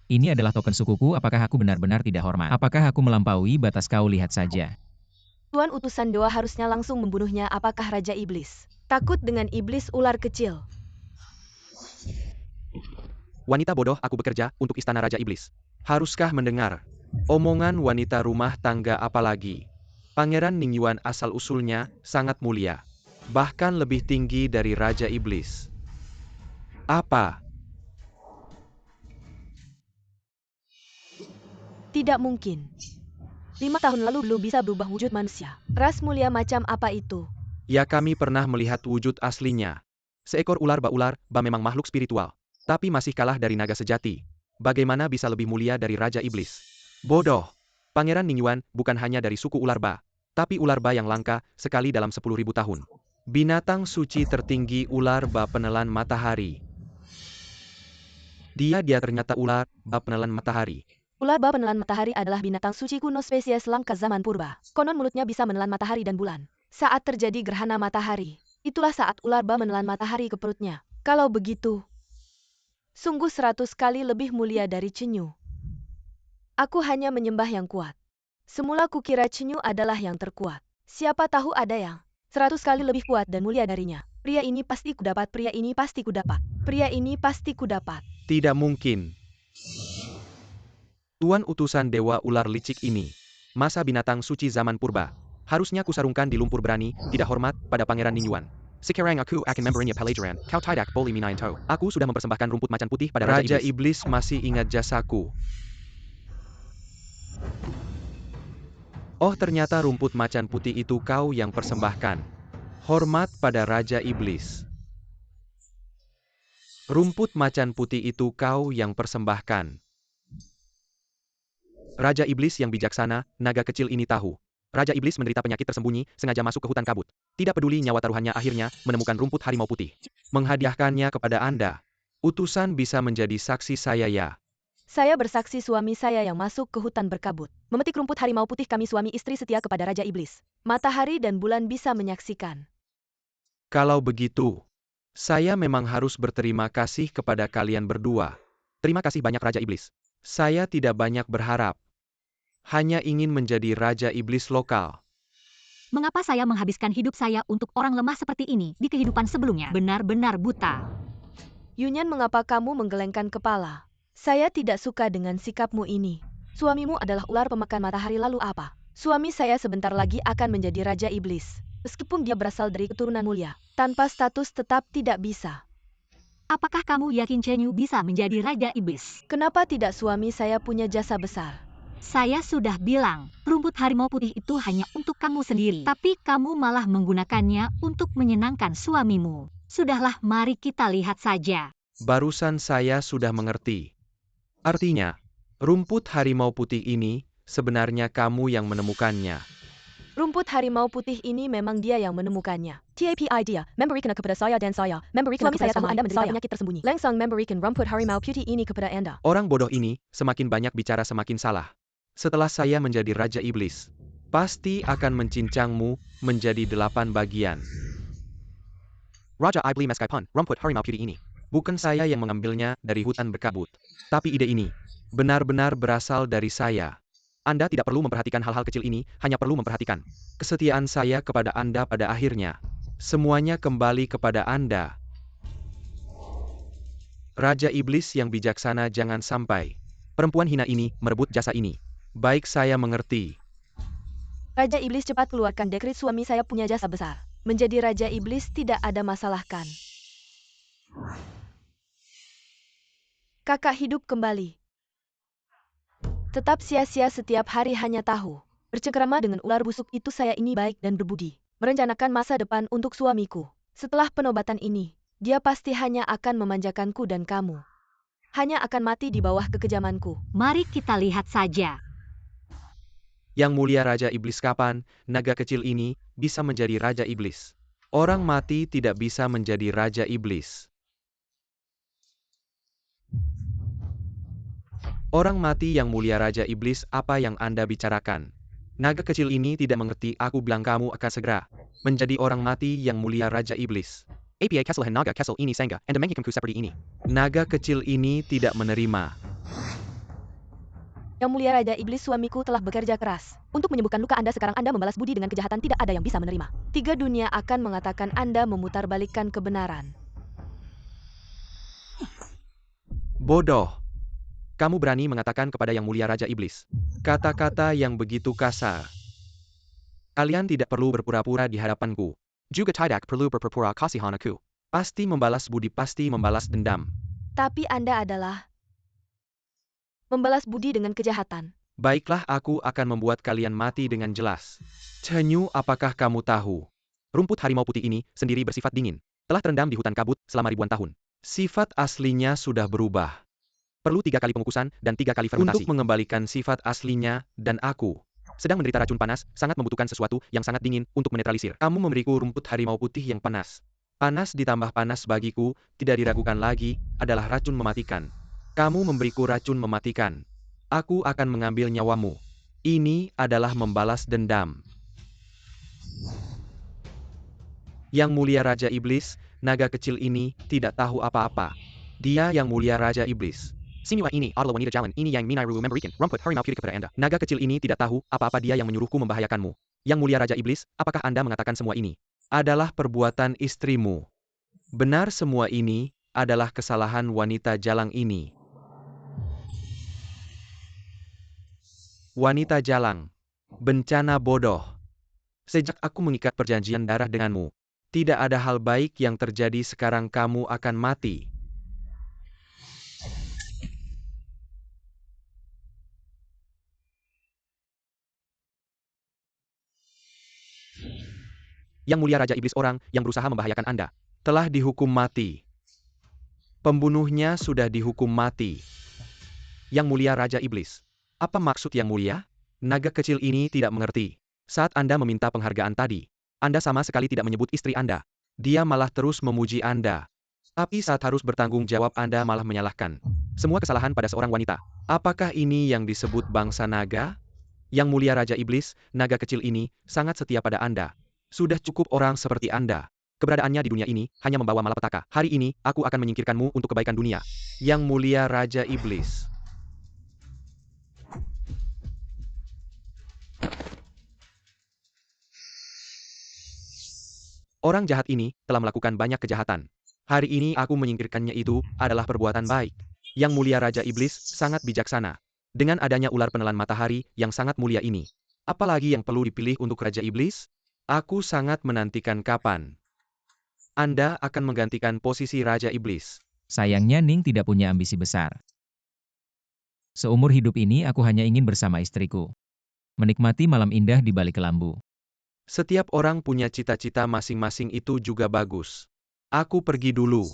Ini adalah token sukuku, apakah aku benar-benar tidak hormat? Apakah aku melampaui batas? Kau lihat saja. Tuan utusan dewa harusnya langsung membunuhnya. Apakah Raja Iblis takut dengan iblis ular kecil? Wanita bodoh, aku bekerja untuk istana Raja Iblis. Haruskah mendengar omongan wanita rumah tangga? Apalagi Pangeran Ningyuan asal-usulnya sangat mulia, bahkan lebih tinggi dari Raja Iblis. Apa? Tidak mungkin. 5 tahun lalu belum bisa berubah wujud manusia. Ras mulia macam apa itu? Ya, kami pernah melihat wujud aslinya. Seekor ular ba memang makhluk spiritual, tapi masih kalah dari naga sejati. Bagaimana bisa lebih mulia dari Raja Iblis? Bodoh. Pangeran Ningyuan bukan hanya dari suku ular ba, tapi ular ba yang langka sekali dalam 10.000 tahun. Binatang suci tertinggi ular ba penelan matahari. Dia ternyata ular ba penelan matahari. Ular ba penelan matahari adalah binatang suci kuno spesies langka zaman purba. Konon mulutnya bisa menelan matahari dan bulan. Saat terjadi gerhana matahari, itulah saat ular ba menelan matahari ke perutnya. Kalau begitu, sungguh 100 kali lebih mulia dari Chenyu. Aku hanya menyembah yang kuat. Semula kukira Chenyu adalah yang terkuat. Siapa tahu ada yang 100 kali lebih kuat dan mulia darinya. Pria ini pasti kudapat, pria ini pasti kudapat, pria ini pasti kudapat. Tidak mungkin. Tuan utusan dewa ular licik ini, masa binatang suci zaman purba, harusnya kusarungkan di lumpur. Berani tidak hormat pada Pangeran Ningyuan. Sekarang aku akan memberinya pelajaran. Kau tidak boleh menyentuh. Aku sudah mempersembahkan rumput macan putih pada Raja Iblis. Masih ingat jasaku. Oh, ternyata rumput macan putih itu kau yang persembahkan. Hormat pada Raja Iblis. Rumput macan putih itu kau yang persembahkan. Raja Iblis yang bijaksana, naga kecil ini tahu. Raja Iblis menderita penyakit tersembunyi, sengaja masuk ke hutan kabut. Tidak peduli nyawa taruhannya, akhirnya menemukan rumput harimau putih. Menghadiahkannya kepada Anda. Utusan bisa menjadi saksi saya ya. Saya bersaksi suami saya yang masuk ke hutan berkabut. Memetik rumput harimau putih, kami suami istri setia kepada Raja Iblis. Matahari dan bulan bisa menyaksikan. Kalau begitu, saya memang harus berterima kasih kepada kalian berdua. Terima kasih banyak Raja Iblis. Saya tidak banyak berharap. Hanya ingin menjadi Raja Iblis lokal. Mengapa saya menghabiskan hidup saya untuk orang lemah seperti ini di kehidupan sebelumnya? Benar-benar buta. Yunyan, mengapa kamu menggelengkan kepala? Saya tidak suka dengan sikapmu ini. Suamimu adalah ular pemakan matahari, lalu apa? Suami saya sebentar lagi akan menjadi Raja Iblis. Meskipun dia berasal dari keturunan mulia, tanpa status tetap tidak bisa. Apakah kamu yakin Chenyu bisa menjadi Raja Iblis? Kenapa tidak? Suami saya punya jasa besar. Saya sudah bilang, rumput harimau putih itu hanya untuk kamu sendiri. Tapi kamu malah menggunakannya untuk menyenangkan suamimu. Sudahlah, mari kita lihat saja. Barusan saya sudah mengerti. Artinya, rumput harimau putih ini sebenarnya kamu yang menemukannya. Rumput harimau putih ini memang dia yang menemukannya. TAPI dia, memberikan kepada saya dan saya, memberikan Suami saya kepada tahu Anda menderita saya. penyakit tersembunyi. Langsung memberikan rumput harimau putih ini kepada Anda. Orang bodoh ini, semakin banyak bicara semakin salah. Setelah saya menjadi Raja Iblis, pasti akan mencincangmu menjadi 8 bagian. Raja Iblis meskipun rumput harimau putih ini, bukan saya yang mengambilnya dari hutan berkabut. Tapi ide ini, benar-benar berasal dari saya. Anda tidak perlu memperhatikan hal-hal kecil ini, hanya perlu memperhatikan kesetiaan saya kepada Anda. Pada akhirnya, semuanya kembali kepada Anda. Raja Iblis yang bijaksana, jangan sampai perempuan hina ini merebut jasa ini. Baik, saya mengerti. Raja Iblis, cepat keluarkan dekret. Suami saya punya jasa besar. Menjadi Raja Iblis tidak ada masalah kan? Kakak hidup kembali. Tetap sia-sia setiap hari hanya tahu. Bercengkerama dengan ular busuk itu saya ini baik dan berbudi. Merencanakan masa depan untuk suamiku. Setelah penobatan ini, dia pasti hanya akan memanjakanku dan kamu. Hanya akan mati di bawah kekejamanku. Mari kita lihat saja. Yang mulia Raja Iblis, kapan naga kecil ini bisa menjadi Raja Iblis? Orang mati tidak bisa menjadi Raja Iblis. Orang mati yang mulia Raja Iblis, apa yang Anda bicarakan? Naga kecil ini tidak mengerti, aku bilang kamu akan segera menjadi orang mati yang mulia Raja Iblis. APA kesalahan naga kecil ini sangga, Anda menghikimku seperti ini. Naga kecil ini tidak menerima. Yang mulia Raja Iblis, suamiku telah bekerja keras untuk menyembuhkan luka Anda. Sekarang Anda membalas budi dengan kejahatan, tidak ada yang bisa menerima. 3 dunia akan mengatakan Anda memutarbalikkan kebenaran. Bodoh. Kamu berani mengatakan kepada yang mulia Raja Iblis kata-kata yang begitu kasar. Kalian tidak perlu berpura-pura di hadapanku. Juga tidak perlu berpura-pura kasihan aku. Pasti membalas budi, pasti membalas dendam. Tapi Anda adalah membalas budi dengan kejahatan. Baiklah, aku akan membuat kalian mati dengan jelas. Cenyu, apakah kamu tahu? Rumput harimau putih ini sendiri bersifat dingin. Telah terendam di hutan kabut selama ribuan tahun. Sifat aslinya sudah berubah. Perlu 3 kali pengukusan dan 3 kali fermentasi untuk mengembalikan sifat aslinya, dan aku sedang menderita racun panas, sangat membutuhkan sesuatu yang sangat dingin untuk menetralisir. Kamu memberiku rumput harimau putih yang panas. Panas ditambah panas bagiku, tidak diragukan lagi, adalah racun mematikan. Kamu memberiku racun mematikan. Aku akan mengambil nyawamu. Ini adalah membalas dendam. Yang mulia Raja Iblis, naga kecil ini tidak tahu apa-apa. Dia yang mulia Raja Iblis. Siniwa ini adalah wanita jalan ini yang minai memberikan rumput harimau putih kepada Anda. Naga kecil ini tidak tahu apa-apa, dia yang menyuruhku membahayakanmu. Yang mulia Raja Iblis, apakah Anda mengatakan semua ini adalah perbuatan istrimu? Benar, semua ini adalah kesalahan wanita jalang ini. Wanita jalang, bencana bodoh. Sejak aku mengikat perjanjian darah denganmu, tidak ada hal baik yang terjadi. Sekarang kamu akan mati. Yang mulia Raja Iblis, orang yang berusaha membahayakan Anda telah dihukum mati. Pembunuhnya sudah dihukum mati. Yang mulia Raja Iblis, apa maksud yang mulia? Naga kecil ini tidak mengerti. Saat Anda meminta penghargaan tadi, Anda sama sekali tidak menyebut istri Anda. Dia malah terus memuji Anda. Tapi saat harus bertanggung jawab, Anda malah menyalahkan semua kesalahan pada seorang wanita. Apakah ini yang disebut bangsa naga? Yang mulia Raja Iblis, naga kecil ini sangat setia pada Anda. Sudah cukup orang seperti Anda. Keberadaannya di dunia ini hanya membawa malapetaka. Hari ini, aku akan menyingkirkanmu untuk kebaikan dunia. Yang mulia Raja Iblis. Orang jahat ini telah melakukan banyak kejahatan. Hari ini aku menyingkirkannya, itu adalah perbuatan baik. Yang mulia Raja Iblis sangat bijaksana. Dengan adanya ular penelan matahari yang sangat mulia ini, apalagi yang perlu dipilih untuk Raja Iblis? Aku sangat menantikan kapan Anda akan menggantikan posisi Raja Iblis. Sayangnya Ning tidak punya ambisi besar. Seumur hidup ini aku hanya ingin bersama istriku. Menikmati malam indah di balik kelambu. Setiap orang punya cita-cita masing-masing, itu juga bagus. Aku pergi dulu.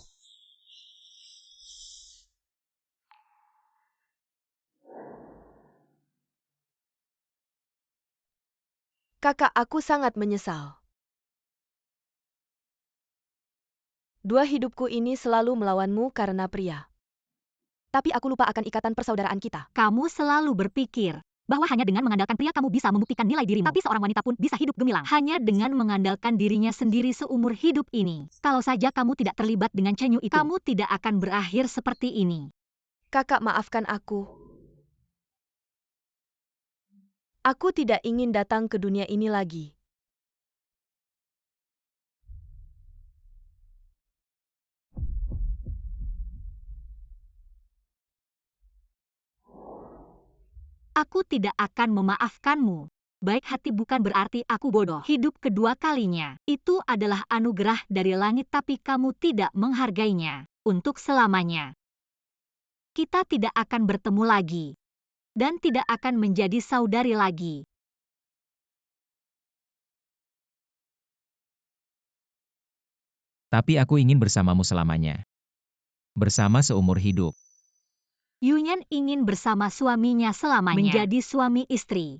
Kakak, aku sangat menyesal. 2 hidupku ini selalu melawanmu karena pria. Tapi aku lupa akan ikatan persaudaraan kita. Kamu selalu berpikir bahwa hanya dengan mengandalkan pria kamu bisa membuktikan nilai dirimu. Tapi seorang wanita pun bisa hidup gemilang hanya dengan mengandalkan dirinya sendiri seumur hidup ini. Kalau saja kamu tidak terlibat dengan Cenyu itu, kamu tidak akan berakhir seperti ini. Kakak, maafkan aku. Aku tidak ingin datang ke dunia ini lagi. Aku tidak akan memaafkanmu. Baik hati bukan berarti aku bodoh. Hidup kedua kalinya, itu adalah anugerah dari langit, tapi kamu tidak menghargainya. Untuk selamanya. Kita tidak akan bertemu lagi. dan tidak akan menjadi saudari lagi. Tapi aku ingin bersamamu selamanya. Bersama seumur hidup. Yunyan ingin bersama suaminya selamanya, menjadi suami istri.